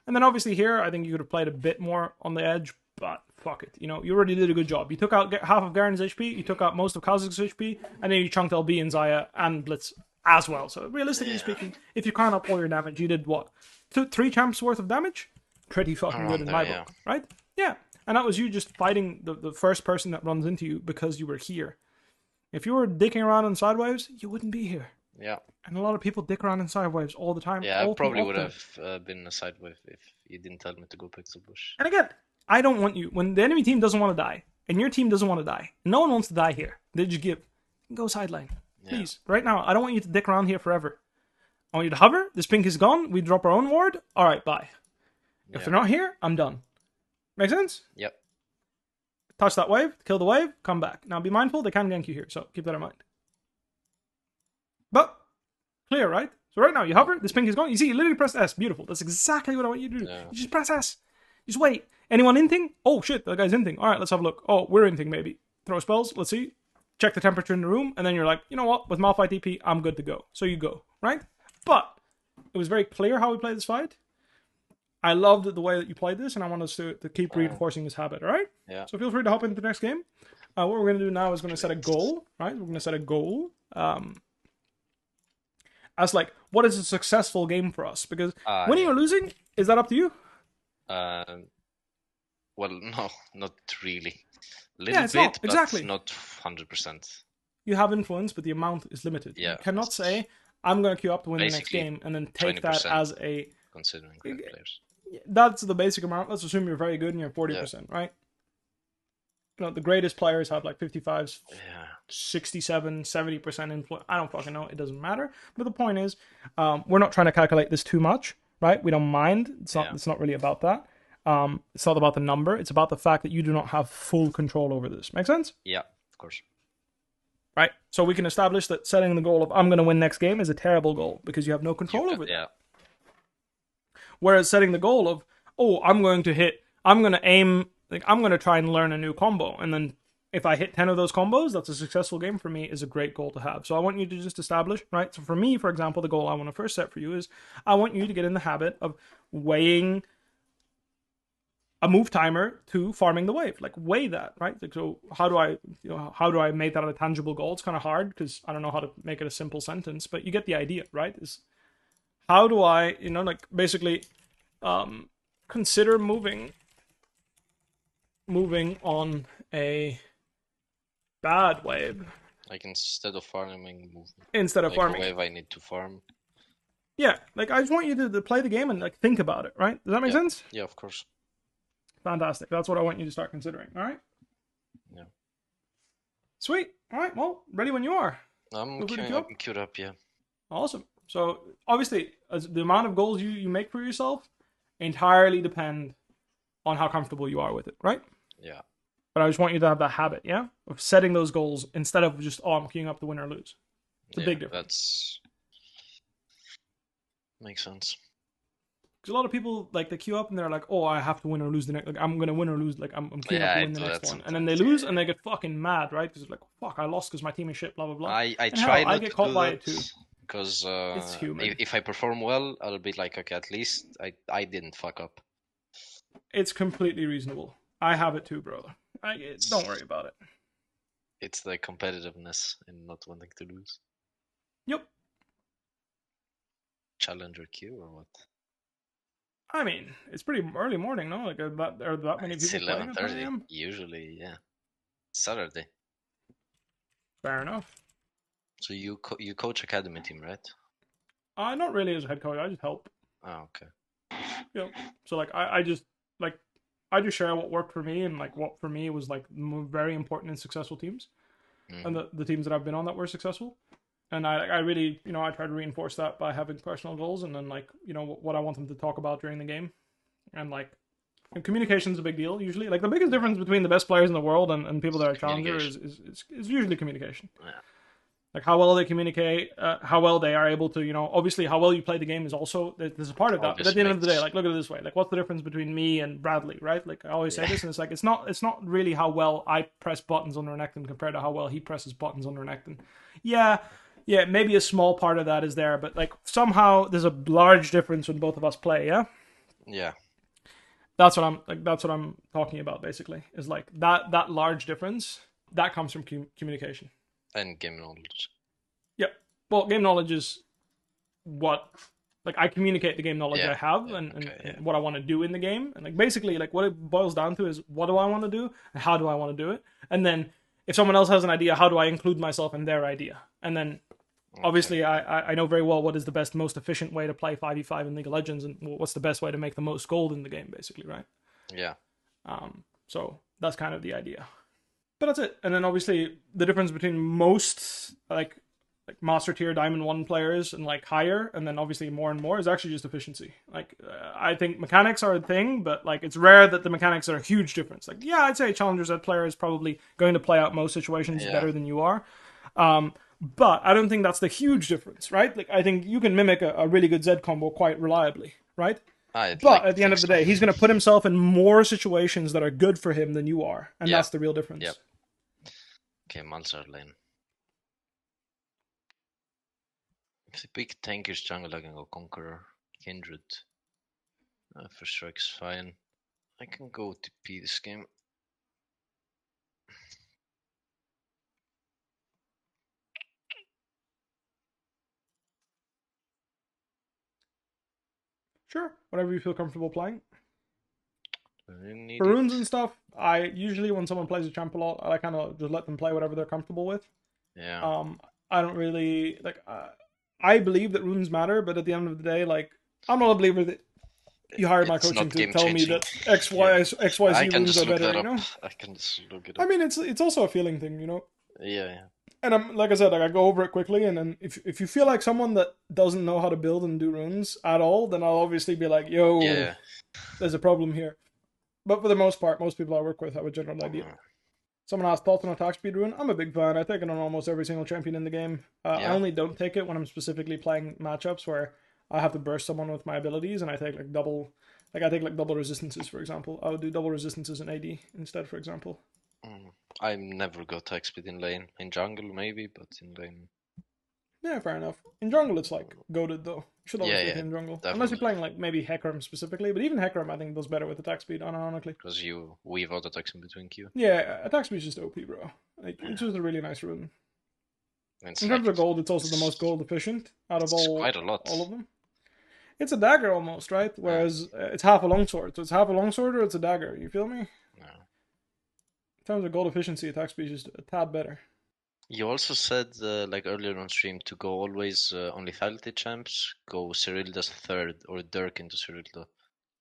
And then obviously here, I think you could have played a bit more on the edge, but fuck it. You already did a good job. You took out half of Garen's HP, you took out most of Kazakh's HP, and then you chunked LB and Xayah and Blitz as well. So realistically speaking, if you count up all your damage, you did what? 3 champs worth of damage? Pretty fucking good in my book, right? Yeah. And that was you just fighting the first person that runs into you because you were here. If you were dicking around in sidewaves, you wouldn't be here. Yeah. And a lot of people dick around in sidewaves all the time. Yeah, I probably would have been a sidewave if you didn't tell me to go pixel bush. And again, I don't want you, when the enemy team doesn't want to die, and your team doesn't want to die, no one wants to die here. They just give. Go sideline. Please. Right now, I don't want you to dick around here forever. I want you to hover. This pink is gone. We drop our own ward. Alright, bye. If they're not here, I'm done. Make sense? Yep. Touch that wave, kill the wave, come back. Now be mindful, they can gank you here, so keep that in mind. But, clear, right? So right now, you hover, this pink is gone. You see, you literally press S. Beautiful. That's exactly what I want you to do. Yeah. You just press S. Just wait. Anyone inting? Oh, shit, that guy's inting. All right, let's have a look. Oh, we're inting, maybe. Throw spells. Let's see. Check the temperature in the room. And then you're like, you know what? With Malphite TP, I'm good to go. So you go, right? But it was very clear how we played this fight. I loved the way that you played this, and I want us to keep reinforcing this habit, all right? Yeah. So feel free to hop into the next game. What we're going to do now is going to set a goal, right? We're going to set a goal. As what is a successful game for us? Because winning or losing, is that up to you? Well, no, not really. A little bit, but not 100%. You have influence, but the amount is limited. Yeah. You cannot say, I'm going to queue up to win the next Basically, game, and then take that 20% as a. considering cracked players. That's the basic amount. Let's assume you're very good and you're 40%, right? You know, the greatest players have like 55s, 67, 70% influence. I don't fucking know. It doesn't matter. But the point is, we're not trying to calculate this too much, right? We don't mind. It's not really about that. It's not about the number. It's about the fact that you do not have full control over this. Make sense? Yeah, of course. Right. So we can establish that setting the goal of I'm going to win next game is a terrible goal because you have no control over it. Yeah. Whereas setting the goal of, oh, I'm going to aim, like I'm going to try and learn a new combo, and then if I hit 10 of those combos, that's a successful game for me, is a great goal to have. So I want you to just establish, right? So for me, for example, the goal I want to first set for you is I want you to get in the habit of weighing a move timer to farming the wave. Like weigh that, right? Like, so how do I make that a tangible goal? It's kind of hard because I don't know how to make it a simple sentence, but you get the idea, right? Is how do I, like basically consider moving on a bad wave. Like instead of farming, move. Instead of farming. A wave I need to farm. Yeah, like I just want you to play the game and like think about it, right? Does that make sense? Yeah, of course. Fantastic. That's what I want you to start considering, all right? Yeah. Sweet. All right, well, ready when you are. I'm queued up, yeah. Awesome. So, obviously, the amount of goals you make for yourself entirely depend on how comfortable you are with it, right? Yeah. But I just want you to have that habit, yeah? Of setting those goals instead of just, I'm queuing up to win or lose. It's a big difference. Makes sense. Because a lot of people, like, they queue up and they're like, oh, I have to win or lose the next, like, I'm going to win or lose, like, I'm queuing up to win the next one. And then they lose and they get fucking mad, right? Because like, fuck, I lost because my team is shit, blah, blah, blah. I try not I get caught by it too. Because it's human. If I perform well, I'll be like, okay, at least I didn't fuck up. It's completely reasonable. I have it too, brother. Don't worry about it. It's the competitiveness and not wanting to lose. Yep. Challenger queue or what? I mean, it's pretty early morning, no? Like, are that many people playing at 11:30 usually, yeah. Saturday. Fair enough. So you coach academy team, right? Not really as a head coach. I just help. Oh, okay. Yeah. So like, I just share what worked for me, and like what for me was like very important in successful teams, and the teams that I've been on that were successful. And I really, I try to reinforce that by having personal goals, and then like, what I want them to talk about during the game. And like, communication is a big deal usually. Like the biggest difference between the best players in the world and people that are challenger is usually communication. Yeah. Like how well they communicate, how well they are able to, obviously how well you play the game is also, there's a part of that. But at the end of the day, like look at it this way. Like what's the difference between me and Bradley, right? Like I always say this, and it's like, it's not really how well I press buttons on Renekton compared to how well he presses buttons on Renekton. Yeah, maybe a small part of that is there, but like somehow there's a large difference when both of us play, yeah? Yeah. That's what I'm talking about basically. Is like that large difference that comes from communication. And game knowledge. Yeah. Well, game knowledge is what, like, I communicate the game knowledge I have and what I want to do in the game. And, like, basically, like, what it boils down to is what do I want to do and how do I want to do it? And then if someone else has an idea, how do I include myself in their idea? And then, obviously, I know very well what is the best, most efficient way to play 5v5 in League of Legends and what's the best way to make the most gold in the game, basically, right? Yeah. So that's kind of the idea. But that's it. And then obviously the difference between most like master tier diamond 1 players and like higher, and then obviously more and more, is actually just efficiency. Like I think mechanics are a thing, but like it's rare that the mechanics are a huge difference. Like yeah, I'd say Challenger Zed player is probably going to play out most situations better than you are. But I don't think that's the huge difference, right? Like I think you can mimic a really good Zed combo quite reliably, right? But at the end of the day, he's going to put himself in more situations that are good for him than you are. And that's the real difference. Yep. Okay, Monster lane. If the big tank is jungle, I can go Conqueror, Kindred. First strike's fine. I can go TP this game. Sure, whatever you feel comfortable playing. For runes and stuff, I usually, when someone plays a champ a lot, I kind of just let them play whatever they're comfortable with. Yeah. I don't really, like, I believe that runes matter, but at the end of the day, like, I'm not a believer that you hired my It's coaching not to game tell me changing. that Yeah. I XYZ can runes just are look better, that you up. know? I can just look it I up. mean, it's also a feeling thing, you know? Yeah, yeah. And I'm like I said, like I go over it quickly, and then if you feel like someone that doesn't know how to build and do runes at all, then I'll obviously be like, yo, Yeah. there's a problem here. But for the most part, most people I work with have a general idea. Someone asked thoughts on attack speed rune. I'm a big fan. I take it on almost every single champion in the game. I Yeah. only don't take it when I'm specifically playing matchups where I have to burst someone with my abilities, and I take like double, like I take like double resistances, for example. I would do double resistances in AD instead, for example. I never got attack speed in lane. In jungle maybe, but in lane. Yeah, fair enough. In jungle, it's like goaded though. You should always Yeah, take it yeah, in jungle, unless you're definitely. playing like maybe Hecarim specifically. But even Hecarim, I think does better with attack speed, unironically. Because you weave out attacks in between Q. Yeah, attack speed is just OP, bro. Like Yeah. it's just a really nice rune. It's In like terms of gold, it's also the most gold efficient out of it's quite a all lot. of them. It's a dagger almost, right? Yeah. Whereas it's half a longsword. So it's half a longsword or it's a dagger. You feel me? In Yeah. terms of gold efficiency, attack speed is just a tad better. You also said like earlier on stream to go always on lethality champs, go Cyrilda's third or Dirk into Cyrilda.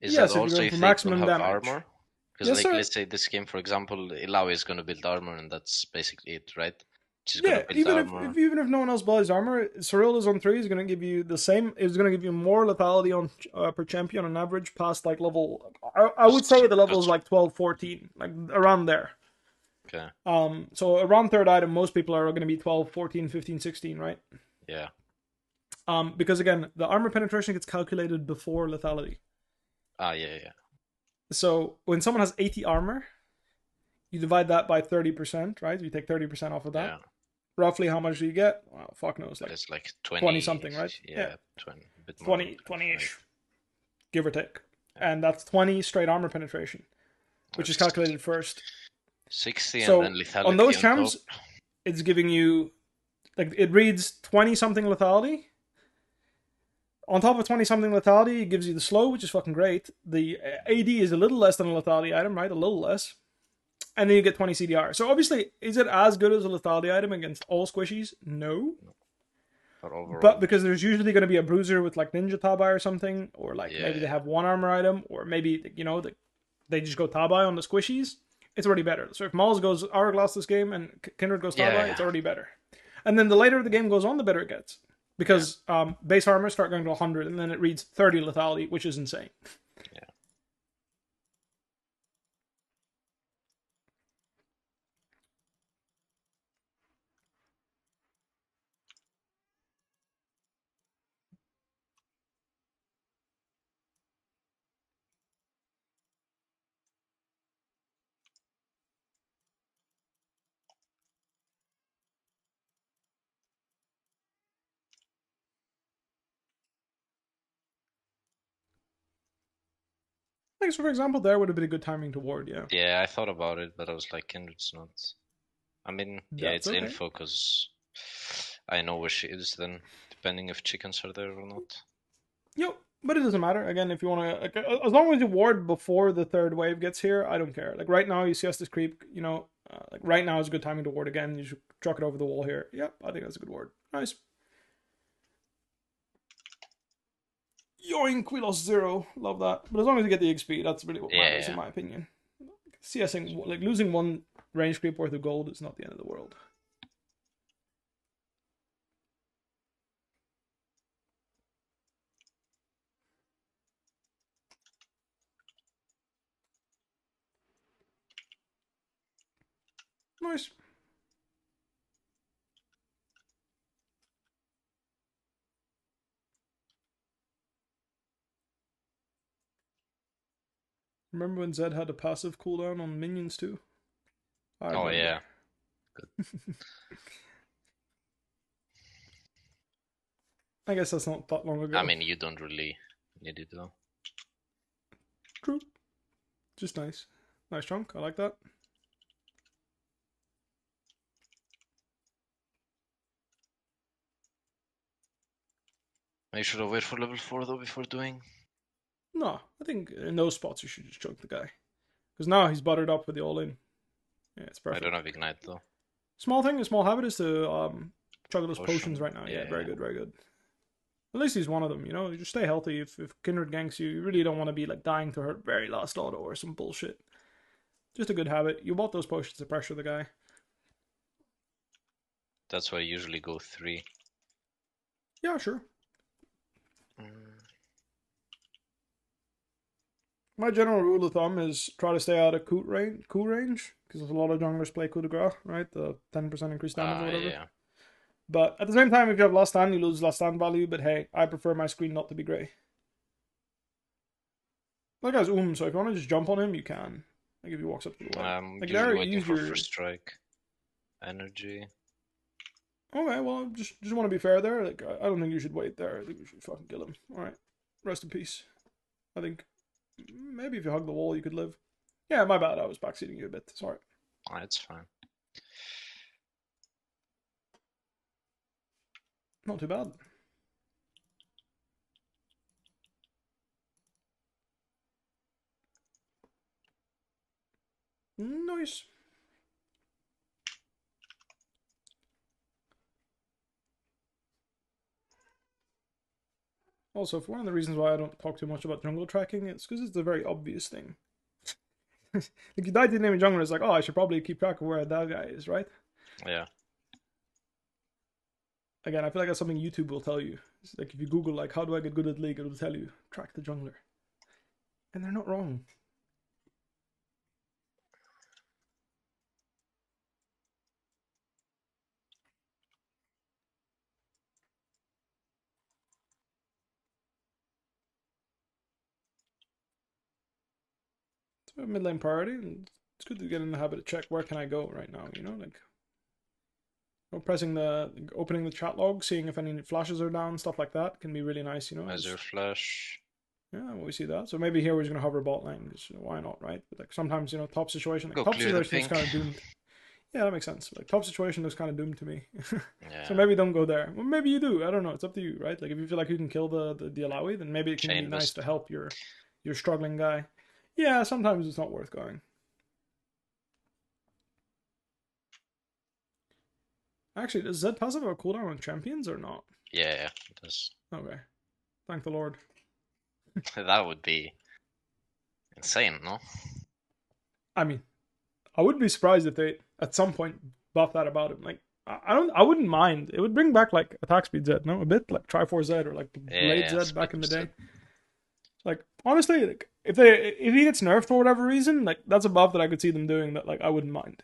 Is that Yes, if you're also going for if they don't maximum have damage. armor? Because Yes, like sir. let's say this game for example, Illaoi is gonna build armor and that's basically it, right? She's gonna Yeah, build even armor. even if no one else buys armor, Cyril's on 3 is going to give you the same. It's going to give you more lethality on per champion on average past like level. I would say the level is Just like 12, 14, like around there. okay. So around third item, most people are going to be 12, 14, 15, 16, right? Yeah. Because again, the armor penetration gets calculated before lethality. Ah yeah, yeah. So when someone has 80 armor, you divide that by 30%, right? You take 30% off of that. Yeah. Roughly how much do you get? Well, fuck knows, like It's like 20 20, something, right? Yeah, yeah, 20, a bit more than 20, 20, right? 20-ish, give or take. Yeah. And that's 20 straight armor penetration, which is That's calculated first. 60 and then So on lethality those on top. champs, it's giving you, like, it reads 20 something lethality. On top of 20 something lethality, it gives you the slow, which is fucking great. The AD is a little less than a lethality item, right? A little less. And then you get 20 CDR. So obviously, is it as good as a lethality item against all squishies? No. But overall, But because there's usually going to be a bruiser with like Ninja Tabai or something, or like yeah, maybe they yeah, have one armor item, or maybe, you know, they just go Tabai on the squishies, it's already better. So if Maul's goes Hourglass this game and Kindred goes yeah, Tabai, yeah. it's already better. And then the later the game goes on, the better it gets. Because base armor start going to 100, and then it reads 30 lethality, which is insane. Yeah. Like, so for example, there would have been a good timing to ward, yeah. Yeah, I thought about it, but I was like, Kindred's not. I mean, yeah, That's it's okay. info because I know where she is. Then, depending if chickens are there or not. Yo, but it doesn't matter. Again, if you want to, like, as long as you ward before the third wave gets here, I don't care. Like right now, you see us this creep. You know, like right now is a good timing to ward again. You should truck it over the wall here. Yep, I think that's a good ward. Nice. Yoink, we lost 0. Love that. But as long as you get the XP, that's really what Yeah, matters, in yeah. my opinion. CSing, like losing one range creep worth of gold is not the end of the world. Nice. Remember when Zed had a passive cooldown on minions too? I Oh remember. yeah. I guess that's not that long ago. I mean, you don't really need it though. True. Just nice. Nice chunk. I like that. I should have waited for level 4 though before doing. No, I think in those spots you should just chunk the guy. Because now he's buttered up with the all in. Yeah, it's I perfect. don't have ignite though. Small thing, a small habit is to chug those Potion. potions right now. Yeah, very good, very good. At least he's one of them, you know? You just stay healthy. If Kindred ganks you, you really don't want to be like dying to her very last auto or some bullshit. Just a good habit. You bought those potions to pressure the guy. That's why I usually go 3. Yeah, sure. My general rule of thumb is try to stay out of coup range, because a lot of junglers play coup de grace, right? The 10% increased damage or whatever. Yeah. But at the same time, if you have last stand, you lose last stand value. But hey, I prefer my screen not to be grey. That guy's so if you want to just jump on him, you can. Like if he walks up to the wave. I'm Like usually there, waiting use for your first strike. Energy. Okay, well, just want to be fair there. Like I don't think you should wait there. I think you should fucking kill him. All right, rest in peace. I think maybe if you hug the wall, you could live. Yeah, my bad. I was backseating you a bit. Sorry. Oh, it's fine. Not too bad. Nice. Also, for one of the reasons why I don't talk too much about jungle tracking, it's because it's a very obvious thing. Like you die to the name jungler, it's like, oh, I should probably keep track of where that guy is, right? Yeah. Again, I feel like that's something YouTube will tell you. It's like if you Google like how do I get good at League, it'll tell you track the jungler, and they're not wrong. So mid lane priority, and it's good to get in the habit of check where can I go right now. You know, like pressing opening the chat log, seeing if any flashes are down, stuff like that can be really nice. You know, Azure Flash. yeah, we see that. So maybe here we're just gonna hover bot lane. Because why not, right? But like sometimes top situation, Go top clear the situation is pink. kind of doomed. Yeah, that makes sense. Like top situation looks kind of doomed to me. Yeah. So maybe don't go there. Well, maybe you do. I don't know. It's up to you, right? Like if you feel like you can kill the Alawi, then maybe it can be nice to help your struggling guy. Yeah, sometimes it's not worth going. Actually, does Zed passive have a cooldown on champions or not? Yeah, it does. Okay. Thank the Lord. That would be insane, no? I mean, I wouldn't be surprised if they at some point buff that about him. Like I wouldn't mind. It would bring back like attack speed Zed, no? A bit like Triforce Zed or like Blade Zed back in the day. Like honestly, like if he gets nerfed for whatever reason, like that's a buff that I could see them doing that like I wouldn't mind.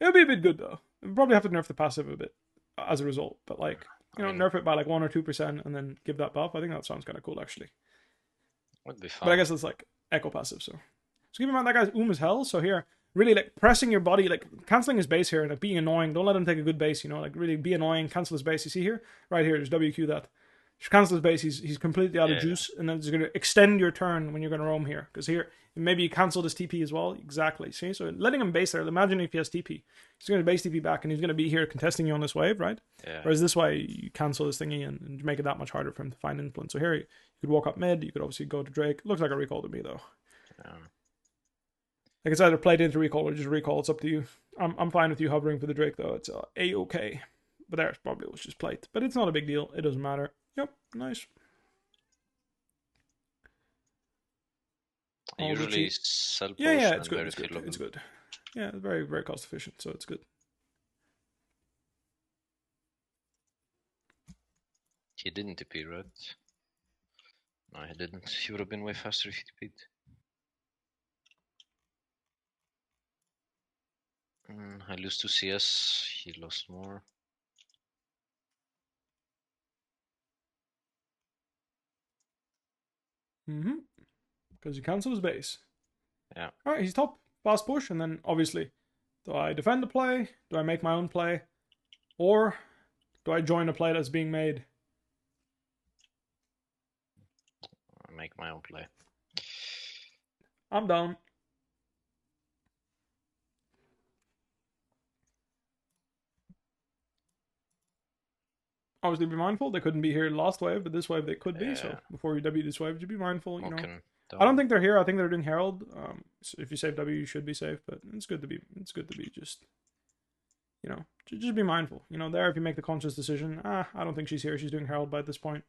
It would be a bit good though. We'd probably have to nerf the passive a bit as a result, but like nerf it by like 1 or 2% and then give that buff. I think that sounds kind of cool actually. Would be fun. But I guess it's like echo passive, so keep in mind that guy's as hell. So here, really like pressing your body, like canceling his base here and like being annoying. Don't let him take a good base, you know, like really be annoying, cancel his base. You see here? Right here, just WQ that. Just cancel his base, he's completely out of juice, and then it's going to extend your turn when you're going to roam here. Because here, maybe you cancel this TP as well. Exactly, see? So letting him base there, imagine if he has TP. He's going to base TP back, and he's going to be here contesting you on this wave, right? Yeah. Whereas this way, you cancel this thingy and make it that much harder for him to find influence. So here, you could walk up mid, you could obviously go to Drake. Looks like a recall to me, though. Yeah. Like it's either played into recall or just recall. It's up to you. I'm fine with you hovering for the Drake though. It's a-okay. But there, probably was just played. But it's not a big deal. It doesn't matter. Yep, nice. I usually sell potion. Yeah, it's good. It's good. Yeah, it's very, very cost efficient, so it's good. He didn't TP, right? No, he didn't. He would have been way faster if he TP'd. I lose 2 CS. He lost more. Because you cancel his base. Yeah. Alright, he's top. Fast push, and then obviously, do I defend the play? Do I make my own play? Or do I join a play that's being made? I make my own play. I'm down. Obviously, be mindful. They couldn't be here last wave, but this wave they could be. So before you W this wave, just be mindful. You know, I don't think they're here. I think they're doing Herald. So if you save W, you should be safe. But it's good to be. It's good to be just. you know, just be mindful. You know, there if you make the conscious decision, I don't think she's here. She's doing Herald by this point.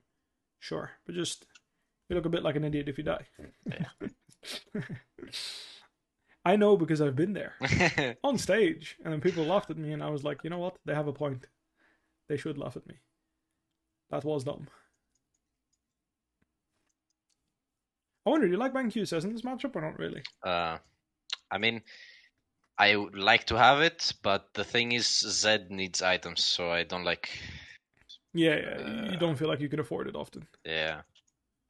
Sure, but just you look a bit like an idiot if you die. Yeah. I know because I've been there on stage, and then people laughed at me, and I was like, you know what? They have a point. They should laugh at me. That was dumb. I wonder, do you like buying QSS in this matchup or not really? I mean, I would like to have it, but the thing is, Zed needs items, so I don't like. Yeah, you don't feel like you can afford it often. Yeah,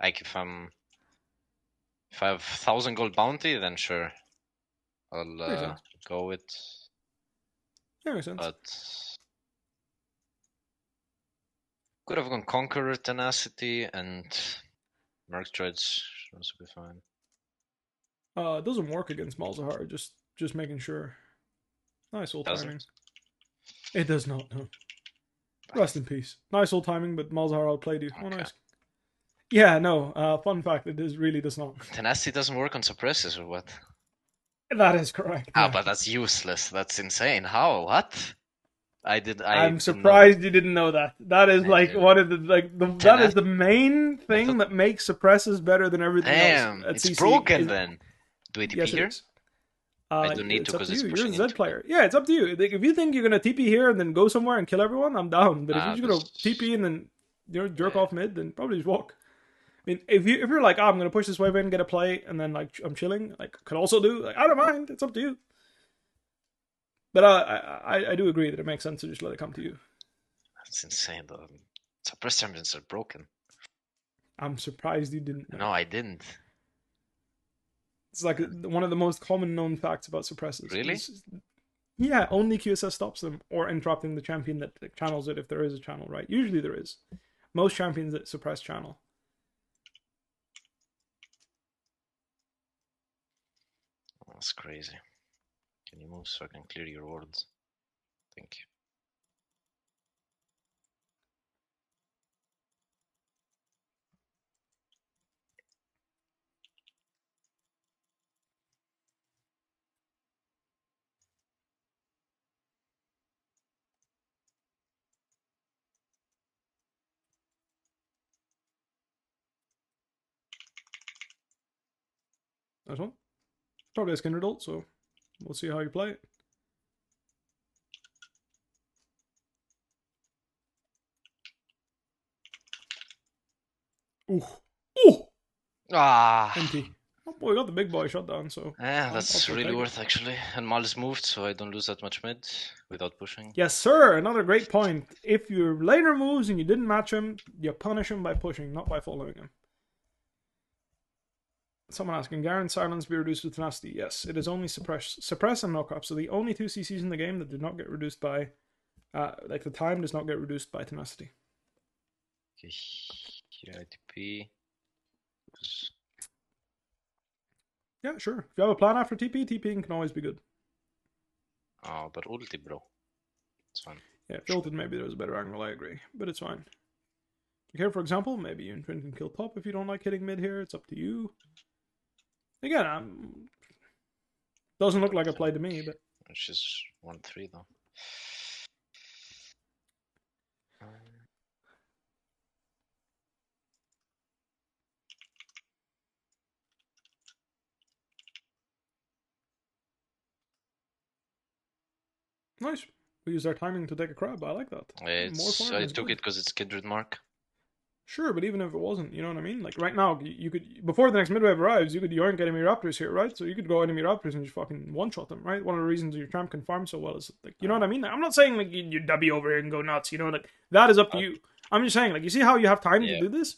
like if I have 1,000 gold bounty, then sure, I'll go with. Yeah, makes sense. But could have gone Conqueror, Tenacity, and Merc Droids should also be fine. It doesn't work against Malzahar, just making sure. Nice old timing. It does not, no. Rest in peace. Nice old timing, but Malzahar outplayed you. Okay. Oh, nice. Yeah, no, fun fact, really does not. Tenacity doesn't work on suppressors or what? That is correct. Ah, yeah. But that's useless. That's insane. How? What? I'm surprised you didn't know that. That is like one of the that is the main thing that makes suppressors better than everything else. Damn, it's broken then. Do we TP yes, here? I don't need to because it's pushing. You're a Zed player. Yeah, it's up to you. Like, if you think you're gonna TP here and then go somewhere and kill everyone, I'm down. But if you're just gonna TP and then jerk off mid, then probably just walk. I mean, if you're like, I'm gonna push this wave in, get a play, and then like I'm chilling, like could also do. Like, I don't mind. It's up to you. But I do agree that it makes sense to just let it come to you. That's insane, though. Suppress champions are broken. I'm surprised you didn't know. No, I didn't. It's like one of the most common known facts about suppressors. Really? Yeah, only QSS stops them, or interrupting the champion that channels it if there is a channel, right? Usually there is. Most champions that suppress channel. That's crazy. Can you move so I can clear your wards? Thank you. Nice one. Probably a Kindred ult, so we'll see how you play it. Ooh. Ooh! Ah! NT. Oh boy, we got the big boy shot down, so... Yeah, that's really worth, actually. And Mal is moved, so I don't lose that much mid without pushing. Yes, sir! Another great point. If your laner moves and you didn't match him, you punish him by pushing, not by following him. Someone asking, Garen's silence be reduced with tenacity? Yes, it is only suppress and knock up. So the only two CCs in the game that do not get reduced by, like the time does not get reduced by tenacity. Okay, here TP. Yeah, sure. If you have a plan after TP, TPing can always be good. Oh, but ulti, bro. It's fine. Yeah, if ulted, maybe there's a better angle, I agree. But it's fine. Here, for example, maybe you can kill top if you don't like hitting mid here. It's up to you. Again, doesn't look like a play to me, but... Which is 1-3, though. Nice. We use our timing to take a crab. I like that. I took it because it's Kindred Mark. Sure, but even if it wasn't, you know what I mean? Like right now, you could, before the next midwave arrives, you could yoink enemy raptors here, right? So you could go enemy raptors and just fucking one-shot them, right? One of the reasons your champ can farm so well is, like, you know what I mean? I'm not saying, like, you W over here and go nuts, you know? Like, that is up to you. I'm just saying, like, you see how you have time to do this?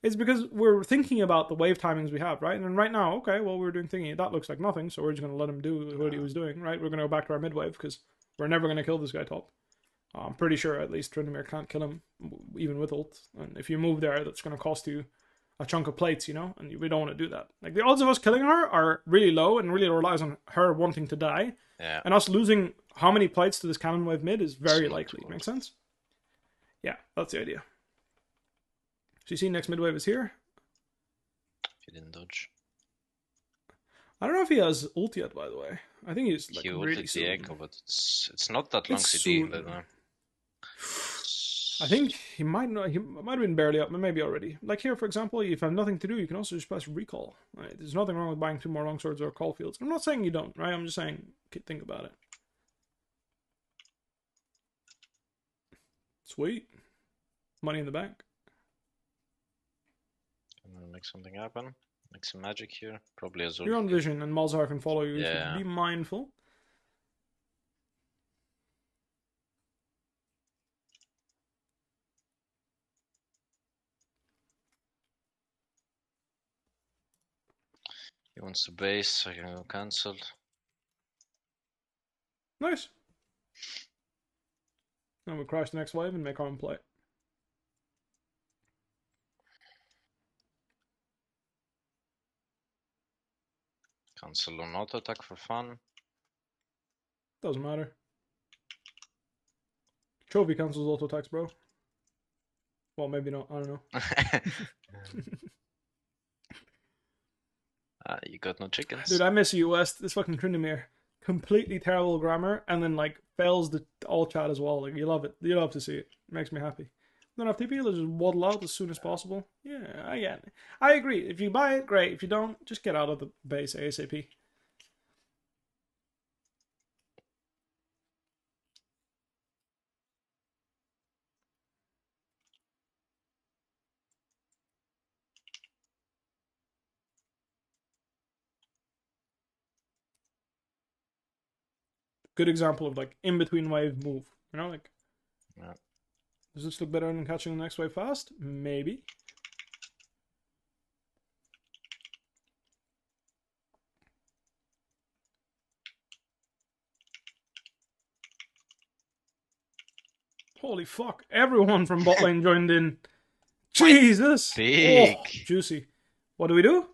It's because we're thinking about the wave timings we have, right? And then right now, okay, well, we're doing thingy. That looks like nothing, so we're just going to let him do what he was doing, right? We're going to go back to our midwave, because we're never going to kill this guy top. I'm pretty sure at least Tryndamere can't kill him, even with ult. And if you move there, that's going to cost you a chunk of plates, you know? And we don't want to do that. Like, the odds of us killing her are really low and really relies on her wanting to die. Yeah. And us losing how many plates to this cannon wave mid is very likely. Make sense? Yeah, that's the idea. So you see next midwave is here. If you didn't dodge. I don't know if he has ult yet, by the way. I think he's like He really ulted the soon. Echo, but it's not that long It's CD. soon. I think he might not. He might have been barely up, but maybe already. Like here, for example, if you have nothing to do, you can also just press recall. Right? There's nothing wrong with buying 2 more longswords or call fields. I'm not saying you don't, right? I'm just saying think about it. Sweet, money in the bank. I'm gonna make something happen. Make some magic here. Probably as well. You're on vision, and Malzahar can follow you. Yeah. So be mindful. He wants to base. I can go cancelled. Nice. And we'll crash the next wave and make our own play. Cancel on auto attack for fun. Doesn't matter. Chovy cancels auto attacks, bro. Well, maybe not. I don't know. You got no chickens. Dude, I miss US. This fucking Tryndamere. Completely terrible grammar, and then like fails the all chat as well. Like you love it. You love to see it. It makes me happy. Don't have TP, let's just waddle out as soon as possible. Yeah, again. I agree. If you buy it, great. If you don't, just get out of the base ASAP. Good example of like in between wave move. You know, like. Yeah. Does this look better than catching the next wave fast? Maybe. Holy fuck. Everyone from bot lane joined in. Jesus. Big. Oh, juicy. What do we do?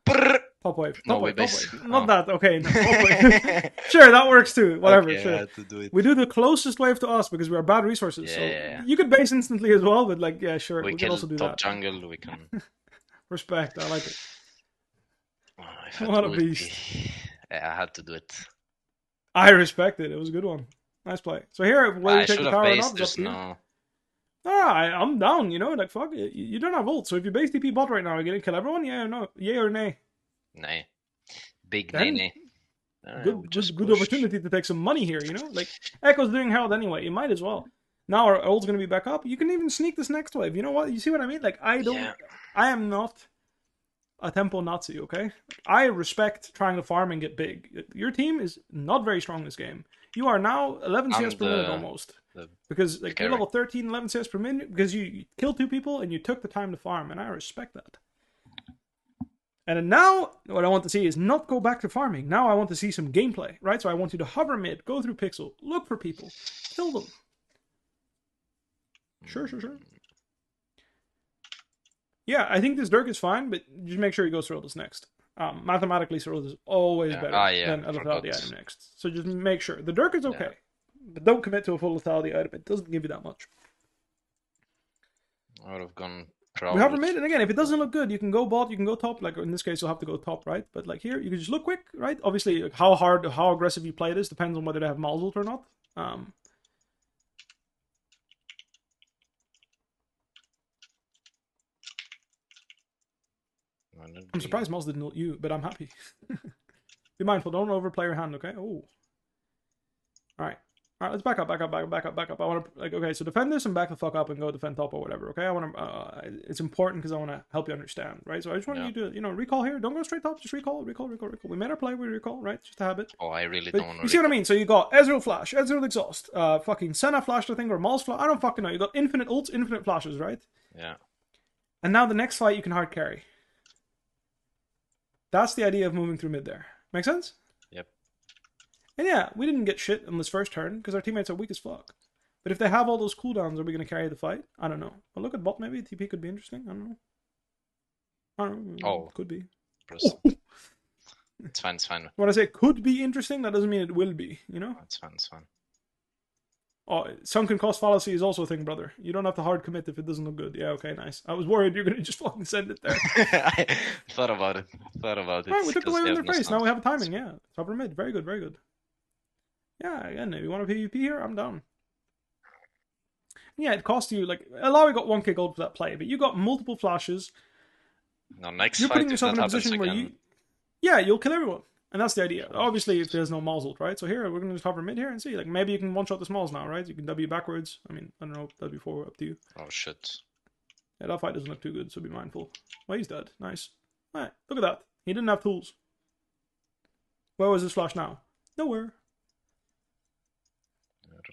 Brrr. Top wave. Top No, wave. we Top base. wave. Not Oh. that. Okay. No, top wave. Sure, that works too. Whatever. Okay, sure. I had to do it. We do the closest wave to us because we are bad resources. So Yeah. you could base instantly as well, but like, yeah, sure. We can kill also do top that. jungle. We can. Respect. I like it. Oh, What a beast. Yeah, I had to do it. I respect it. It was a good one. Nice play. So here, whether I you take should the have tower or based. not, is up There's to you. no. I'm down, you know, like fuck it. You don't have ult, so if you base TP bot right now, are you gonna kill everyone? Yeah or no? Yay or nay? Nay. Big Then, nay. Good opportunity to take some money here, you know? Like Echo's doing Herald anyway, you might as well. Now our ult's gonna be back up. You can even sneak this next wave. You know what? You see what I mean? Like I am not a tempo Nazi, okay? I respect trying to farm and get big. Your team is not very strong this game. You are now 11 CS per minute almost. Because like you're level 13, 11 CS per minute because you killed 2 people and you took the time to farm, and I respect that. And now what I want to see is not go back to farming. Now I want to see some gameplay, right? So I want you to hover mid, go through pixel, look for people, kill them. Sure. Yeah, I think this Dirk is fine, but just make sure he goes Ceruleus next. Mathematically, Ceruleus is always better than a lethality item next. So just make sure. The Dirk is okay, but don't commit to a full lethality item. It doesn't give you that much. I would have gone. We hover mid, and again, if it doesn't look good, you can go bot, you can go top. Like in this case, you'll have to go top, right? But like here, you can just look quick, right? Obviously, how aggressive you play this depends on whether they have Malzult or not. I'm surprised Malz didn't ult you, but I'm happy. Be mindful, don't overplay your hand, okay? Oh. Alright, let's back up. I want to, like, okay, so defend this and back the fuck up and go defend top or whatever, okay? I want to, it's important because I want to help you understand, right? So I just want you to, you know, recall here. Don't go straight top, just recall. We made our play, we recall, right? Just a habit. Oh, I really don't want to. You see what I mean? So you got Ezreal flash, Ezreal exhaust, fucking Senna flash, I think, or Mal's flash. I don't fucking know. You got infinite ults, infinite flashes, right? Yeah. And now the next fight you can hard carry. That's the idea of moving through mid there. Make sense? Yep. And yeah, we didn't get shit on this first turn because our teammates are weak as fuck. But if they have all those cooldowns, are we going to carry the fight? I don't know. But look at bot, maybe. TP could be interesting. I don't know. Oh. Could be. It's fine. When I say could be interesting, that doesn't mean it will be, you know? It's fine. Oh, sunken cost fallacy is also a thing, brother. You don't have to hard commit if it doesn't look good. Yeah, okay, nice. I was worried you're gonna just fucking send it there. I thought about it. Right, we took the Because wave they in have their no face. Now sound. we have a timing. Yeah, top or mid. Very good, very good. Yeah, again, if you want a PvP here, I'm down. Yeah, it cost you like Alawi got 1k gold for that play, but you got multiple flashes. No, next You're fight, putting if yourself that in a happens position where again. you'll kill everyone. And that's the idea. Obviously, if there's no muzzled, right? So here, we're going to just hover mid here and see. Like, maybe you can one-shot the smalls now, right? You can W backwards. I mean, I don't know, W forward, up to you. Oh shit. Yeah, that fight doesn't look too good, so be mindful. Well, he's dead. Nice. Alright, look at that. He didn't have tools. Where was his flash now? Nowhere.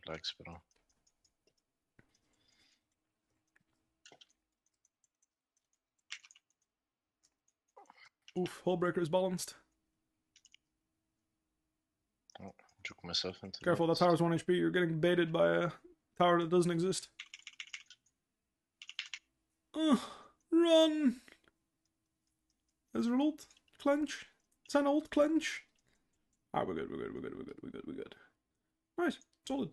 Relax, bro. Oof, Hullbreaker is balanced. Oh, took myself into Careful, that tower's 1 HP. You're getting baited by a tower that doesn't exist. Run! As a result, clench. It's an old clench. Alright, we're good. Nice, solid.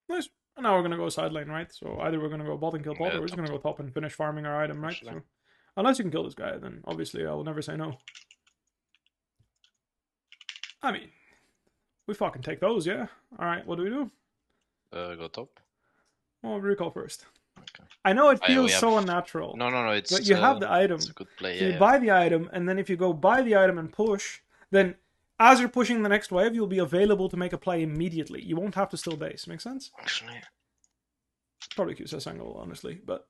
Nice. And now we're gonna go side lane, right? So either we're gonna go bot and kill bot, Yeah, or we're just top, gonna go top and finish farming our item, right? Actually. So unless you can kill this guy, then obviously I will never say no. I mean, we fucking take those, yeah? Alright, what do we do? Go top. Oh, recall first. Okay. I know it we feels have- so unnatural. No, But you have the item. It's a good play. So Yeah, you buy the item, and then if you go buy the item and push, then as you're pushing the next wave, you'll be available to make a play immediately. You won't have to still base. Make sense? Actually, Probably QSS angle, honestly, but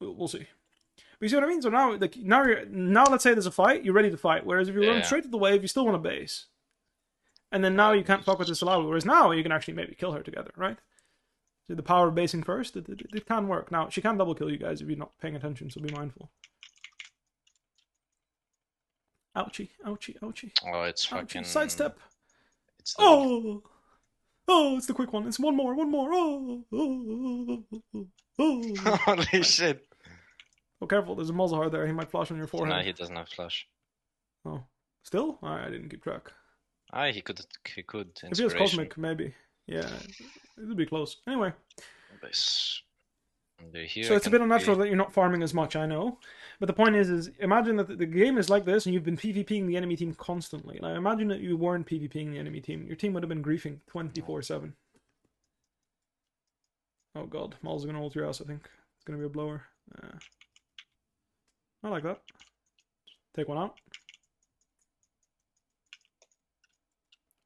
we'll see. But you see what I mean? So now let's say there's a fight, you're ready to fight. Whereas if you run straight to the wave, you still want to base. And then now you can't fuck with this Alawi. Whereas now you can actually maybe kill her together, right? So the power of basing first, it can work. Now, she can double kill you guys if you're not paying attention, so be mindful. Ouchie. oh, it's Ouchie. fucking Sidestep. It's Oh, it's the quick one. It's one more. Oh. Holy shit! Oh, careful. There's a Malzahar there. He might flash on your forehead. No, he doesn't have flash. Oh, still? I didn't keep track. He could. If he has Cosmic, maybe. Yeah, it would be close. Anyway. Base. Here, So it's a bit unnatural that you're not farming as much, I know. But the point is imagine that the game is like this and you've been PvPing the enemy team constantly. Now imagine that you weren't PvPing the enemy team. Your team would have been griefing 24/7. Oh god, Maul's gonna ult your ass, I think. It's gonna be a blower. I like that. Take one out.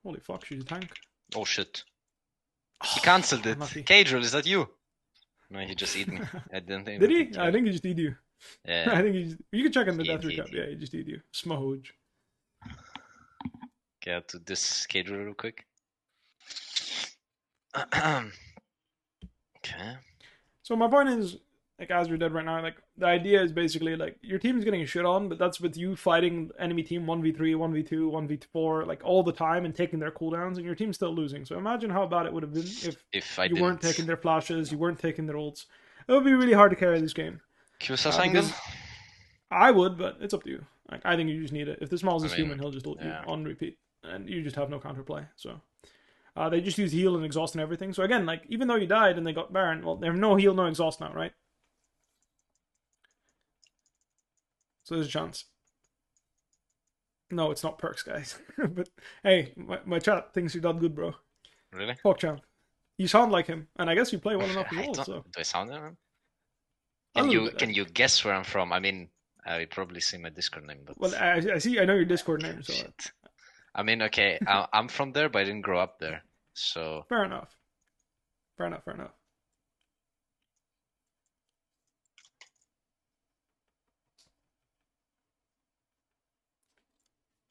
Holy fuck, she's a tank. Oh shit. He cancelled it. Cadril, is that you? No, he just eat me. I didn't think. Did he? I think he just eat you. Yeah. I think you can check in the death recap. Yeah, he just eat you. Smooge. Okay, I'll do this Cadril real quick. Okay. So my point is, like, as you're dead right now, like, the idea is basically, like, your team's getting shit on, but that's with you fighting enemy team 1v3, 1v2, 1v4, like, all the time and taking their cooldowns, and your team's still losing. So imagine how bad it would have been if you weren't taking their flashes, you weren't taking their ults. It would be really hard to carry this game. QSS angle? I would, but it's up to you. Like, I think you just need it. If this Smalls is human, he'll just ult you yeah. on repeat, and you just have no counterplay, so... they just use heal and exhaust and everything. So again, like, even though you died and they got Baron, well, they have no heal, no exhaust now, right? So there's a chance. No, it's not perks, guys. But hey, my chat thinks you done good, bro. Really? Fuck champ. You sound like him, and I guess you play well enough as well. So. Do I sound like him? Can you guess where I'm from? I mean, I probably see my Discord name, but well, I know your Discord name, so. Shit. I mean, okay, I'm from there, but I didn't grow up there, so. Fair enough.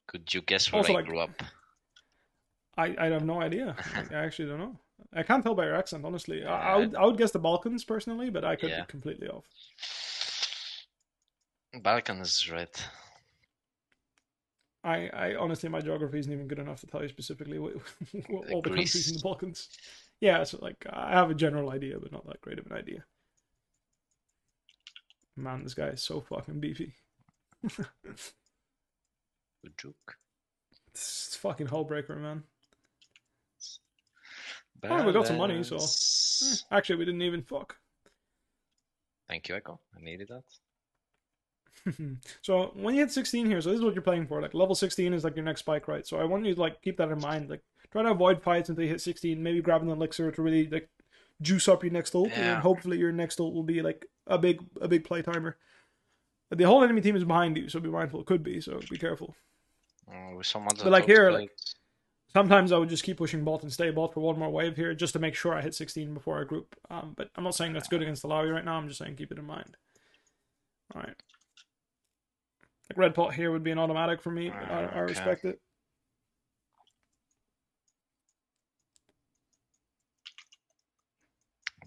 Could you guess where I grew up? I have no idea. I actually don't know. I can't tell by your accent, honestly. I Yeah, I would guess the Balkans personally, but I could be yeah. completely off. Balkan is right. I honestly, my geography isn't even good enough to tell you specifically what all the countries in the Greece. Balkans. Yeah, so like I have a general idea, but not that great of an idea. Man, this guy is so fucking beefy. Ujuk. It's fucking Hullbreaker, man. Oh, we got some money, so Balance. actually we didn't even fuck. Thank you, Echo. I needed that. So when you hit 16 here, so this is what you're playing for. Like level 16 is like your next spike, right? So I want you to like keep that in mind. Like try to avoid fights until you hit 16. Maybe grab an elixir to really like juice up your next ult, and then Yeah. hopefully your next ult will be like a big play timer. But the whole enemy team is behind you, so be mindful. It could be, so be careful. With someone But that like here, like talks sometimes I would just keep pushing bot and stay bot for one more wave here, just to make sure I hit 16 before I group. But I'm not saying that's good against the lobby right now. I'm just saying keep it in mind. All right. Like red pot here would be an automatic for me. But I respect it.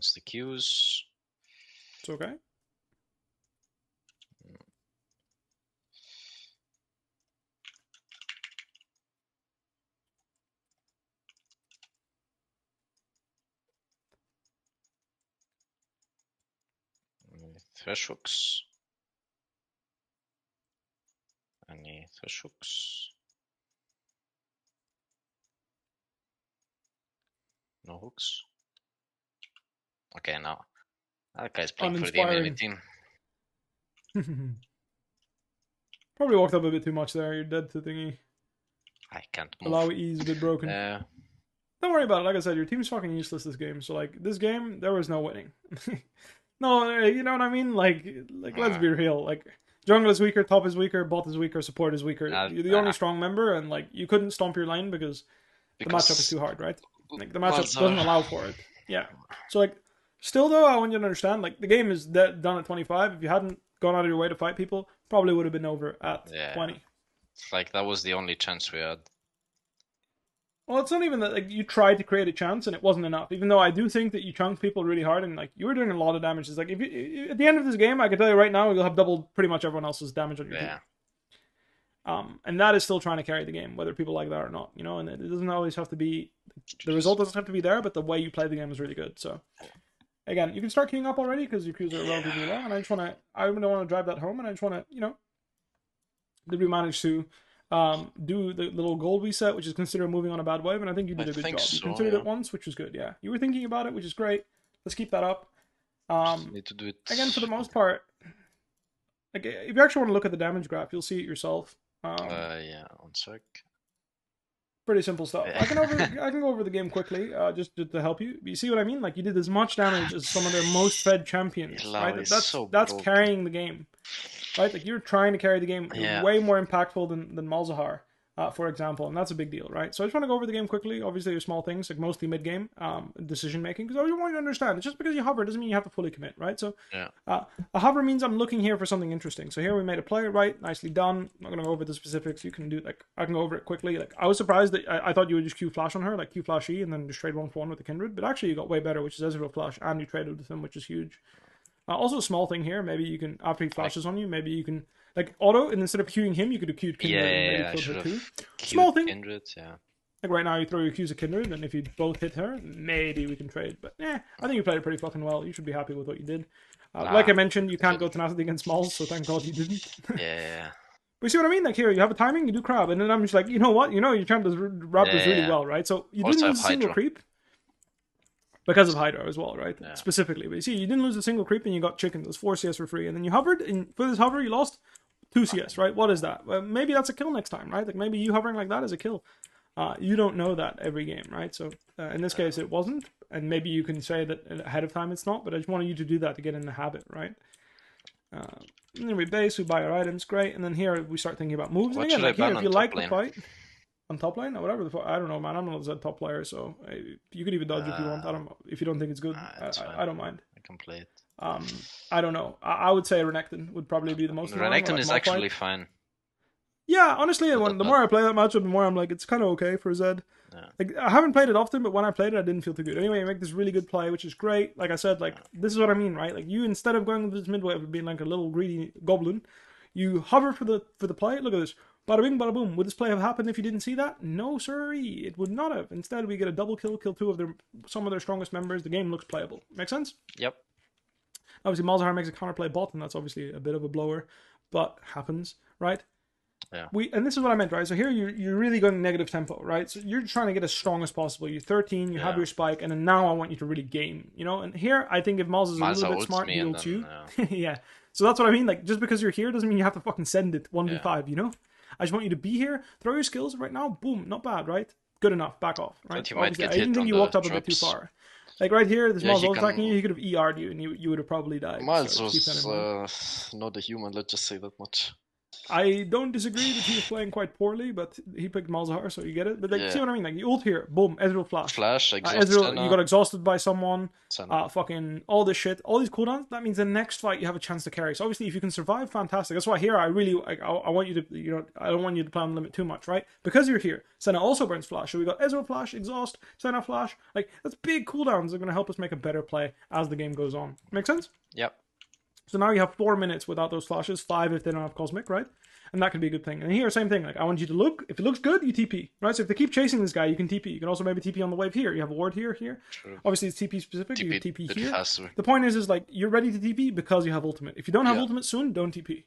it's the Qs. It's okay. Thresh hooks. Any thresh hooks? No hooks. Okay, now that guy's playing for the enemy Uninspiring. team. Probably walked up a bit too much there. You're dead to thingy. I can't move. Allow ease a bit broken. Don't worry about it. Like I said, your team's fucking useless this game. So like this game, there was no winning. No, you know what I mean? Like let's be real. Like jungle is weaker, top is weaker, bot is weaker, support is weaker. You're the only strong member, and like you couldn't stomp your lane because the matchup is too hard, right? Like the matchup doesn't allow for it. Yeah. So like, still though, I want you to understand, like the game is done at 25. If you hadn't gone out of your way to fight people, probably would have been over at 20. It's like that was the only chance we had. Well, it's not even that like you tried to create a chance and it wasn't enough. Even though I do think that you chunked people really hard and like you were doing a lot of damage. It's like if you at the end of this game, I can tell you right now, you'll have doubled pretty much everyone else's damage on your team. And that is still trying to carry the game, whether people like that or not. You know, and it doesn't always have to be the result doesn't have to be there, but the way you play the game is really good. So again, you can start queuing up already because your queues are relatively low, and I don't want to drive that home, and I just want to, you know, did we manage to do the little gold reset, which is considered moving on a bad wave, and I think you did a good job. You considered it once, which was good. Yeah, you were thinking about it, which is great. Let's keep that up. Need to do it again for the most part. Like if you actually want to look at the damage graph, you'll see it yourself. Yeah, one sec. Pretty simple stuff. I can go over the game quickly, just to help you. You see what I mean? Like you did as much damage as some of their most fed champions, right? That's carrying the game, right? Like you're trying to carry the game. You're way more impactful than Malzahar, for example, and that's a big deal, right? So I just want to go over the game quickly. Obviously, there's small things like mostly mid game decision making because I want you to understand. It's just because you hover doesn't mean you have to fully commit, right? So a hover means I'm looking here for something interesting. So here we made a play, right? Nicely done. I'm not gonna go over the specifics. You can do like I can go over it quickly. Like I was surprised that I thought you would just Q flash on her, like Q flash E, and then just trade 1-for-1 with the Kindred. But actually, you got way better, which is Ezreal flash, and you traded with him, which is huge. Also, a small thing here. Maybe you can after he flashes on you, maybe you can. Like auto, and instead of queuing him, you could have queued Kindred and maybe killed her too. Small thing. Kindred, Like right now, you throw your Qs at Kindred, and if you both hit her, maybe we can trade. But I think you played it pretty fucking well. You should be happy with what you did. Like I mentioned, you can't go tenacity against Smalls, so thank God you didn't. Yeah. But you see what I mean? Like here, you have a timing, you do crab, and then I'm just like, you know what? You know, your champ does Raptors really well, right? So you didn't lose a single creep. Because of Hydra as well, right? Yeah. Specifically. But you see, you didn't lose a single creep and you got chicken. It was 4 CS for free. And then you hovered, and for this hover, you lost 2 CS, right? What is that? Well, maybe that's a kill next time, right? Like maybe you hovering like that is a kill. You don't know that every game, right? So in this case, it wasn't. And maybe you can say that ahead of time it's not, but I just wanted you to do that to get in the habit, right? And then we base, we buy our items, great. And then here we start thinking about moves. And again, like here, if you like the fight... On top lane or whatever the fuck, I don't know, man. I'm not a Zed top player, so you could even dodge if you want. I don't. If you don't think it's good, I don't mind. I can play it. I don't know. I would say Renekton would probably be the most. Renekton is actually fine. Yeah, honestly, Not when that the bad. more I play that matchup, the more I'm like, it's kind of okay for Zed. Yeah. Like, I haven't played it often, but when I played it, I didn't feel too good. Anyway, you make this really good play, which is great. Like I said, like this is what I mean, right? Like you, instead of going with this mid wave of being like a little greedy goblin, you hover for the play. Look at this. Bada bing, bada boom. Would this play have happened if you didn't see that? No, sirree. It would not have. Instead, we get a double kill, kill two of some of their strongest members. The game looks playable. Make sense? Yep. Obviously, Malzahar makes a counterplay bot, and that's obviously a bit of a blower, but happens, right? Yeah. And this is what I meant, right? So here you're really going negative tempo, right? So you're trying to get as strong as possible. You're 13, you have Yeah. your spike, and then now I want you to really game, you know? And here I think if Miles is a Malza little bit ults smart, me he and ults then you. Yeah. So that's what I mean. Like just because you're here doesn't mean you have to fucking send it 1v5, you know? I just want you to be here, throw your skills right now, boom, not bad, right? Good enough, back off, right? But you might Obviously, get I even hit think on you the walked up a bit too drops. far. Like right here, this Yeah, Miles he was attacking you, can. he could have ER'd you and you would have probably died. Miles So keep that in mind. was not a human. Let's just say that much. I don't disagree that he was playing quite poorly, but he picked Malzahar, so you get it. But like, see Yeah. what I mean? Like, you ult here, boom, Ezreal flash. Flash, exhaust Ezreal, you Senna. got exhausted by someone. Senna. Fucking all this shit, all these cooldowns. That means the next fight you have a chance to carry. So obviously, if you can survive, fantastic. That's why here I really, like, I want you to, you know, I don't want you to play on the limit too much, right? Because you're here. Senna also burns flash, so we got Ezreal flash, exhaust, Senna flash. Like that's big cooldowns. They're gonna help us make a better play as the game goes on. Make sense? Yep. So now you have 4 minutes without those flashes, 5 if they don't have Cosmic, right? And that can be a good thing. And here, same thing. Like, I want you to look. If it looks good, you TP, right? So if they keep chasing this guy, you can TP. You can also maybe TP on the wave here. You have a ward here, here. True. Obviously, it's TP specific. You can TP TP bit here. faster. The point is like, you're ready to TP because you have ultimate. If you don't have Yeah. ultimate soon, don't TP.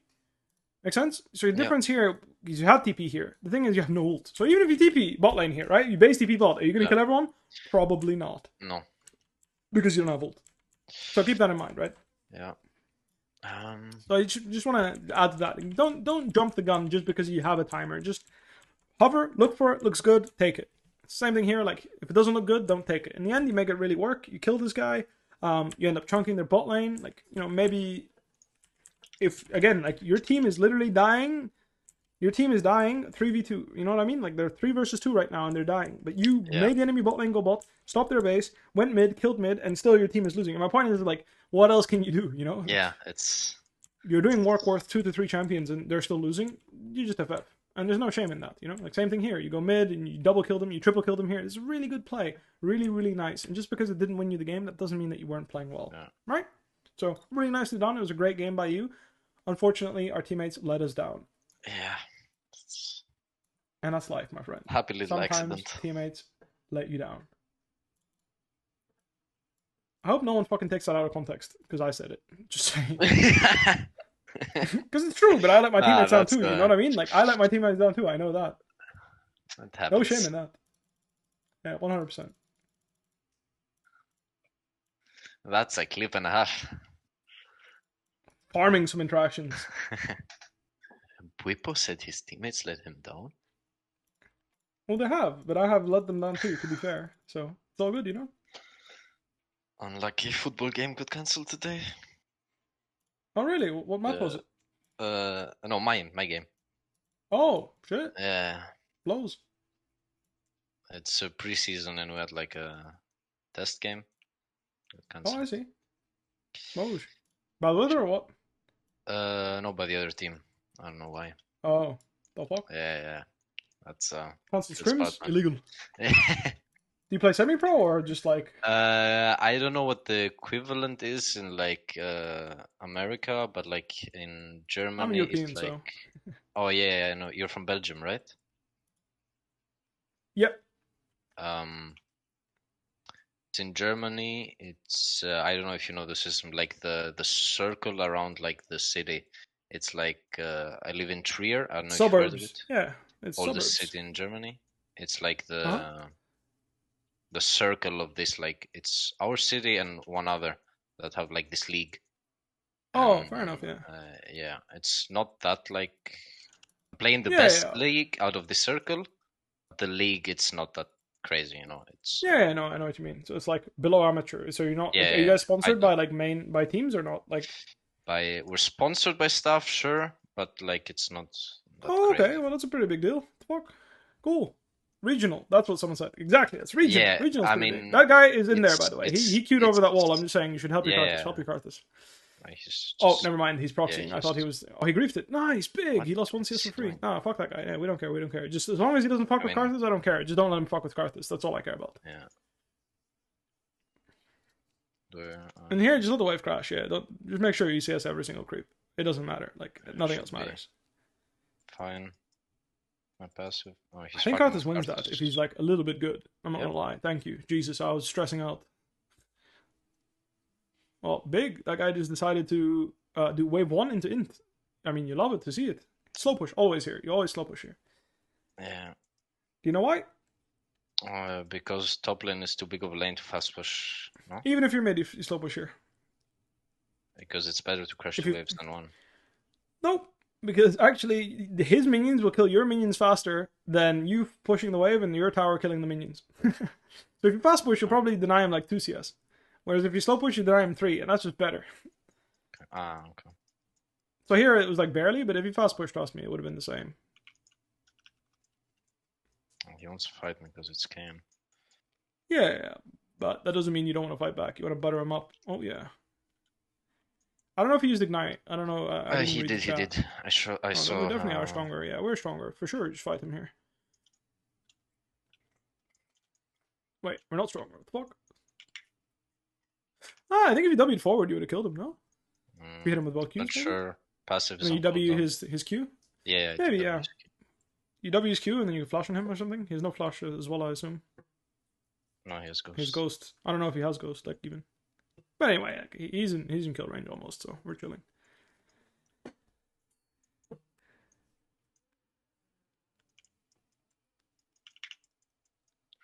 Make sense? So the difference here is you have TP here. The thing is you have no ult. So even if you TP bot lane here, right? You base TP bot. Are you going to kill everyone? Probably not. No. Because you don't have ult. So keep that in mind, right? Yeah. So you just want to add to that. Don't jump the gun just because you have a timer. Just hover, look for it, looks good, take it. Same thing here. Like if it doesn't look good, don't take it. In the end, you make it really work. You kill this guy. You end up chunking their bot lane. Like you know maybe if again like your team is literally dying. Your team is dying 3v2. You know what I mean? Like they're 3 versus 2 right now and they're dying. But you made the enemy bot lane go bot, stopped their base, went mid, killed mid, and still your team is losing. And my point is like, what else can you do? You know? Yeah, it's. You're doing work worth 2 to 3 champions and they're still losing. You just FF. And there's no shame in that, you know? Like same thing here. You go mid and you double kill them, you triple kill them here. It's a really good play. Really, really nice. And just because it didn't win you the game, that doesn't mean that you weren't playing well. Yeah. Right? So really nicely done. It was a great game by you. Unfortunately, our teammates let us down. Yeah. And that's life, my friend. Happy little Sometimes accident. teammates let you down. I hope no one fucking takes that out of context because I said it. Just saying. Because it's true, but I let my teammates down too. You know what I mean? Like I let my teammates down too. I know that. No shame in that. Yeah, 100%. That's a clip and a half. Farming some interactions. Bwipo said his teammates let him down. Well, they have, but I have let them down too. To be fair, so it's all good, you know. Unlucky football game got cancelled today. Oh really? What map was it? No, my game. Oh shit! Yeah. Blows. It's a preseason and we had like a test game. Oh, I see. Blows. Bad weather or what? No, by the other team. I don't know why. Oh, the fuck? Yeah. That's Cancel scrims? Illegal. Do you play semi-pro or just like? I don't know what the equivalent is in like America, but like in Germany, I'm European, it's like. so. Oh yeah, I know. You're from Belgium, right? Yep. It's in Germany. It's I don't know if you know the system, like the circle around like the city. It's like I live in Trier. I don't know if you've heard of Suburbs. it. Yeah, it's Oldest suburbs. city in Germany. It's like the circle of this, like it's our city and one other that have like this league. Oh, fair enough. Yeah. Yeah, it's not that like playing the Yeah, best yeah. league out of the circle. The league, it's not that crazy, you know. It's Yeah, no, I know what you mean. So it's like below amateur. So you're not. Like, are you yeah. guys sponsored by like by teams or not? Like. We're sponsored by stuff, sure, but like it's not that Oh, okay. crazy. Well, that's a pretty big deal. Fuck. Cool. Regional. That's what someone said. Exactly. It's regional. Yeah, Regional's I pretty mean, big. That guy is in there, by it's the way. it's He queued over it's that wall. I'm just saying you should help your Karthus. yeah. Help your Karthus. He's Oh, just never mind. He's proxying. I thought he was. Oh, he griefed it. Nice, big. What He lost 1 CS is for he free. doing? Nah, fuck that guy. Yeah, we don't care. We don't care. Just as long as he doesn't fuck with Karthus, I don't care. Just don't let him fuck with Karthus. That's all I care about. Yeah. And here, just let the wave crash. Yeah, don't just make sure you CS every single creep. It doesn't matter. Like nothing else matters. Fine. My passive. Oh, I he's think fucking Karthus with wins that if he's like a little bit good. I'm not gonna lie. Thank you, Jesus. I was stressing out. Well, big. That guy just decided to do wave 1 into int. I mean, you love it to see it. Slow push always here. You always slow push here. Yeah. Do you know why? Because top lane is too big of a lane to fast push. No. Even if you're mid, you slow push here. Because it's better to crash the waves than one. Nope. Because actually, his minions will kill your minions faster than you pushing the wave and your tower killing the minions. So if you fast push, you'll probably deny him like 2 CS. Whereas if you slow push, you deny him 3, and that's just better. Okay. So here it was like barely, but if you fast push, trust me, it would have been the same. He wants to fight me because it's Cam. Yeah, but that doesn't mean you don't want to fight back. You want to butter him up. Oh, yeah. I don't know if he used Ignite. I don't know. He did. I saw. We definitely are stronger. Yeah, we're stronger. For sure, just fight him here. Wait, we're not stronger. What the fuck? I think if you W'd forward, you would have killed him, no? If you hit him with both Qs, not sure. Passive is and then you W his Q? Yeah, maybe, yeah. You W his Q and then you flash on him or something? He has no flash as well, I assume. No, he has Ghost. He has Ghost. I don't know if he has Ghost, like, even. But anyway, he's in kill range almost, so we're chilling.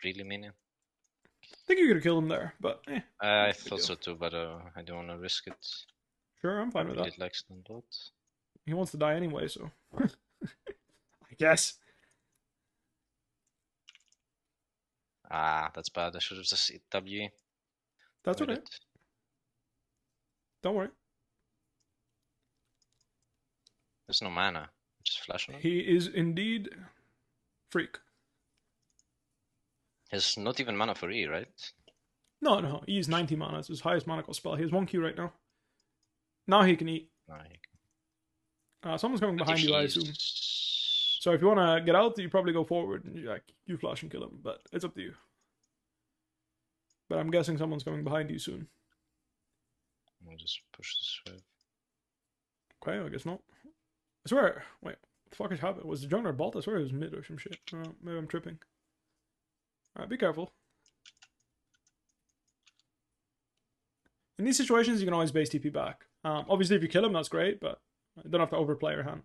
Really minion? I think you could have killed him there, but I thought so too, but I don't want to risk it. Sure, I'm fine with that. Likes the dot. He wants to die anyway, so I guess. That's bad. I should have just hit W. That's okay. Don't worry. There's no mana. Just flash on him. He is indeed freak. He's not even mana for E, right? No. He is 90 mana. It's his highest mana cost spell. He has 1 Q right now. Now he can eat. No, he can. Someone's coming behind you, I assume. So if you want to get out, you probably go forward and you flash and kill him. But it's up to you. But I'm guessing someone's coming behind you soon. I'll just push this wave. Okay, I guess not. I swear. Wait, what the fuck is happening? Was the jungler bot? I swear it was mid or some shit. Maybe I'm tripping. Alright, be careful. In these situations, you can always base TP back. Obviously, if you kill him, that's great, but you don't have to overplay your hand.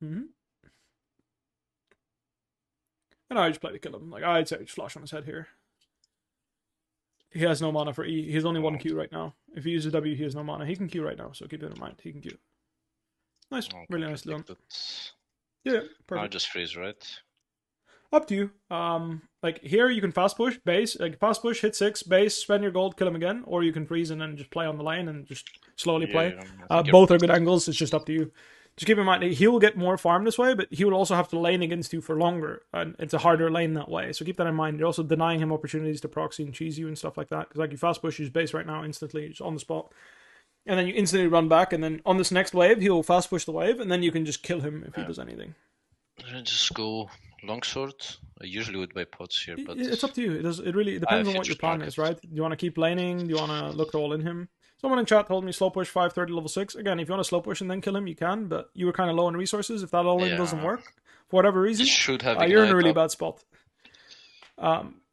And I just play to kill him. Like, I'd say just flash on his head here. He has no mana for E. He has only 1 Q right now. If he uses W, he has no mana. He can Q right now, so keep it in mind. He can Q. Nice. Really nicely done. Yeah, perfect. Now just freeze, right? Up to you. Like here you can fast push, base, like fast push, hit 6, base, spend your gold, kill him again, or you can freeze and then just play on the lane and just slowly play. Both are good angles. It's just up to you. Just keep in mind he will get more farm this way, but he will also have to lane against you for longer, and it's a harder lane that way. So keep that in mind. You're also denying him opportunities to proxy and cheese you and stuff like that. Because like you fast push his base right now instantly, just on the spot, and then you instantly run back, and then on this next wave he'll fast push the wave, and then you can just kill him if he does anything. Just go longsword. I usually would buy pots here, but it's up to you. It really depends on what your plan is, right? Do you want to keep laning? Do you want to look to all in him? Someone in chat told me slow push 530 level 6. Again, if you want to slow push and then kill him, you can, but you were kind of low on resources. If that all in doesn't work, for whatever reason, you're in a really bad spot.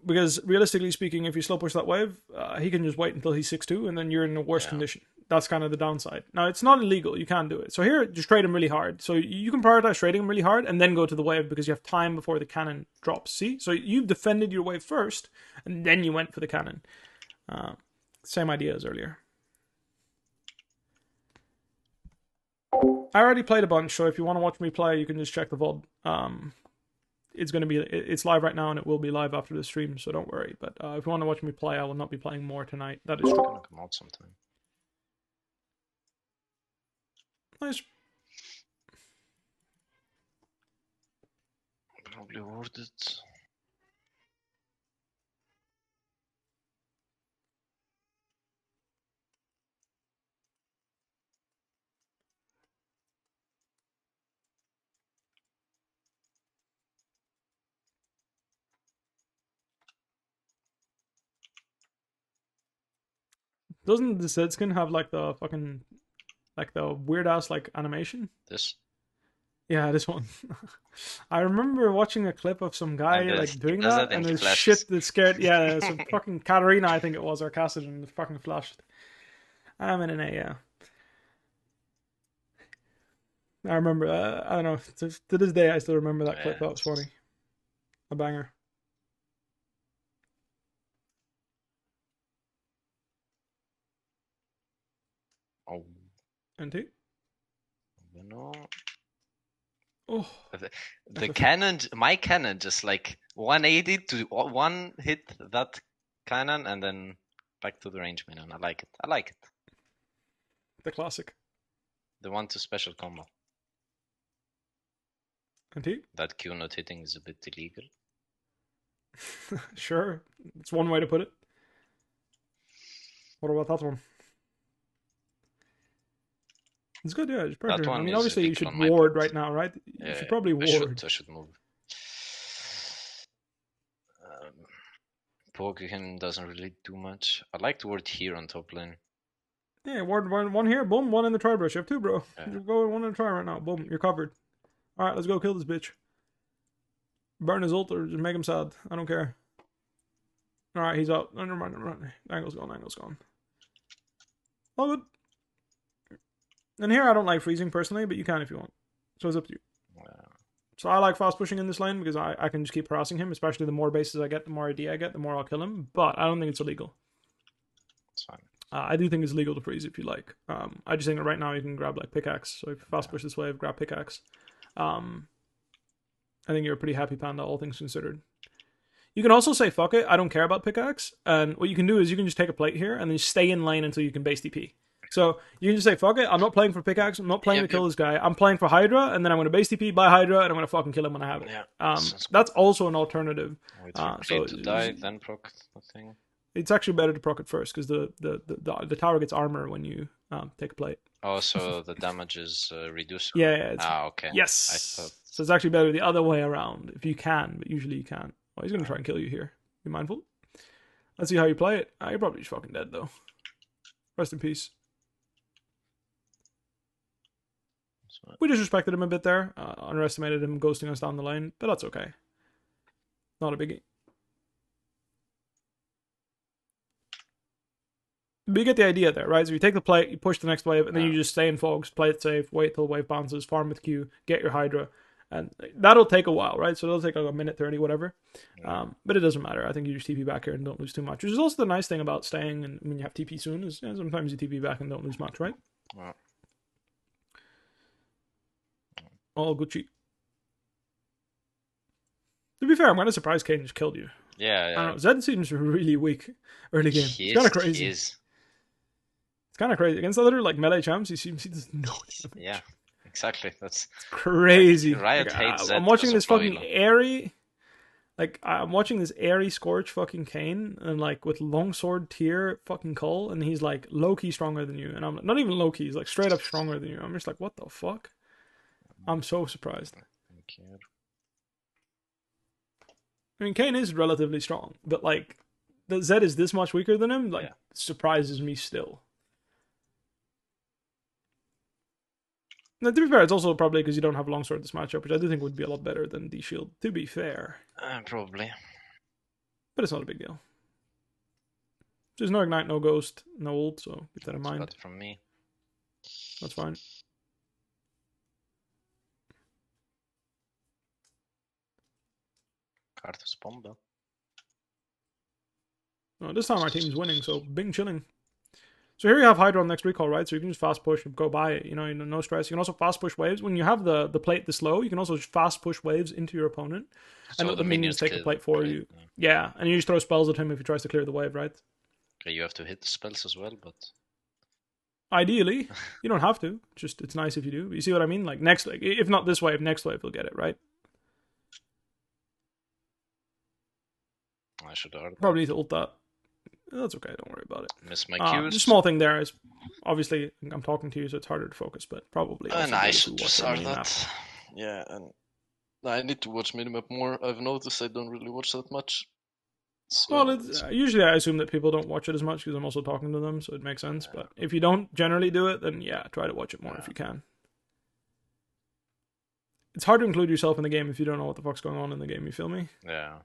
Because realistically speaking, if you slow push that wave, he can just wait until he's 6-2, and then you're in a worse condition. That's kind of the downside. Now, it's not illegal. You can do it. So here, just trade him really hard. So you can prioritize trading him really hard and then go to the wave because you have time before the cannon drops. See? So you've defended your wave first, and then you went for the cannon. Same idea as earlier. I already played a bunch, so if you want to watch me play, you can just check the VOD. It's live right now, and it will be live after the stream, so don't worry. But if you want to watch me play, I will not be playing more tonight. That is true. Come out sometime. Nice. Probably worth it. Doesn't the Zed skin have like the fucking like the weird ass like animation? This. Yeah, this one. I remember watching a clip of some guy And like doing does that, that in and the flashes. shit that scared. Yeah, some fucking Katarina, I think it was, or Cassidy, fucking flashed. I'm in an A, yeah. I remember. I don't know. To this day, I still remember that clip. Yeah. That was funny. A banger. Oh, And two. you know. Oh, The cannon, my cannon, just like 180 to one hit that cannon and then back to the range minion. I like it. I like it. the classic. The 1-2 special combo. And two. That Q not hitting is a bit illegal. Sure, it's one way to put it. What about that one? It's good, yeah. It's pressure. I mean, obviously you should ward right now, right? You should probably ward. I should move. Poking him doesn't really do much. I like to ward here on top lane. Yeah, ward one here, boom, one in the tri brush. You have two, bro. Yeah. You're going one in the tri right now. Boom, you're covered. Alright, let's go kill this bitch. Burn his ult or just make him sad. I don't care. Alright, he's out. Never mind, never mind. Angle's gone, angle's gone. All good. And here I don't like freezing personally, but you can if you want. So it's up to you. Yeah. So I like fast pushing in this lane because I can just keep harassing him, especially the more bases I get, the more ID I get, the more I'll kill him. But I don't think it's illegal. It's fine. I do think it's legal to freeze if you like. I just think that right now you can grab like pickaxe. So if you fast push this wave, grab pickaxe. I think you're a pretty happy panda, all things considered. You can also say fuck it, I don't care about pickaxe. And what you can do is you can just take a plate here and then stay in lane until you can base TP. So you can just say fuck it, I'm not playing for pickaxe, I'm not playing to kill this guy. I'm playing for Hydra, and then I'm going to base TP, buy Hydra, and I'm going to fucking kill him when I have it. Yeah, that's also an alternative. Wait for to die, then proc the thing. It's actually better to proc it first because the tower gets armor when you take a plate. Oh, so the damage is reduced. Yeah. Okay. Yes. I thought... So it's actually better the other way around if you can, but usually you can't. Oh, he's gonna try and kill you here. Be mindful. Let's see how you play it. You're probably just fucking dead though. Rest in peace. We disrespected him a bit there. Underestimated him ghosting us down the lane, but that's okay. Not a biggie. But you get the idea there, right? So you take the plate, you push the next wave, and then you just stay in fogs, play it safe, wait till wave bounces, farm with Q, get your Hydra. And that'll take a while, right? So it'll take like a minute 30, whatever. But it doesn't matter. I think you just TP back here and don't lose too much. Which is also the nice thing about staying and when you have TP soon is sometimes you TP back and don't lose much, right? All Gucci. To be fair, I'm kind of surprised Kane just killed you. Yeah. I don't know. Zed seems really weak early game. It's kind of crazy. It's kind of crazy. Against other like melee champs, he seems he does no damage. Yeah, exactly. That's crazy. Like, Riot hates I'm watching this fucking airy... Like, I'm watching this airy Scorch fucking Kane, and like, with longsword tier fucking Cole, and he's like, low-key stronger than you. And I'm not even low-key, he's like, straight up stronger than you. I'm just like, what the fuck? I'm so surprised. Thank you. I mean, Kane is relatively strong, but like, the Zed is this much weaker than him, like, surprises me still. Now, to be fair, it's also probably because you don't have longsword this matchup, which I do think would be a lot better than D-Shield, to be fair. Probably. But it's not a big deal. There's no Ignite, no Ghost, no ult, so keep that in mind. From me. That's fine. Karthus bomba. No, this time our team's winning, so Bing chilling. So here you have Hydra on next recall, right? So you can just fast push and go by it, you know, no stress. You can also fast push waves. When you have the plate this low, you can also just fast push waves into your opponent. So and let the minions take the plate for you. Yeah, and you just throw spells at him if he tries to clear the wave, right? Okay, you have to hit the spells as well, but... Ideally, you don't have to. Just, it's nice if you do. You see what I mean? Like, next, like, if not this wave, next wave you'll get it, right? I should have probably need to ult that. That's okay, don't worry about it. Miss my cues. The small thing there is, obviously, I'm talking to you, so it's harder to focus, but probably... And I should just start that. Yeah, and I need to watch minimap more. I've noticed I don't really watch that much. Well, usually I assume that people don't watch it as much because I'm also talking to them, so it makes sense. But if you don't generally do it, then yeah, try to watch it more if you can. It's hard to include yourself in the game if you don't know what the fuck's going on in the game, you feel me? Yeah.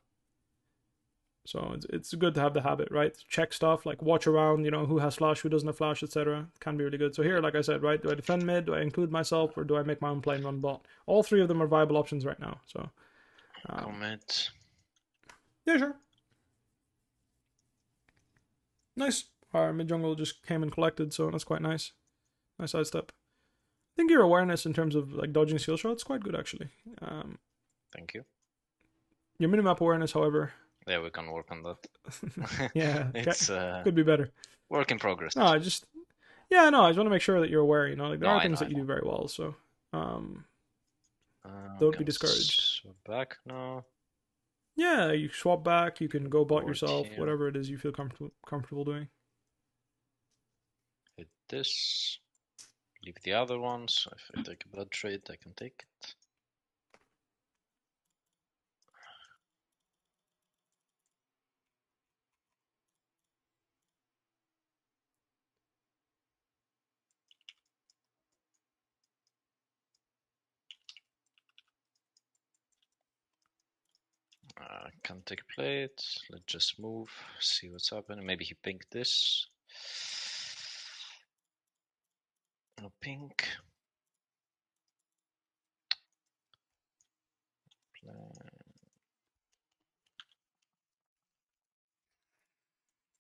So it's good to have the habit, right? Check stuff, like watch around, who has flash, who doesn't have flash, etc. Can be really good. So here, like I said, right, do I defend mid, do I include myself, or do I make my own play and run bot? All three of them are viable options right now, so... Comment. Yeah, sure. Nice. Our mid jungle just came and collected, so that's quite nice. Nice sidestep. I think your awareness in terms of like dodging seal shots is quite good actually. Thank you. Your minimap awareness, however. Yeah, we can work on that. Yeah, it's could be better. Work in progress. No, I just want to make sure that you're aware. Like there are things that you do very well, so don't be discouraged. Back now. Yeah, you swap back. You can go bot yourself. Here. Whatever it is you feel comfortable doing. Hit this. Leave the other ones. If I take a blood trade, I can take it. Can't take plate. Let's just move. See what's happening. Maybe he pinked this. No pink.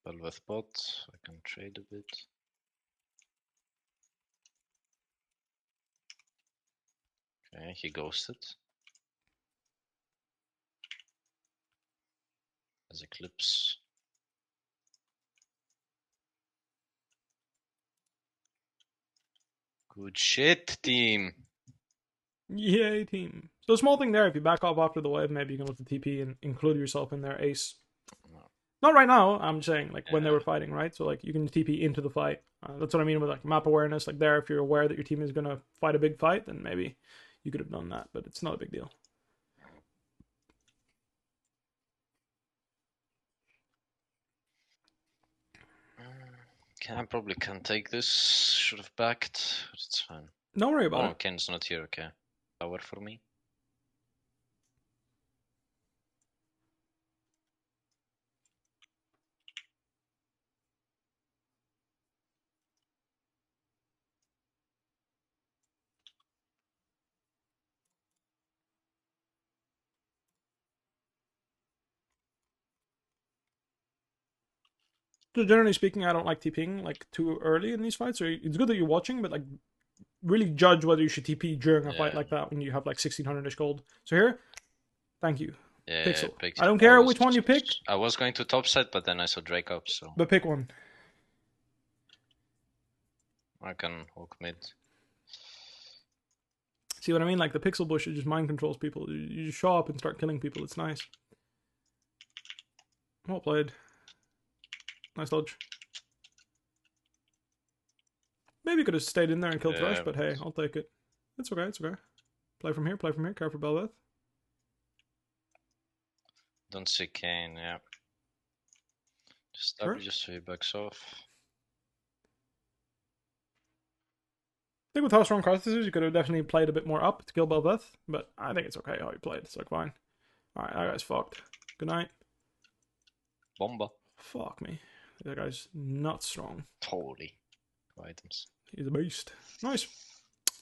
Velvet bot. I can trade a bit. Okay, he ghosted. As Eclipse. Good shit, team. Yay, team. So a small thing there, if you back off after the wave, maybe you can look at TP and include yourself in their ace. No. Not right now, I'm saying, like, when they were fighting, right? So, like, you can TP into the fight. That's what I mean with, like, map awareness. Like, there, if you're aware that your team is going to fight a big fight, then maybe you could have done that. But it's not a big deal. I probably can't take this. Should have backed, but it's fine. Don't worry about it. Oh, Ken's not here, okay. Power for me. So generally speaking, I don't like TPing like too early in these fights. So it's good that you're watching, but like really judge whether you should TP during a fight like that when you have like 1600-ish gold. So here, thank you. Yeah, Pixel. I don't care which one you pick. I was going to top side, but then I saw Drake up, so. But pick one. I can hook mid. See what I mean? Like the pixel bush, it just mind controls people. You just show up and start killing people. It's nice. Well played. Nice dodge. Maybe you could have stayed in there and killed Thresh, but hey, I'll take it. It's okay, it's okay. Play from here, play from here. Careful, Belveth. Don't see Kane, yeah. Just W, just so he backs off. I think with how strong Karthus is, you could have definitely played a bit more up to kill Belveth, but I think it's okay how he played. It's like fine. Alright, that guy's fucked. Good night. Bomba. Fuck me. That guy's not strong. Totally. Items. He's a beast. Nice.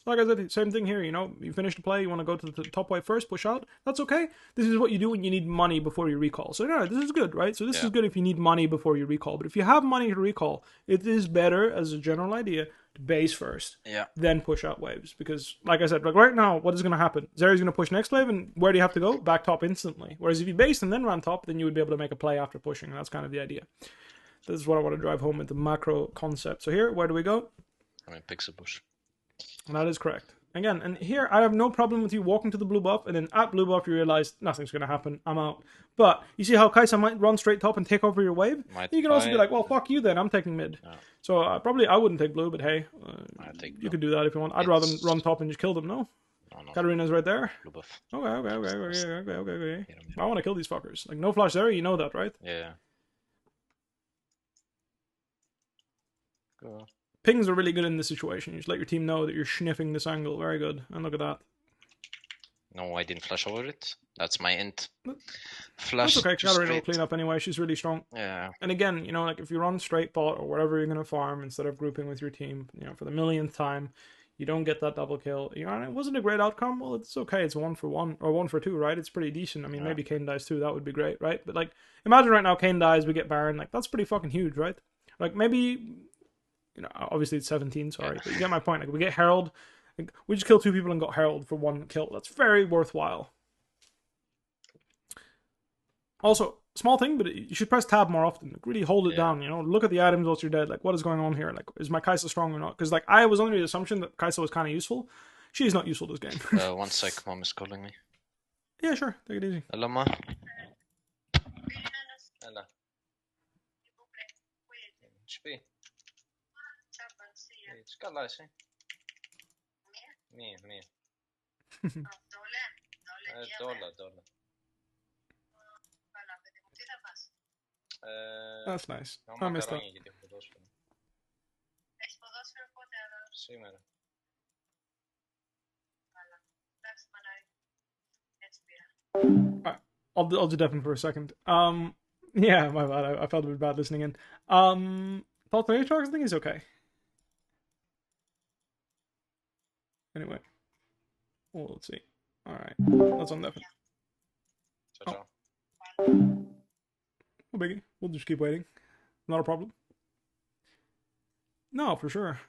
Like I said, same thing here, you finish the play, you want to go to the top wave first, push out, that's okay. This is what you do when you need money before you recall. So yeah, this is good, right? So this is good if you need money before you recall. But if you have money to recall, it is better, as a general idea, to base first, then push out waves. Because, like I said, like right now, what is going to happen? Zeri's going to push next wave, and where do you have to go? Back top instantly. Whereas if you base and then run top, then you would be able to make a play after pushing, and that's kind of the idea. This is what I want to drive home with the macro concept. So here, where do we go? I mean, pixel bush. And that is correct. Again, and here I have no problem with you walking to the blue buff, and then at blue buff you realize nothing's going to happen, I'm out. But you see how Kaisa might run straight top and take over your wave? You can also be like, well, fuck you then, I'm taking mid. No. So probably I wouldn't take blue, but hey, you could do that if you want. I'd rather run top and just kill them, no? No. Katarina's right there. Blue buff. Okay. I want to kill these fuckers. Like, no flash there, you know that, right? Yeah. Go. Pings are really good in this situation. You just let your team know that you're sniffing this angle. Very good. And look at that. No, I didn't flash over it. That's my int. Flash. That's okay. Katarina will clean up anyway. She's really strong. Yeah. And again, you know, like if you run straight bot or whatever you're gonna farm instead of grouping with your team, you know, for the millionth time, you don't get that double kill. You know, and it wasn't a great outcome. Well, it's okay. It's 1 for 1 or 1 for 2, right? It's pretty decent. I mean, maybe Kane dies too. That would be great, right? But like, imagine right now Kane dies, we get Baron. Like, that's pretty fucking huge, right? Like maybe, you know, obviously it's 17. Sorry, but you get my point. Like we get Herald. Like, we just killed 2 people and got Herald for 1 kill. That's very worthwhile. Also, small thing, but you should press tab more often. Like, really hold it down, you know? Look at the items whilst you're dead. Like, what is going on here? Like, is my Kai'Sa strong or not? Because, like, I was under the assumption that Kai'Sa was kind of useful. She's not useful this game. 1 sec, mom is calling me. Yeah, sure. Take it easy. Hello, ma. Hello. Śpi. Καλά, εσύ. Μία. Δόλα. That's nice. I missed that. Σήμερα. I'll do Devin for a second. Yeah, my bad. I felt a bit bad listening in. Thoughts on Aatrox? I think he's okay. Anyway. Well, let's see. Alright. That's on Devin. Ciao. No biggie. We'll just keep waiting. Not a problem. No, for sure.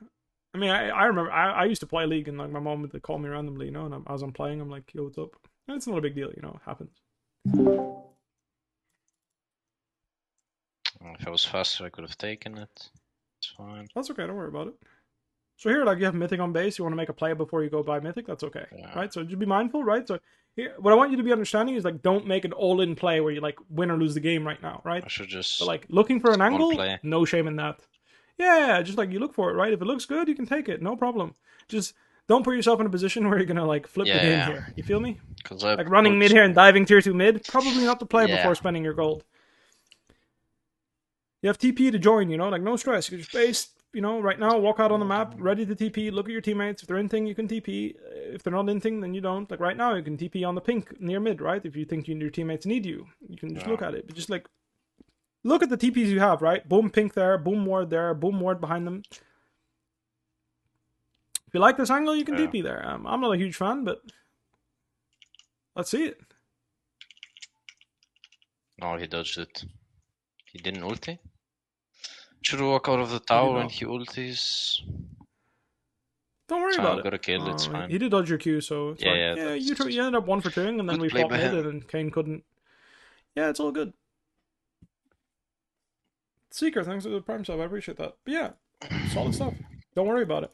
I mean, I remember I used to play League and like my mom would call me randomly, you know, and as I'm playing, I'm like, yo, what's up? And it's not a big deal, you know, it happens. If I was faster, I could have taken it. It's fine. That's okay, don't worry about it. So here, like, you have Mythic on base, you want to make a play before you go buy Mythic, that's okay, right? So just be mindful, right? So here, what I want you to be understanding is, like, don't make an all-in play where you, like, win or lose the game right now, right? I should just... So, like, looking for an angle, play. no shame in that. Yeah, just, like, you look for it, right? If it looks good, you can take it, no problem. Just don't put yourself in a position where you're going to, like, flip the game here. You feel me? Like, running mid here and diving tier 2 mid, probably not the play before spending your gold. You have TP to join, you know, like, no stress. You're just base, you know, right now, walk out on the map, ready to TP, look at your teammates. If they're in thing, you can TP. If they're not in thing, then you don't. Like, right now, you can TP on the pink near mid, right? If you think your teammates need you, you can just look at it. But just, like, look at the TPs you have, right? Boom, pink there, boom, ward there, boom, ward behind them. If you like this angle, you can TP there. I'm not a huge fan, but let's see it. No, he dodged it. He didn't ulti? Should walk out of the tower when he ultis. Don't worry about it. Got a kill, it's fine. He did dodge your Q, so it's fine. Yeah, you ended up 1 for 2ing, and then we fought mid, and Kane couldn't. Yeah, it's all good. Seeker, thanks for the prime sub. I appreciate that. But yeah, solid stuff. Don't worry about it.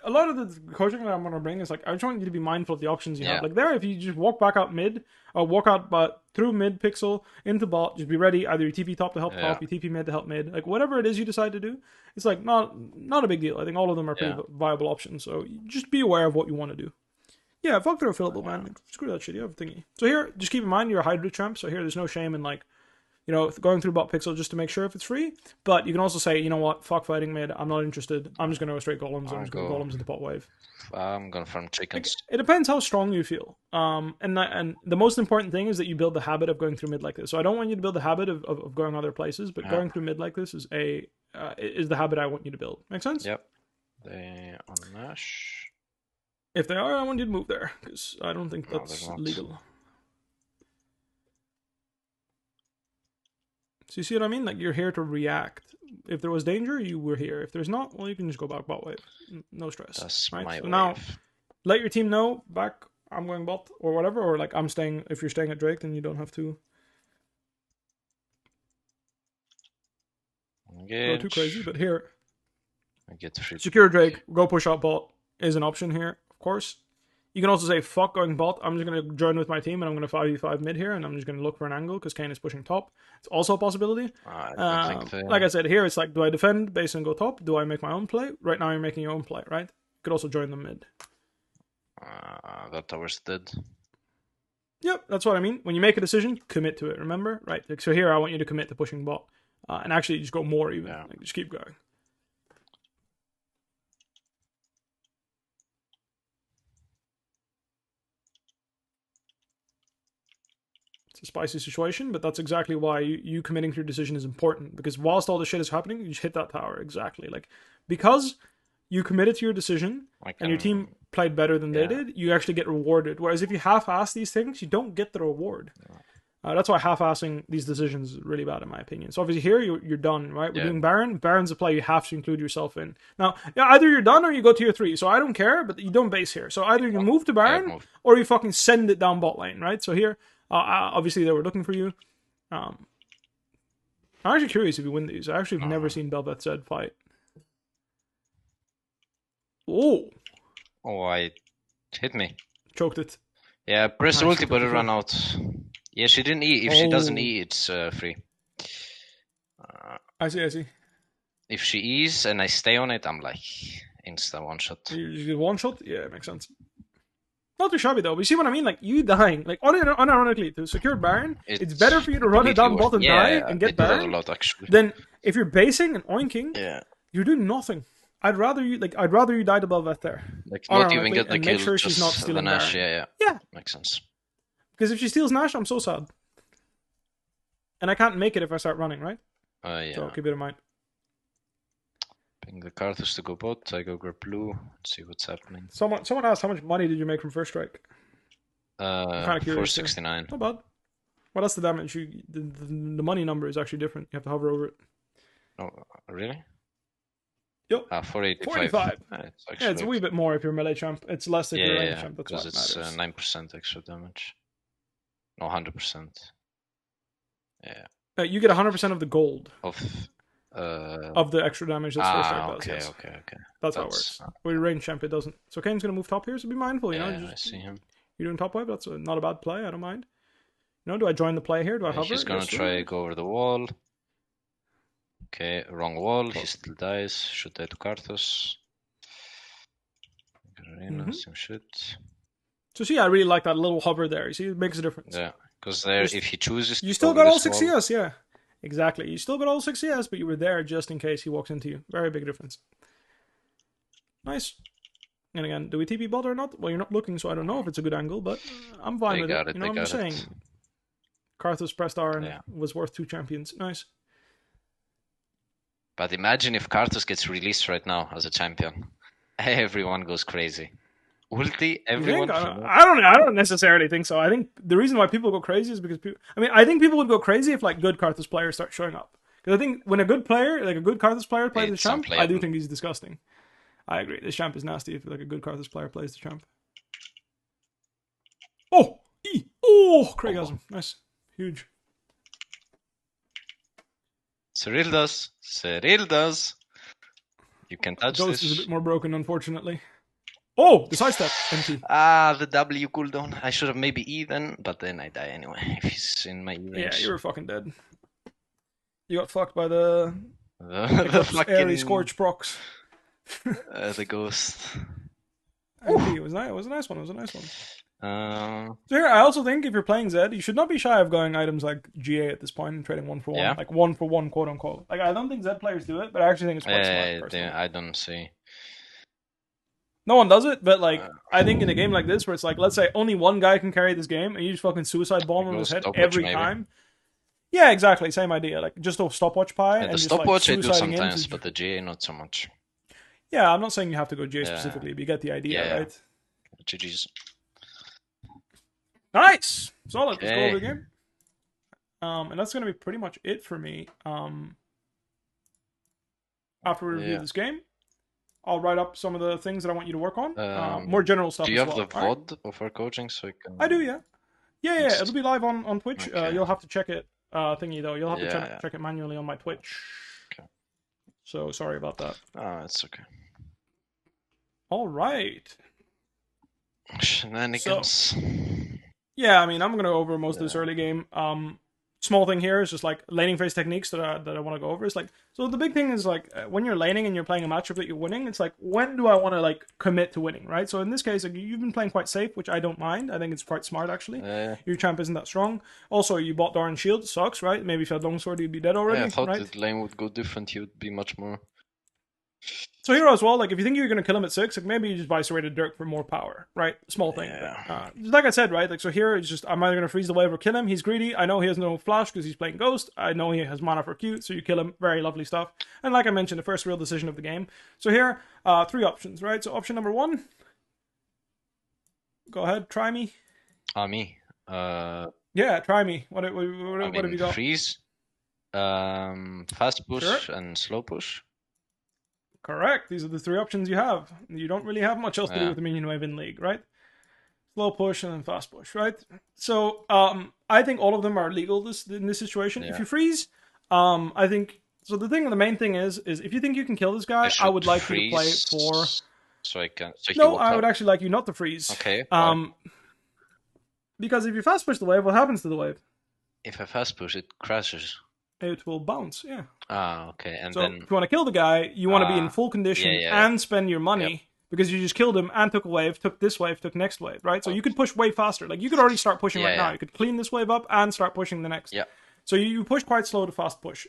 A lot of the coaching that I'm going to bring is like, I just want you to be mindful of the options you have. Like there, if you just walk back out mid, or walk out through mid pixel into bot, just be ready. Either you TP top to help top, you TP mid to help mid. Like whatever it is you decide to do, it's like not a big deal. I think all of them are pretty viable options. So just be aware of what you want to do. Yeah, fuck through fillable, man. Like, screw that shit. You have a thingy. So here, just keep in mind you're a Hydra champ. So here, there's no shame in like, you know, going through bot pixel just to make sure if it's free. But you can also say, you know what, fuck fighting mid, I'm not interested. I'm just going to go straight golems. I'm just going to golems in the bot wave. I'm going to farm chickens. Like, it depends how strong you feel. And the most important thing is that you build the habit of going through mid like this. So I don't want you to build the habit of going other places, but going through mid like this is is the habit I want you to build. Make sense? Yep. They on Nash. If they are, I want you to move there, because I don't think that's legal. So you see what I mean? Like, you're here to react. If there was danger, you were here. If there's not, well, you can just go back bot wave. No stress. That's right? my so wave. Now, let your team know, back, I'm going bot, or whatever, or like, I'm staying, if you're staying at Drake, then you don't have to go too crazy. But here, secure Drake, go push out bot is an option here, of course. You can also say, fuck going bot, I'm just going to join with my team and I'm going to 5v5 mid here and I'm just going to look for an angle because Kane is pushing top. It's also a possibility. Like I said, here it's like, do I defend base and go top? Do I make my own play? Right now you're making your own play, right? You could also join the mid. That tower's dead. Yep, that's what I mean. When you make a decision, commit to it. Remember, right? Like, so here, I want you to commit to pushing bot, and actually just go more even. Yeah. Like, just keep going. It's a spicy situation, but that's exactly why you committing to your decision is important. Because whilst all this shit is happening, you just hit that tower exactly. Like, because you committed to your decision and your team played better than they did, you actually get rewarded. Whereas if you half-ass these things, you don't get the reward. That's why half-assing these decisions is really bad in my opinion. So obviously here you're done, right? We're doing Baron. Baron's a play you have to include yourself in. Now, either you're done or you go tier 3. So I don't care, but you don't base here. So either you move to Baron or you fucking send it down bot lane, right? So here, obviously they were looking for you. I'm actually curious if you win these. I actually have never seen Bel'Veth Zed fight. Oh, I hit me. Choked it. Yeah, press ulti, but it ran out. Yeah, she didn't E. If she doesn't E, it's free. I see. If she E's and I stay on it, I'm like insta one shot. You get one shot? Yeah, it makes sense. Not too shabby though. But you see what I mean? Like you dying, like unironically to secure Baron, it's better for you to run it down bot and die and get Baron. A lot, actually. Then if you're basing and oinking, you're doing nothing. I'd rather you die to Bel'Veth there. Like not even get the kill. Make sure she's not stealing Nash. Baron. Yeah. Makes sense. Because if she steals Nash, I'm so sad. And I can't make it if I start running, right? Yeah. So keep it in mind. Ping the Karthus to go bot, I go grab blue, see what's happening. Someone asked how much money did you make from first strike? 469. Not bad. Well, that's the damage. The money number is actually different. You have to hover over it. Oh, really? Yep. 485. It's a wee bit more if you're melee champ. It's less if you're range champ. That's why it matters. It's 9% extra damage. No, 100%. Yeah. You get 100% of the gold. Of the extra damage that first strike does. Okay, yes. okay. That's how it works. With range champ, it doesn't. So Kane's going to move top here, so be mindful. I see him. You're doing top wave. That's not a bad play. I don't mind. Do I join the play here? Do I hover? He's going to try go over the wall. Okay, wrong wall. He still dies. Should die to Karthus. Same shit. So see, I really like that little hover there. You see, it makes a difference. Yeah, because there, if he chooses, you still got all 6 CS. Yeah, exactly. You still got all 6 CS, but you were there just in case he walks into you. Very big difference. Nice. And again, do we TP bot or not? Well, you're not looking, so I don't know if it's a good angle, but I'm fine with it. You know what I'm saying? Karthus pressed R and was worth 2 champions. Nice. But imagine if Karthus gets released right now as a champion. Everyone goes crazy. Ulti, everyone. I don't necessarily think so. I think the reason why people go crazy is because I think people would go crazy if like good Karthus players start showing up. Because I think when a good player, like a good Karthus player plays the champ, I do think he's disgusting. I agree. This champ is nasty if like a good Karthus player plays the champ. Oh! Craigasm. Nice. Huge. Cyril does. You can touch Ghost this. is a bit more broken, unfortunately. Oh! The sidestep. Empty. The W cooldown. I should have maybe E then, but then I die anyway if he's in my E range. Yeah, you were fucking dead. You got fucked by the fucking airy scorch procs. The ghost. It was nice. It was a nice one. So here, I also think if you're playing Zed, you should not be shy of going items like GA at this point and trading 1-for-1, like 1-for-1, quote unquote. Like I don't think Zed players do it, but I actually think it's quite smart. Personally. I don't see. No one does it, but like I think in a game like this, where it's like, let's say only one guy can carry this game, and you just fucking suicide bomb him in his head every time. Yeah, exactly, same idea. Like just a stopwatch pie. Yeah, and the just, stopwatch like, I do sometimes, but the GA not so much. Yeah, I'm not saying you have to go GA specifically, but you get the idea, right? GG's. Nice! Solid. Let's go over the game. And that's going to be pretty much it for me. After we review this game, I'll write up some of the things that I want you to work on. More general stuff. Do you have the VOD of our coaching so you can? I do, yeah. Yeah. It'll be live on Twitch. Okay. You'll have to check it, thingy though. You'll have to check it manually on my Twitch. Okay. So sorry about that. It's okay. All right. Shenanigans. Yeah, I mean, I'm going to go over most of this early game. small thing here is just like laning phase techniques that I want to go over. Is like, so the big thing is like when you're laning and you're playing a matchup that you're winning, it's like, when do I want to like commit to winning, right? So in this case, like, you've been playing quite safe, which I don't mind. I think it's quite smart actually. Your champ isn't that strong. Also, you bought Doran Shield, sucks, right? Maybe if you had Longsword, you'd be dead already. Yeah, I thought right? the lane would go different. You'd be much more. So here as well, like if you think you're gonna kill him at 6, like maybe you just buy Serrated Dirk for more power, right? Small thing. Yeah. Like I said, right? Like so here it's just, I'm either gonna freeze the wave or kill him. He's greedy. I know he has no flash because he's playing Ghost. I know he has mana for Q, so you kill him. Very lovely stuff. And like I mentioned, the first real decision of the game. So here, 3 options, right? So option number 1. Go ahead, try me. Me. Yeah, try me. What have you got? Freeze, fast push, and slow push. Correct. These are the 3 options you have. You don't really have much else to do with the minion wave in League, right? Slow push and then fast push, right? So I think all of them are legal in this situation. If you freeze, I think, so the main thing is if you think you can kill this guy, I would like you to play for... So I can... So no, I would actually like you not to freeze. Okay. Because if you fast push the wave, what happens to the wave? If I fast push, it crashes. It will bounce, yeah. Okay. And so then if you want to kill the guy, you want to be in full condition and spend your money because you just killed him and took a wave, took this wave, took next wave, right? So you could push way faster. Like you could already start pushing right now. You could clean this wave up and start pushing the next. Yeah. So you push quite slow to fast push,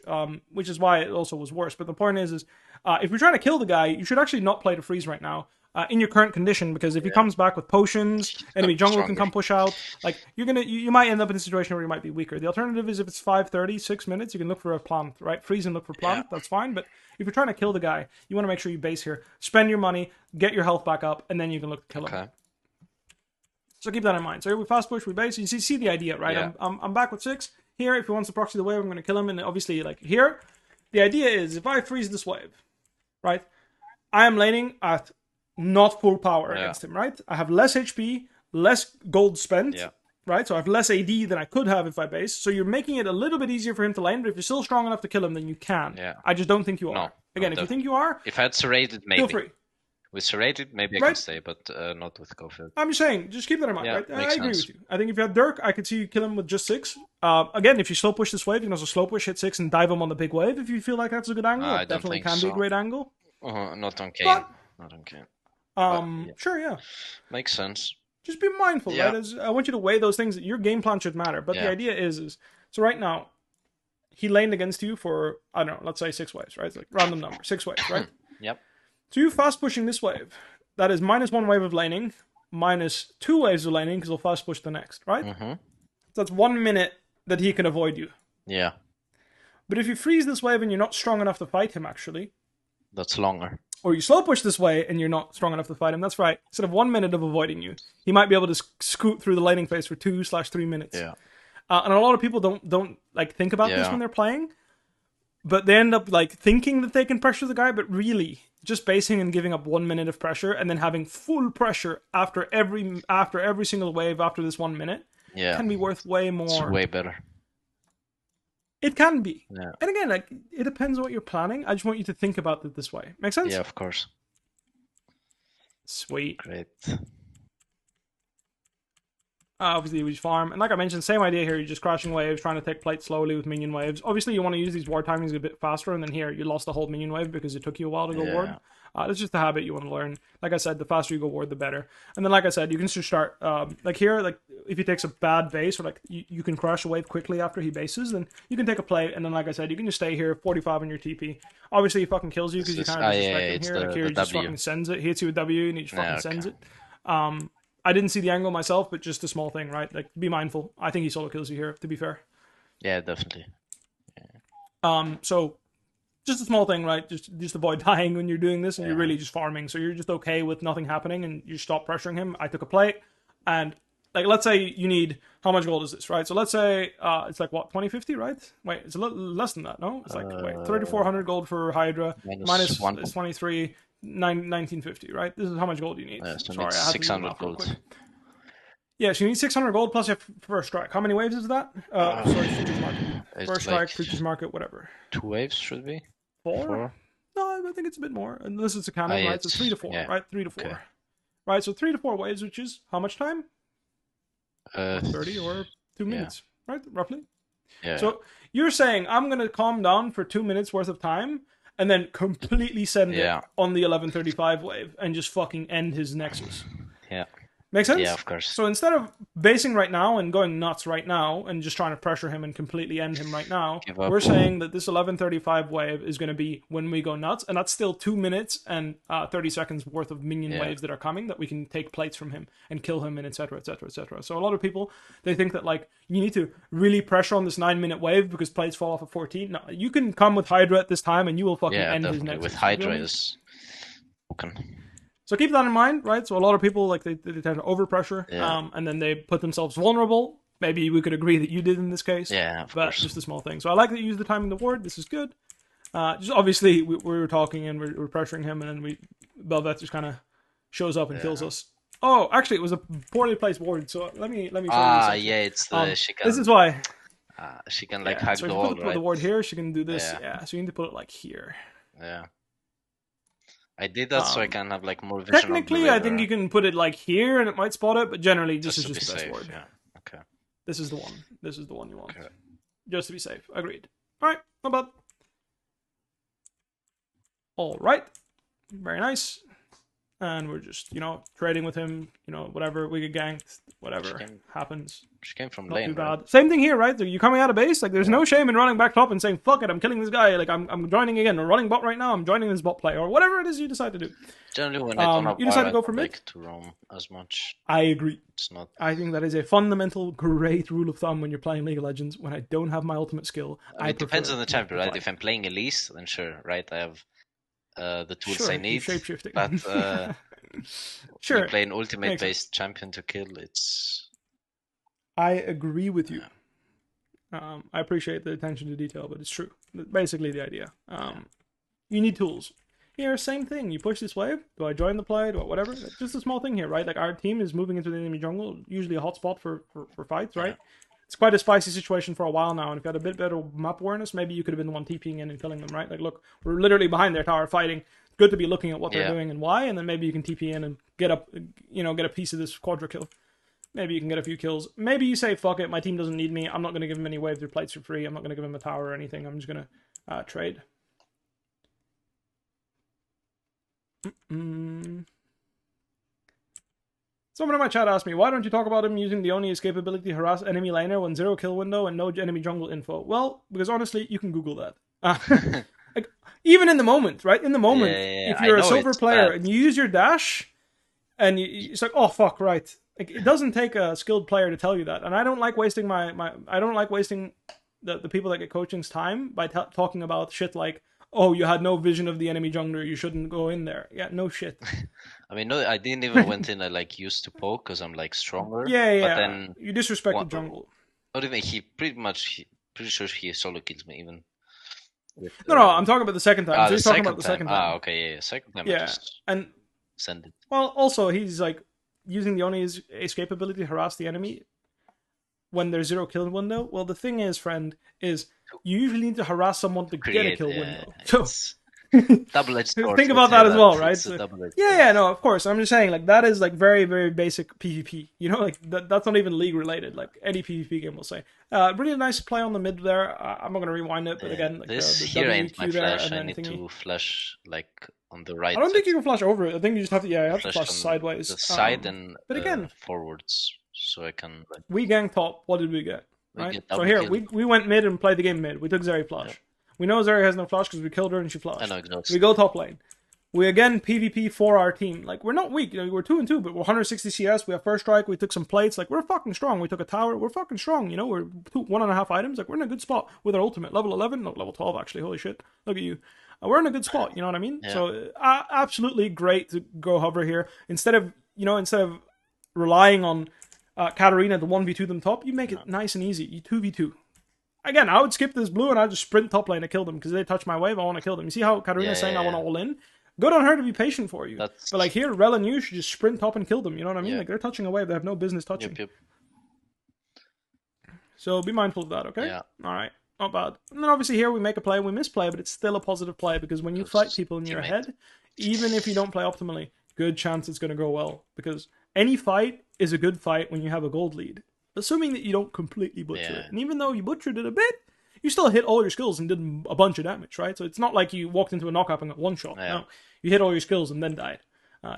which is why it also was worse. But the point is if you're trying to kill the guy, you should actually not play to freeze right now. In your current condition, because if he comes back with potions, enemy jungle can come push out. Like you might end up in a situation where you might be weaker. The alternative is if it's 5:30, 6 minutes, you can look for a plant, right? Freeze and look for plant. That's fine. But if you're trying to kill the guy, you want to make sure you base here, spend your money, get your health back up, and then you can look to kill him. So keep that in mind. So here we fast push, we base. You see the idea, right? Yeah. I'm back with 6 here. If he wants to proxy the wave, I'm going to kill him. And obviously, like here, the idea is if I freeze this wave, right? I am laning at not full power against him, right? I have less HP, less gold spent, right? So I have less AD than I could have if I base. So you're making it a little bit easier for him to lane, but if you're still strong enough to kill him, then you can. Yeah. I just don't think you are. Again, if you think you are, if I had serrated, maybe. feel free. With serrated, maybe I can stay, but not with Cofield. I'm just saying, just keep that in mind, right? I agree sense. with you. I think if you had Dirk, I could see you kill him with just 6. Again, if you slow push this wave, you can also slow push, hit 6, and dive him on the big wave if you feel like that's a good angle. It definitely can be a great angle. Not on Kane. Not on Kane. Sure, yeah. Makes sense. Just be mindful, right? I want you to weigh those things. Your game plan should matter. But the idea is, so right now, he laned against you for, I don't know, let's say 6 waves, right? It's like random number, 6 waves, right? Yep. So you fast pushing this wave. That is -1 wave of laning, -2 waves of laning, because he'll fast push the next, right? So that's 1 minute that he can avoid you. Yeah. But if you freeze this wave and you're not strong enough to fight him, actually, that's longer. Or you slow push this way and you're not strong enough to fight him, that's right. Instead of 1 minute of avoiding you, he might be able to scoot through the laning phase for 2/3 minutes. Yeah. And a lot of people don't like think about this when they're playing, but they end up like thinking that they can pressure the guy, but really just basing and giving up 1 minute of pressure and then having full pressure after every single wave after this 1 minute can be worth way more. It's way better. It can be. Yeah. And again, like it depends on what you're planning. I just want you to think about it this way. Make sense? Yeah, of course. Sweet. Great. Obviously, we farm. And like I mentioned, same idea here. You're just crashing waves, trying to take plate slowly with minion waves. Obviously, you want to use these ward timings a bit faster. And then here, you lost the whole minion wave because it took you a while to go ward. That's just a habit you want to learn. Like I said, the faster you go ward, the better. And then, like I said, you can just start, like here, like if he takes a bad base, or like you can crash a wave quickly after he bases, then you can take a plate. And then, like I said, you can just stay here, 45 on your TP. Obviously, he fucking kills you because you kind of disrespect him here. Like here, he just fucking sends it. He hits you with W and he just fucking sends it. I didn't see the angle myself, but just a small thing, right? Like, be mindful. I think he solo kills you here, to be fair. Yeah, definitely. So just a small thing, right? Just avoid dying when you're doing this, and you're really just farming. So you're just okay with nothing happening, and you stop pressuring him. I took a plate, and like let's say you need, how much gold is this, right? So let's say it's like what, 2050, right? Wait, it's a little less than that, no? It's like 3,400 gold for Hydra minus 23. 1950, right? This is how much gold you need. Sorry, I have 600 gold. Yeah, so you need 600 gold plus you have first strike. How many waves is that? Sorry, futures market. First strike, like futures market, whatever. 2 waves should be. 4? No, I think it's a bit more. Unless it's a cannon, right? So 3 to 4, right? 3 to 4. Okay. Right, so 3 to 4 waves, which is how much time? 30 or 2 minutes, right? Roughly. Yeah. So you're saying I'm gonna calm down for 2 minutes worth of time and then completely send it on the 11:35 wave and just fucking end his Nexus. Yeah. Make sense? Yeah, of course. So instead of basing right now and going nuts right now and just trying to pressure him and completely end him right now, we're saying that this 11:35 wave is going to be when we go nuts, and that's still 2 minutes and 30 seconds worth of minion waves that are coming that we can take plates from him and kill him and etc. etc. etc. So a lot of people, they think that like you need to really pressure on this 9-minute wave because plates fall off at 14. No, you can come with Hydra at this time and you will fucking end his Nexus. With Hydra is broken. So keep that in mind, right? So a lot of people like they tend to overpressure, and then they put themselves vulnerable. Maybe we could agree that you did in this case, of but course. just a small thing. So I like that you use the timing of the ward. This is good. Just obviously we were talking and we're pressuring him, and then Bel'Veth just kind of shows up and kills us. Oh, actually, it was a poorly placed ward. So let me show you. Yeah, it's the she can. This is why she can like hug so the if wall, you put right? the ward here, she can do this. Yeah, so you need to put it like here. Yeah. I did that so I can have like more vision. Technically, I think you can put it like here and it might spot it, but generally this is just the best word. Yeah. Okay. This is the one. This is the one you want. Okay. Just to be safe. Agreed. Alright, not bad. Alright. Very nice. And we're just, trading with him, whatever, we get ganked, whatever happens. She came from not lane, too bad. Right? Same thing here, right? You're coming out of base, like there's no shame in running back top and saying, fuck it, I'm killing this guy, like I'm joining again, I'm running bot right now, I'm joining this bot play, or whatever it is you decide to do. Generally when I don't have you decide to go for mid? Like to roam as much. I agree. It's not. I think that is a fundamental great rule of thumb when you're playing League of Legends. When I don't have my ultimate skill, it depends on the champion, right? If I'm playing Elise, then sure, right? I have the tools I need. Shape-shifting. But sure. When you play an ultimate-based champion to kill, it's... I agree with you. I appreciate the attention to detail, but it's true. Basically the idea. You need tools. Here, same thing. You push this wave. Do I join the play? Do I whatever? Just a small thing here, right? Like our team is moving into the enemy jungle, usually a hotspot for fights, right? It's quite a spicy situation for a while now, and if you had a bit better map awareness, maybe you could have been the one TPing in and killing them, right? Like, look, we're literally behind their tower fighting. It's good to be looking at what they're doing and why, and then maybe you can TP in and get a piece of this quadra kill. Maybe you can get a few kills. Maybe you say, fuck it, my team doesn't need me. I'm not going to give him any waves or plates for free. I'm not going to give him a tower or anything. I'm just going to trade. Someone in my chat asked me, why don't you talk about him using the only escape ability to harass enemy laner when 0 kill window and no enemy jungle info? Well, because honestly, you can Google that. Like, even in the moment, right? In the moment, if you're a silver player and you use your dash, and it's like, oh fuck, right. Like, it doesn't take a skilled player to tell you that. And I don't like wasting I don't like wasting the people that get coaching's time by talking about shit like, oh, you had no vision of the enemy jungler, you shouldn't go in there. Yeah, no shit. I mean, no, I didn't even went in. I like used to poke because I'm like stronger. Yeah. But then you disrespected jungle. Not even he. Pretty sure he solo kills me even. With, no, I'm talking about the second time. So he's talking about the second time. Okay, yeah, second time. Yeah, and send it. Well, also he's like using the only escape ability to harass the enemy when there's 0 kill window. Well, the thing is, friend, is you usually need to harass someone to get a kill window. So double-edged sword. Think about that as well, right? So, no, of course. I'm just saying, like, that is like very, very basic PvP. Like that's not even league related. Like any PvP game will say. Really nice play on the mid there. I'm not gonna rewind it, but again, like, this the here ain't my flash. I need to flash like on the right. I don't think you can flash over it. I think you just have to. Yeah, you have to flash sideways. The side and but again, forwards, so I can. Like, we gang top. What did we get? Right. So here we went mid and played the game mid. We took Zeri flash. Yeah. We know Zeri has no flash because we killed her and she flashed. I know exactly. We go top lane. We again PvP for our team. Like, we're not weak. We're 2-2, but we're 160 CS. We have first strike. We took some plates. Like, we're fucking strong. We took a tower. We're fucking strong. We're 1.5 items. Like, we're in a good spot with our ultimate. Level 11. No, level 12, actually. Holy shit. Look at you. We're in a good spot. You know what I mean? Yeah. So, absolutely great to go hover here. Instead of relying on Katarina to 1v2 them top, you make it nice and easy. You 2v2. Again, I would skip this blue and I'd just sprint top lane to kill them because they touch my wave. I want to kill them. You see how Katarina's saying I want to all in? Good on her to be patient for you. But like here, Rel and you should just sprint top and kill them. You know what I mean? Like, they're touching a wave they have no business touching. Yep. So be mindful of that, okay? Yeah. All right. Not bad. And then obviously here we make a play, we misplay, but it's still a positive play because when you fight people in your head, even if you don't play optimally, good chance it's going to go well. Because any fight is a good fight when you have a gold lead. assuming that you don't completely butcher Yeah. it. And even though you butchered it a bit, you still hit all your skills and did a bunch of damage, right? So it's not like you walked into a knockup and got one shot. Yeah. No, you hit all your skills and then died.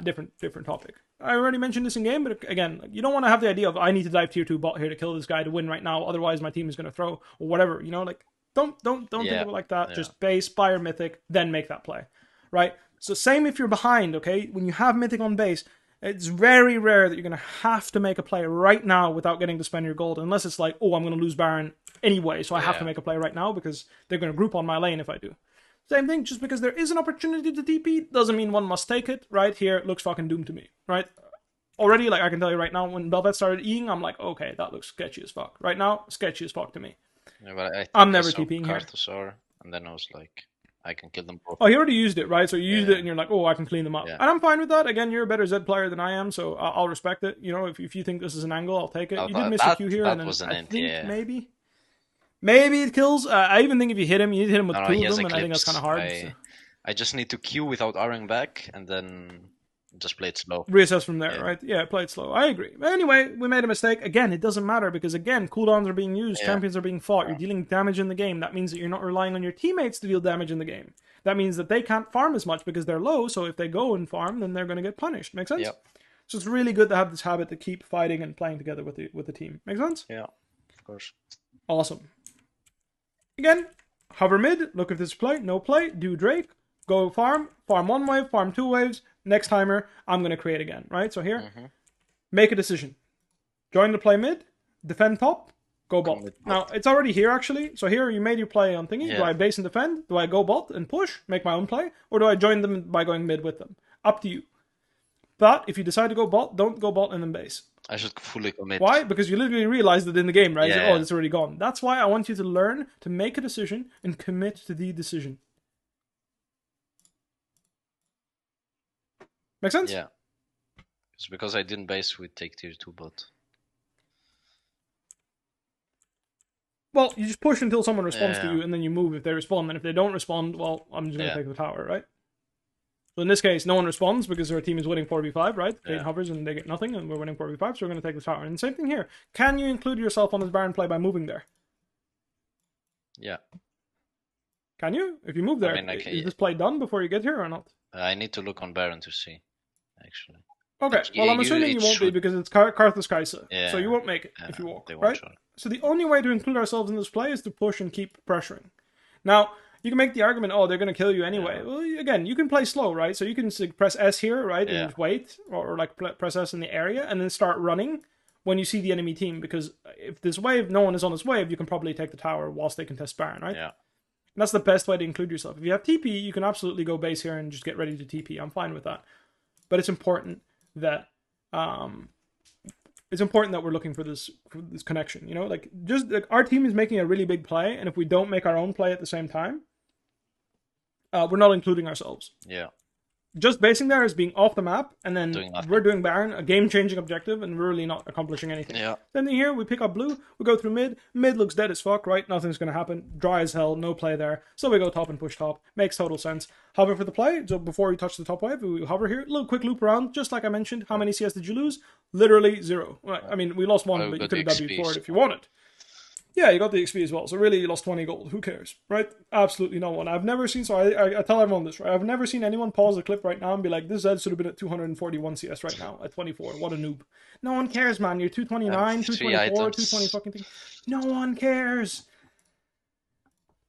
Different topic. I already mentioned this in game, but again, you don't want to have the idea of I need to dive tier 2 bot here to kill this guy to win right now, otherwise my team is going to throw or whatever. You know, like don't think of it like that. Just base, buy your mythic, then make that play, right? So same if you're behind. Okay, when you have mythic on base, it's very rare that you're going to have to make a play right now without getting to spend your gold, unless it's like, oh, I'm going to lose Baron anyway, so I have to make a play right now because they're going to group on my lane if I do. Same thing, just because there is an opportunity to TP doesn't mean one must take it. Right here, it looks fucking doomed to me, right? Already, like I can tell you right now, when Bel'Veth started Eing, I'm like, okay, that looks sketchy as fuck. Right now, sketchy as fuck to me. Yeah, but I'm never TPing here. And then I was like, I can kill them both. Oh, he already used it, right? So you used it and you're like, oh, I can clean them up. Yeah. And I'm fine with that. Again, you're a better Zed player than I am, so I'll respect it. You know, if you think this is an angle, I'll take it. You did miss a Q here, and then I think maybe it kills. I even think if you hit him, you need to hit him with two of them, and I think that's kind of hard. I just need to Q without R'ing back, and then just play it slow. Reassess from there, right? Yeah, play it slow. I agree. But anyway, we made a mistake. Again, it doesn't matter because, again, cooldowns are being used, champions are being fought, you're dealing damage in the game. That means that you're not relying on your teammates to deal damage in the game. That means that they can't farm as much because they're low, so if they go and farm, then they're going to get punished. Make sense? Yep. So it's really good to have this habit to keep fighting and playing together with the team. Make sense? Yeah, of course. Awesome. Again, hover mid, look if this is play, no play, do Drake, go farm one wave, farm 2 waves, next timer, I'm going to create again, right? So here, make a decision. Join the play mid, defend top, go bot. Now, it's already here, actually. So here, you made your play on thingy. Yeah. Do I base and defend? Do I go bot and push, make my own play? Or do I join them by going mid with them? Up to you. But if you decide to go bot, don't go bot and then base. I should fully commit. Why? Because you literally realized it in the game, right? Yeah, oh, it's already gone. That's why I want you to learn to make a decision and commit to the decision. Make sense? Yeah. It's because I didn't base with take tier 2 bot. Well, you just push until someone responds to you, and then you move if they respond. And if they don't respond, well, I'm just going to take the tower, right? So in this case, no one responds because our team is winning 4v5, right? They hovers and they get nothing, and we're winning 4v5, so we're going to take the tower. And same thing here. Can you include yourself on this Baron play by moving there? Yeah. Can you? If you move there, is this play done before you get here or not? I need to look on Baron to see, actually. Okay, well, I'm assuming you won't be because it's Karthus Kaisa, so you won't make it if you walk, right? So the only way to include ourselves in this play is to push and keep pressuring. Now, you can make the argument, oh, they're going to kill you anyway. Well, again, you can play slow, right? So you can press S here, right, and just wait, or like press S in the area, and then start running when you see the enemy team, because if this wave, no one is on this wave, you can probably take the tower whilst they contest Baron, right? Yeah. And that's the best way to include yourself. If you have TP, you can absolutely go base here and just get ready to TP. I'm fine with that. But it's important that we're looking for this connection, you know, like just like our team is making a really big play, and if we don't make our own play at the same time, we're not including ourselves. Yeah. Just basing there is being off the map, and then we're doing Baron, a game-changing objective, and we're really not accomplishing anything. Yeah. Then here, we pick up blue, we go through mid. Mid looks dead as fuck, right? Nothing's going to happen. Dry as hell, no play there. So we go top and push top. Makes total sense. Hover for the play. So before we touch the top wave, we hover here. A little quick loop around, just like I mentioned. How many CS did you lose? Literally 0. Right. I mean, we lost 1, but you could have W for it if you wanted. Yeah, you got the XP as well. So really, you lost 20 gold. Who cares, right? Absolutely no one. I've never seen, so I tell everyone this, right? I've never seen anyone pause the clip right now and be like, this Zed should have been at 241 CS right now, at 24. What a noob. No one cares, man. You're 229, 224, 220 fucking things. No one cares.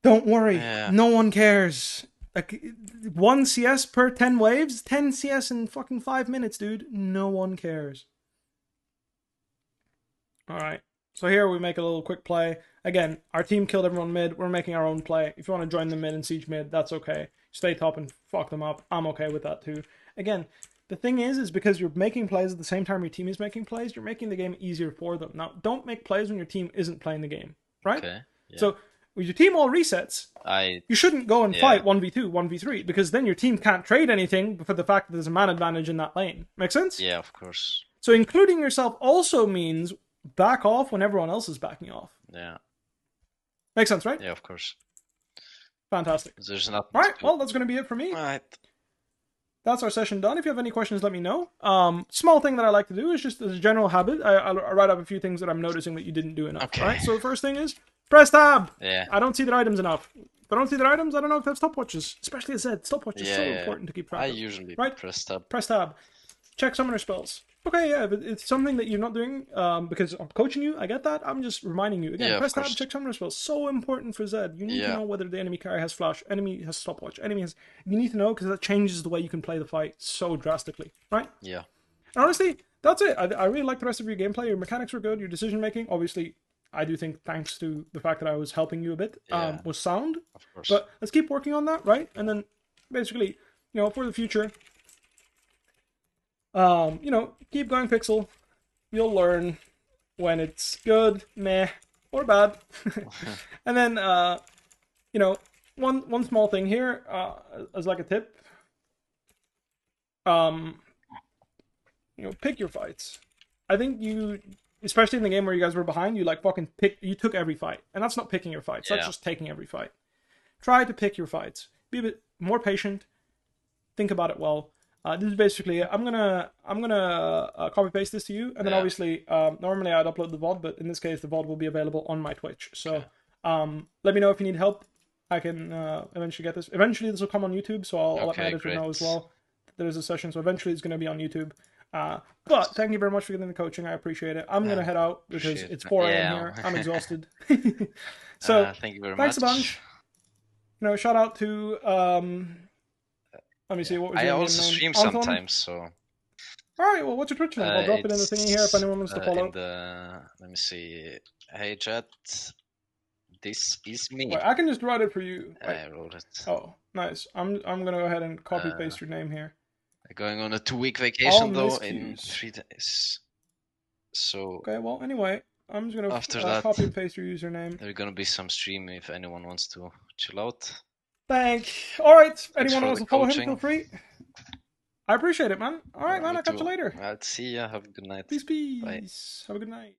Don't worry. Yeah. No one cares. Like, 1 CS per 10 waves? 10 CS in fucking 5 minutes, dude. No one cares. Alright. So here we make a little quick play. Again, our team killed everyone mid. We're making our own play. If you want to join them mid and siege mid, that's okay. Stay top and fuck them up. I'm okay with that too. Again, the thing is because you're making plays at the same time your team is making plays, you're making the game easier for them. Now, don't make plays when your team isn't playing the game, right? Okay. Yeah. So when your team all resets, you shouldn't go and fight 1v2, 1v3, because then your team can't trade anything for the fact that there's a man advantage in that lane. Make sense? Yeah, of course. So including yourself also means back off when everyone else is backing off. Yeah. Makes sense, right? Yeah, of course. Fantastic. There's nothing. All right, well, that's going to be it for me. All right. that's our session done. If you have any questions, let me know. Small thing that I like to do is just as a general habit, I write up a few things that I'm noticing that you didn't do enough. Okay. Right. So the first thing is press tab. Yeah. I don't see the items enough. If I don't see the items, I don't know if they have stopwatches. Especially as Zed, stopwatch is so important to keep track of. I usually right? press tab. Press tab. Check summoner spells. Okay, yeah, but it's something that you're not doing because I'm coaching you. I get that. I'm just reminding you again. Press tab, check summoner spells. So important for Zed. You need to know whether the enemy carry has flash, enemy has stopwatch, enemy has. You need to know because that changes the way you can play the fight so drastically, right? Yeah. And honestly, that's it. I really like the rest of your gameplay. Your mechanics were good. Your decision making, obviously, I do think thanks to the fact that I was helping you a bit, was sound. Of course. But let's keep working on that, right? And then basically, for the future. Keep going pixel. You'll learn when it's good, meh, or bad. And then, one small thing here, as like a tip. Pick your fights. I think you, especially in the game where you guys were behind, you you took every fight. And that's not picking your fights. That's just taking every fight. Try to pick your fights. Be a bit more patient. Think about it well. This is basically it. I'm gonna copy paste this to you, and then obviously normally I'd upload the VOD, but in this case the VOD will be available on my Twitch. So let me know if you need help. I can eventually get this. Eventually this will come on YouTube, so I'll let my editor know as well. There's a session, so eventually it's going to be on YouTube. But thank you very much for getting the coaching. I appreciate it. I'm gonna head out because it's 4 a.m. here. I'm exhausted. So thank you very thanks much. a bunch. Shout out to let me see what was your I name also stream Anton? sometimes, so. All right. Well, what's your Twitch name? I'll drop it in the thingy here if anyone wants to follow. Let me see. Hey chat, this is me. Wait, I can just write it for you. I wrote it. Oh, nice. I'm gonna go ahead and copy paste your name here. Going on a 2-week vacation though in 3 days. So. Okay. Well, anyway, I'm just gonna copy and paste your username. There's gonna be some stream if anyone wants to chill out. All right. Anyone wants to follow him, feel free. I appreciate it, man. All right, man. I'll catch you later. I'll see ya. Have a good night. Peace. Bye. Have a good night.